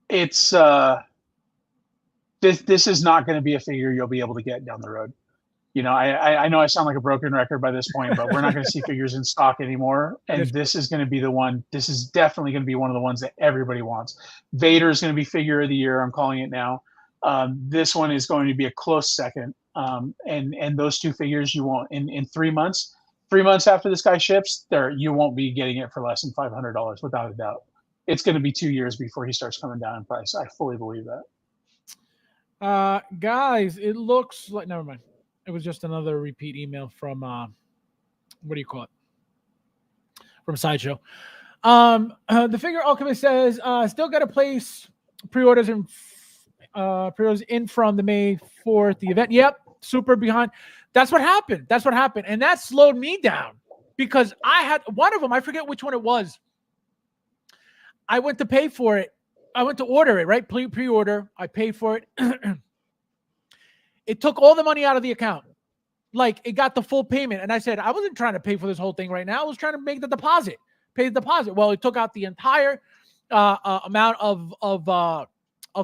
It's this is not going to be a figure you'll be able to get down the road. I know I sound like a broken record by this point, but we're not going to see figures in stock anymore. And this is going to be the one. This is definitely going to be one of the ones that everybody wants. Vader is going to be figure of the year. I'm calling it now. This one is going to be a close second. And those two figures you won't in 3 months. 3 months after this guy ships, you won't be getting it for less than $500 without a doubt. It's going to be 2 years before he starts coming down in price. I fully believe that. Guys, it looks like never mind. It was just another repeat email from what do you call it? From Sideshow. The Figure Alchemist says still got to place pre-orders in from the May 4th the event. Yep, super behind. That's what happened. And that slowed me down because I had one of them. I forget which one it was. I went to pay for it. I went to order it, right? Pre-order. I paid for it. it took all the money out of the account. Like, it got the full payment. And I said, I wasn't trying to pay for this whole thing right now. I was trying to make the deposit, pay the deposit. Well, it took out the entire amount of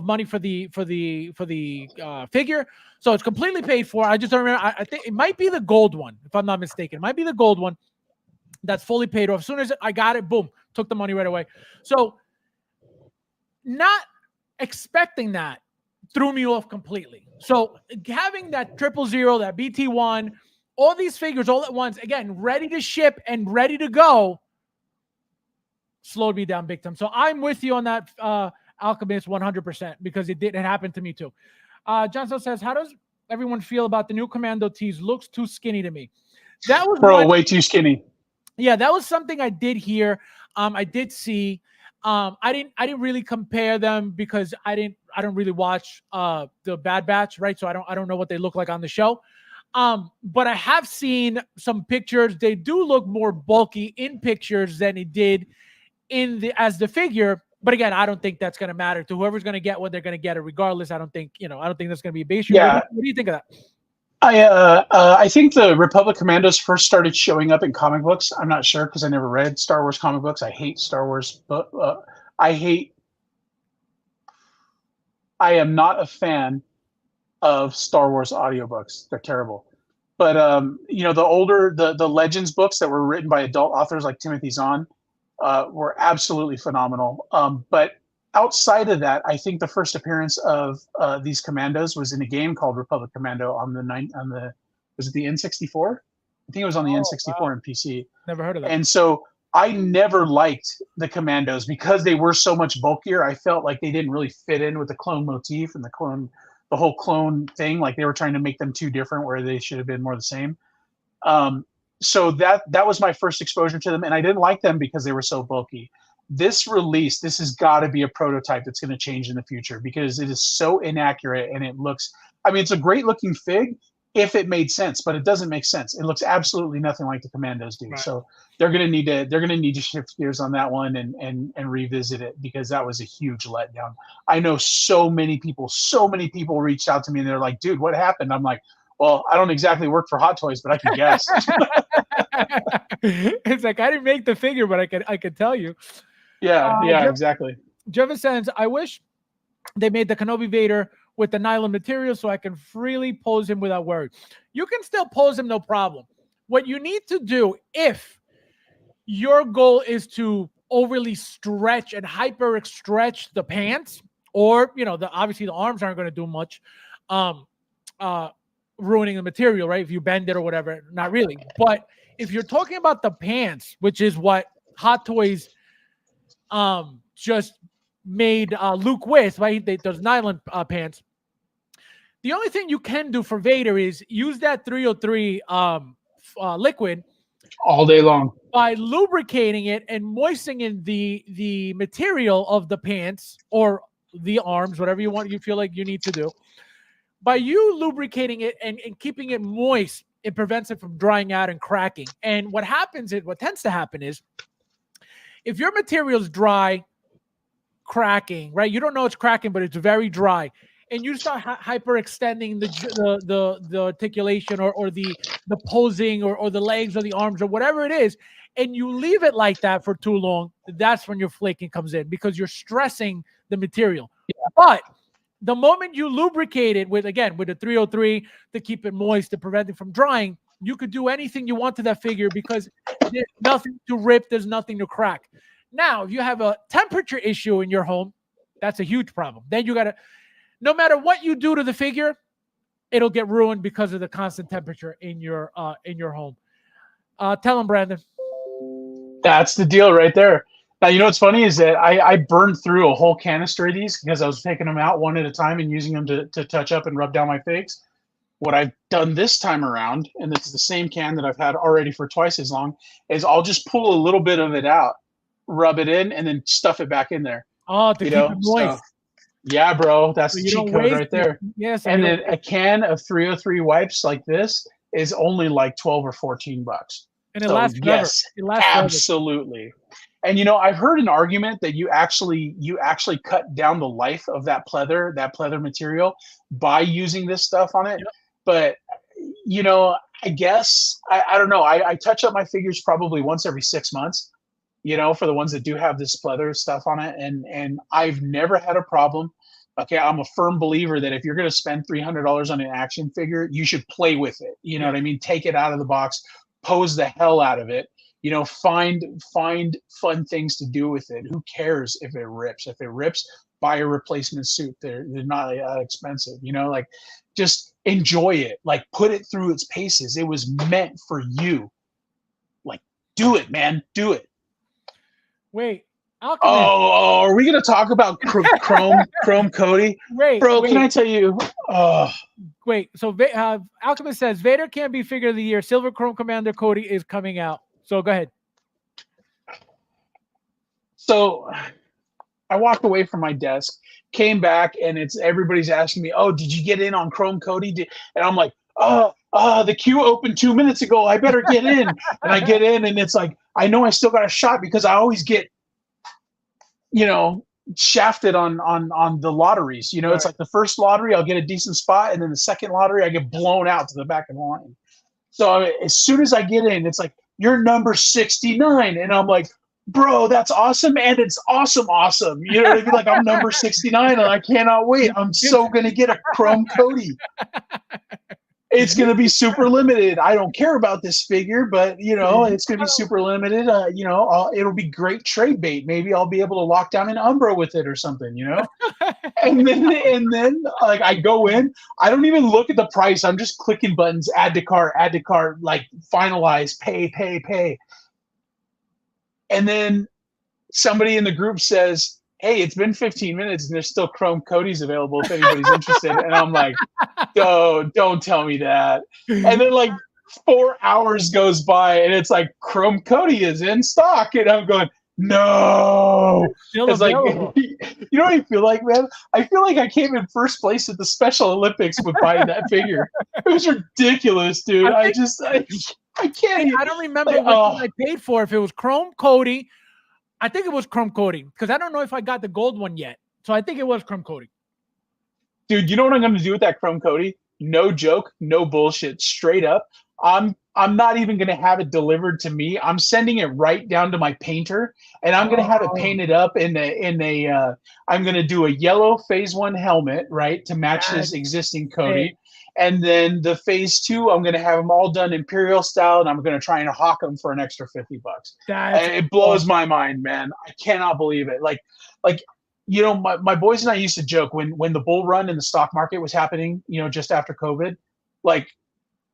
money for the figure. So it's completely paid for. I just don't remember. I think it might be the gold one, if I'm not mistaken. It might be the gold one that's fully paid off. As soon as I got it, boom, took the money right away. So not expecting that threw me off completely. So having that 000, that BT1, all these figures all at once, again, ready to ship and ready to go, slowed me down big time. So I'm with you on that, Alchemist, 100%, because it happen to me too. Johnson says, how does everyone feel about the new Commando tees? Looks too skinny to me. That was way too skinny. Yeah, that was something I did hear. I did see. I didn't really compare them because I don't really watch the Bad Batch, right? So I don't know what they look like on the show. But I have seen some pictures. They do look more bulky in pictures than it did as the figure. But again, I don't think that's going to matter to whoever's going to get what they're going to get it regardless. I don't think that's going to be a base. Yeah. What do you think of that? I think the Republic Commandos first started showing up in comic books. I'm not sure because I never read Star Wars comic books. I hate Star Wars, but I am not a fan of Star Wars audiobooks. They're terrible. But the Legends books that were written by adult authors like Timothy Zahn were absolutely phenomenal. But outside of that, I think the first appearance of these commandos was in a game called Republic Commando on was it the N64? I think it was on the N64 and PC. Never heard of that. And so I never liked the commandos because they were so much bulkier. I felt like they didn't really fit in with the clone motif and the whole clone thing. Like they were trying to make them too different where they should have been more the same. So that was my first exposure to them, and I didn't like them because they were so bulky. This release, this has got to be a prototype that's going to change in the future because it is so inaccurate and it looks, it's a great looking fig if it made sense, but it doesn't make sense. It looks absolutely nothing like the Commandos do. Right. So they're going to need to shift gears on that one and revisit it because that was a huge letdown. I know so many people reached out to me and they're like, dude, what happened? I'm like, well, I don't exactly work for Hot Toys, but I can guess. It's like, I didn't make the figure, but I could tell you. Yeah, exactly. Jevin says, I wish they made the Kenobi Vader with the nylon material so I can freely pose him without worry. You can still pose him, no problem. What you need to do, if your goal is to overly stretch and hyper stretch the pants, or obviously the arms aren't going to do much, ruining the material, right? If you bend it or whatever, not really. But if you're talking about the pants, which is what Hot Toys just made Luke with, right? Those nylon pants. The only thing you can do for Vader is use that 303 liquid all day long by lubricating it and moistening the material of the pants or the arms, whatever you feel like you need to do. By you lubricating it and keeping it moist, it prevents it from drying out and cracking. And what tends to happen is, if your material's dry, cracking, right? You don't know it's cracking, but it's very dry, and you start hyperextending the articulation or the posing or the legs or the arms or whatever it is, and you leave it like that for too long, that's when your flaking comes in because you're stressing the material. Yeah. But the moment you lubricate it with the 303 to keep it moist to prevent it from drying, you could do anything you want to that figure because there's nothing to rip, there's nothing to crack. Now, if you have a temperature issue in your home, that's a huge problem. Then you got to, no matter what you do to the figure, it'll get ruined because of the constant temperature in your home. Tell them, Brandon. That's the deal right there. Now, you know what's funny is that I burned through a whole canister of these because I was taking them out one at a time and using them to touch up and rub down my figs. What I've done this time around, and it's the same can that I've had already for twice as long, is I'll just pull a little bit of it out, rub it in, and then stuff it back in there. Oh, to keep it moist. So, yeah, bro, that's the cheat code right there. Yes, and then a can of 303 wipes like this is only like $12 or $14. And it lasts forever. Yes, absolutely. And I've heard an argument that you actually cut down the life of that pleather material by using this stuff on it. Yep. But I guess I don't know. I touch up my figures probably once every 6 months, for the ones that do have this pleather stuff on it, and I've never had a problem. Okay, I'm a firm believer that if you're going to spend $300 on an action figure, you should play with it. You know what I mean? Take it out of the box, pose the hell out of it. Find fun things to do with it. Who cares if it rips? If it rips, buy a replacement suit. They're not that expensive. Like just enjoy it. Like put it through its paces. It was meant for you. Like do it, man. Do it. Wait. Alchemist. Oh, are we gonna talk about Chrome Cody? Wait, can I tell you? Wait. So Alchemist says Vader can't be figure of the year. Silver Chrome Commander Cody is coming out. So go ahead. So I walked away from my desk, came back, and everybody's asking me, "Oh, did you get in on Chrome Cody?" And I'm like, the queue opened 2 minutes ago. I better get in. And I get in, and it's like I know I still got a shot because I always get shafted on the lotteries. Right. It's like the first lottery, I'll get a decent spot, and then the second lottery, I get blown out to the back of the line. So as soon as I get in, it's like, you're number 69. And I'm like, bro, that's awesome. And it's awesome. You know what I mean? Like, I'm number 69, and I cannot wait. I'm so going to get a Chrome Cody. It's going to be super limited. I don't care about this figure, but it's going to be super limited. It'll be great trade bait. Maybe I'll be able to lock down an Umbro with it or something, and then like I go in, I don't even look at the price. I'm just clicking buttons, add to cart, like finalize, pay. And then somebody in the group says, "Hey, it's been 15 minutes and there's still Chrome Codys available if anybody's interested." And I'm like, don't tell me that. And then like 4 hours goes by and it's like, Chrome Cody is in stock. And I'm going, no. It's like, you know what I feel like, man? I feel like I came in first place at the Special Olympics with buying that figure. It was ridiculous, dude. I can't. I don't remember what I paid for, if it was Chrome Cody. I think it was Chrome Cody because I don't know if I got the gold one yet. So I think it was Chrome Cody. Dude, you know what I'm going to do with that Chrome Cody? No joke, no bullshit, straight up. I'm not even going to have it delivered to me. I'm sending it right down to my painter, and I'm going to have it painted up in a. I'm going to do a yellow Phase 1 helmet, right, to match this existing Cody. And then the Phase 2, I'm going to have them all done Imperial style, and I'm going to try and hawk them for an extra $50. It blows my mind, man. I cannot believe it. Like my boys and I used to joke when the bull run in the stock market was happening, just after COVID, like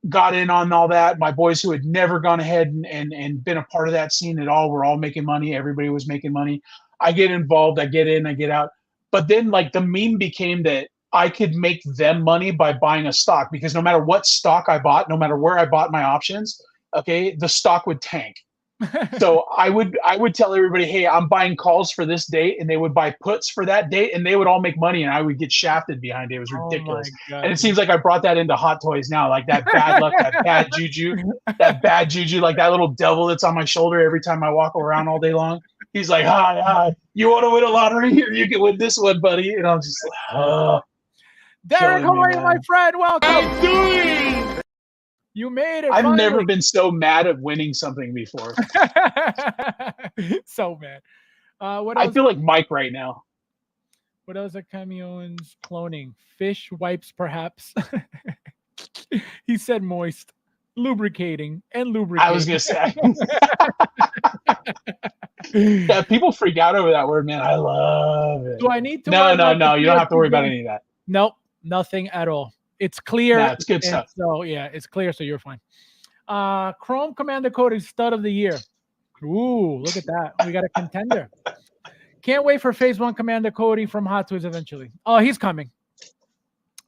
got in on all that. My boys who had never gone ahead and been a part of that scene at all were all making money. Everybody was making money. I get involved. I get in, I get out. But then like the meme became that I could make them money by buying a stock, because no matter what stock I bought, no matter where I bought my options, okay, the stock would tank. So I would tell everybody, hey, I'm buying calls for this date, and they would buy puts for that date, and they would all make money, and I would get shafted behind it. It was ridiculous. And it seems like I brought that into Hot Toys now, like that bad luck, that bad juju, like that little devil that's on my shoulder every time I walk around all day long. He's like, hi, you want to win a lottery? Here, you can win this one, buddy. And I'm just like, Derek, how are you, my friend? Welcome. I'm doing. You made it. I've finally. never been so mad at winning something before. So mad. What else? I feel like Mike right now. What else are cameos cloning? Fish wipes, perhaps. He said moist, lubricating, and lubricating. I was gonna say. Yeah, people freak out over that word, man. I love it. Do I need to? No. You don't have to worry about any of that. Nope, nothing at all. It's clear. No, it's good stuff. So yeah, it's clear. So you're fine. Chrome Commander Cody Stud of the Year. Ooh, look at that. We got a contender. Can't wait for Phase 1 Commander Cody from Hot Toys eventually. Oh, he's coming.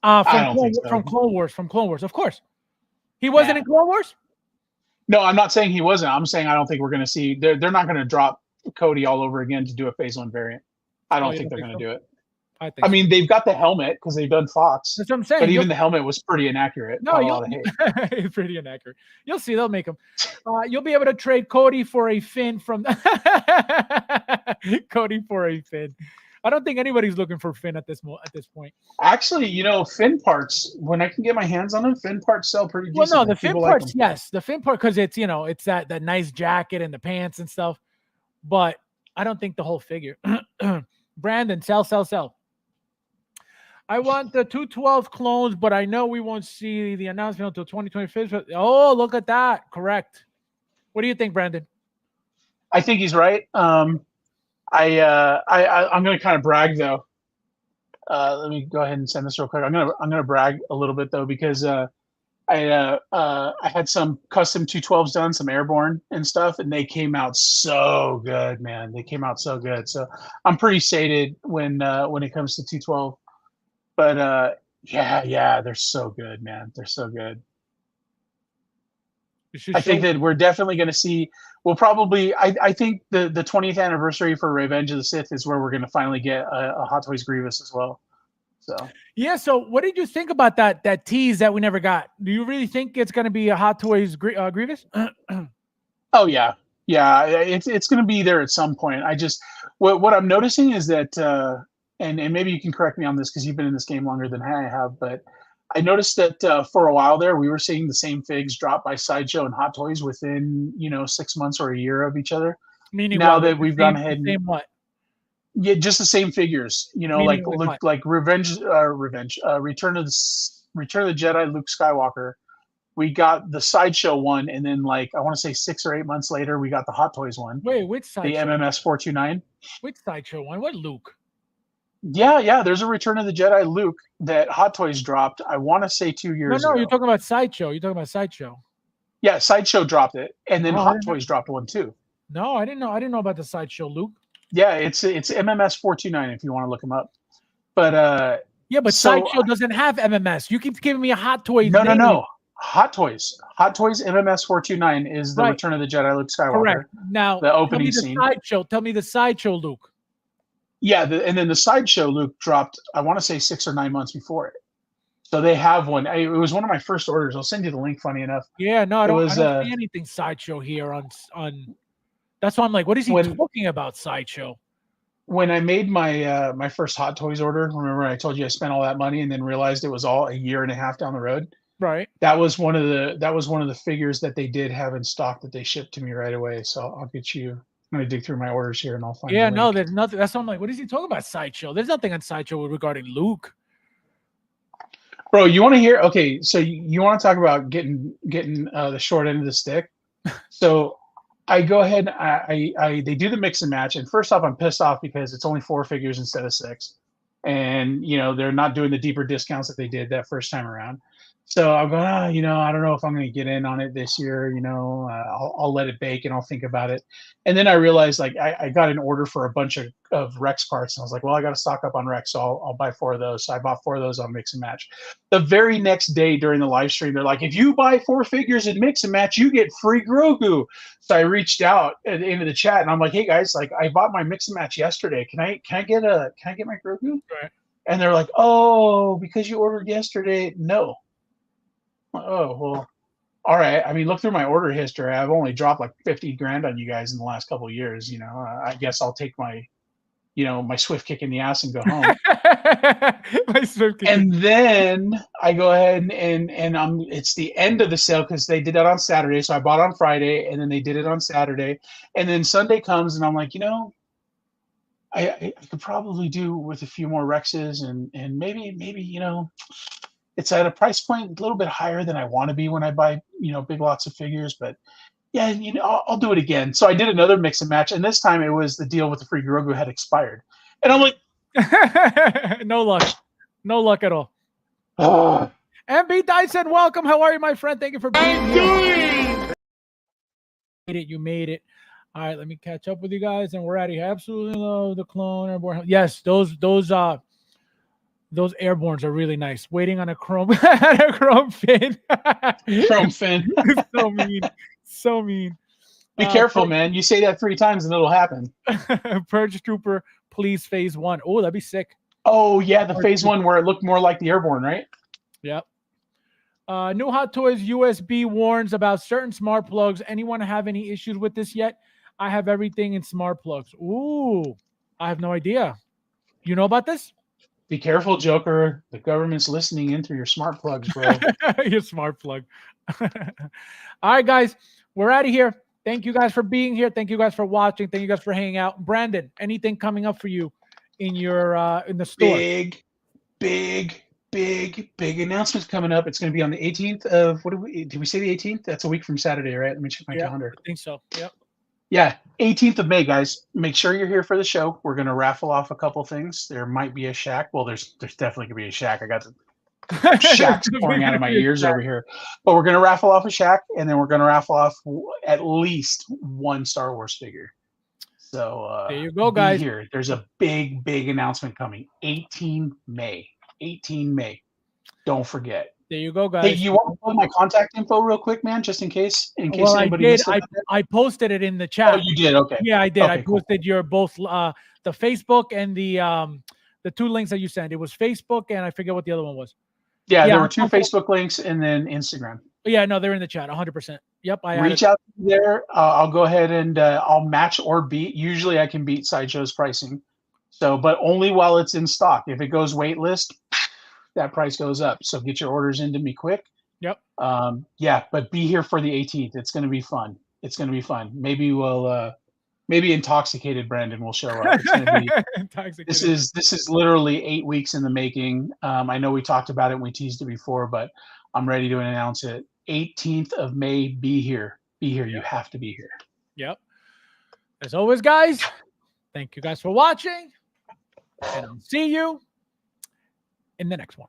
From Clone Wars. From Clone Wars, of course. He wasn't in Clone Wars? No, I'm not saying he wasn't. I'm saying I don't think we're going to see. They're not going to drop Cody all over again to do a Phase 1 variant. I don't think they're going to do it. I mean, they've got the helmet because they've done Fox. That's what I'm saying. But even the helmet was pretty inaccurate. No, it's pretty inaccurate. You'll see. They'll make them. You'll be able to trade Cody for a Finn from Cody for a Finn. I don't think anybody's looking for Finn at this point. Actually, Finn parts, when I can get my hands on them, Finn parts sell pretty decent. Well, no, the Finn parts, yes. The Finn part, because it's, it's that nice jacket and the pants and stuff. But I don't think the whole figure. Brandon, sell. I want the 212 clones, but I know we won't see the announcement until 2025. Oh, look at that. Correct. What do you think, Brandon? I think he's right. I'm going to kind of brag though. Let me go ahead and send this real quick. I'm gonna brag a little bit though, because I had some custom 212s done, some airborne and stuff, and they came out so good, man. They came out so good. So I'm pretty sated when it comes to 212. But yeah, they're so good, man. They're so good. I think that we're definitely going to see. We'll probably. I think the 20th anniversary for Revenge of the Sith is where we're going to finally get a Hot Toys Grievous as well. So yeah. So what did you think about that tease that we never got? Do you really think it's going to be a Hot Toys Grievous? Oh yeah. It's going to be there at some point. I just what I'm noticing is that. And maybe you can correct me on this because you've been in this game longer than I have, but I noticed that for a while there, we were seeing the same figs drop by Sideshow and Hot Toys within, 6 months or a year of each other. Meaning now what? that we've gone ahead and same what? Yeah, just the same figures, Meaning like Return of the Jedi, Luke Skywalker. We got the Sideshow one, and then I want to say 6 or 8 months later, we got the Hot Toys one. Wait, which Sideshow? The MMS 429. Which Sideshow one? What Luke? Yeah. There's a Return of the Jedi Luke that Hot Toys dropped. I want to say 2 years ago. No, you're talking about Sideshow. Yeah, Sideshow dropped it, and then Hot Toys dropped one too. No, I didn't know. I didn't know about the Sideshow Luke. Yeah, it's MMS 429 if you want to look them up. But yeah, but Sideshow doesn't have MMS. You keep giving me a Hot Toys. No. Hot Toys MMS 429 is the Return of the Jedi Luke Skywalker. Correct. Now, the opening scene. Tell me the Sideshow Luke. Yeah, and then the Sideshow Luke dropped, I want to say 6 or 9 months before it. So they have one. It was one of my first orders. I'll send you the link, funny enough. Yeah, no, I don't see anything Sideshow here on. That's why I'm like, what is he talking about, Sideshow? When I made my my first Hot Toys order, remember I told you I spent all that money and then realized it was all a year and a half down the road? Right. That was one of the figures that they did have in stock that they shipped to me right away. So I'll get you. I'm going to dig through my orders here and I'll find. Yeah, no, there's nothing. That's why I'm like, what is he talking about, Sideshow? There's nothing on Sideshow regarding Luke. Bro, you want to hear? Okay, so you want to talk about getting the short end of the stick? So I go ahead. They do the mix and match, and first off, I'm pissed off because it's only 4 figures instead of 6, and they're not doing the deeper discounts that they did that first time around. So I'm going, I don't know if I'm going to get in on it this year. I'll let it bake and I'll think about it. And then I realized I got an order for a bunch of Rex parts. And I was like, well, I got to stock up on Rex. So I'll buy 4 of those. So I bought 4 of those on Mix and Match. The very next day during the live stream, they're like, if you buy 4 figures in Mix and Match, you get free Grogu. So I reached out at the end of the chat and I'm like, hey guys, I bought my Mix and Match yesterday. Can I get my Grogu? Right. And they're like, oh, because you ordered yesterday. No. Oh, well, all right. I mean, look through my order history. I've only dropped like 50 grand on you guys in the last couple of years. I guess I'll take my, my swift kick in the ass and go home. My swift kick. And then I go ahead and it's the end of the sale because they did that on Saturday. So I bought on Friday and then they did it on Saturday. And then Sunday comes and I'm like, I could probably do with a few more Rexes and maybe, it's at a price point a little bit higher than I want to be when I buy, big lots of figures, but yeah, I'll do it again. So I did another Mix and Match, and this time it was the deal with the free Grogu had expired. And I'm like, no luck at all. MB Dyson, welcome. How are you, my friend? Thank you for being here. You made it. All right, let me catch up with you guys, and we're out of here. Absolutely love the clone airborne. Yes, those airbornes are really nice. Waiting on a chrome fin. Chrome fin. So mean. Be careful, man. You say that 3 times and it'll happen. Purge Trooper, please, phase 1. Oh, that'd be sick. Oh yeah, the phase 1 where it looked more like the Airborne, right? Yep. New Hot Toys USB warns about certain smart plugs. Anyone have any issues with this yet? I have everything in smart plugs. Ooh, I have no idea. You know about this? Be careful, Joker. The government's listening into your smart plugs, bro. Your smart plug. All right, guys, we're out of here. Thank you guys for being here. Thank you guys for watching. Thank you guys for hanging out. Brandon, anything coming up for you in your in the store? Big announcements coming up. It's going to be on the 18th of did we say the 18th? That's a week from Saturday, right? Let me check my calendar. I think so. Yep. Yeah, 18th of May, guys. Make sure you're here for the show. We're going to raffle off a couple things. There might be a shack. Well, there's definitely going to be a shack. I got the shacks pouring out of my ears over here. But we're going to raffle off a shack, and then we're going to raffle off at least one Star Wars figure. So there you go, guys. Here. There's a big announcement coming. 18 May. Don't forget. There you go, guys. Hey, you want to put my contact info real quick, man, just in case anybody I missed did. it? I posted it in the chat. Oh, you did? Okay. Yeah, I did. Okay, I posted your both the Facebook and the 2 links that you sent. It was Facebook and I forget what the other one was. Yeah, there were 2 Facebook links and then Instagram. Yeah, no, they're in the chat, 100%. Yep, I reach out there. I'll go ahead and I'll match or beat. Usually, I can beat Sideshow's pricing. So, but only while it's in stock. If it goes wait list, that price goes up. So get your orders into me quick. Yep. Yeah, but be here for the 18th. It's going to be fun. Maybe we'll maybe intoxicated Brandon will show up. It's gonna be, this is literally 8 weeks in the making. I know we talked about it and we teased it before, but I'm ready to announce it. 18th of May, be here. Yep. You have to be here. Yep. As always, guys, thank you guys for watching. And I'll see you in the next one.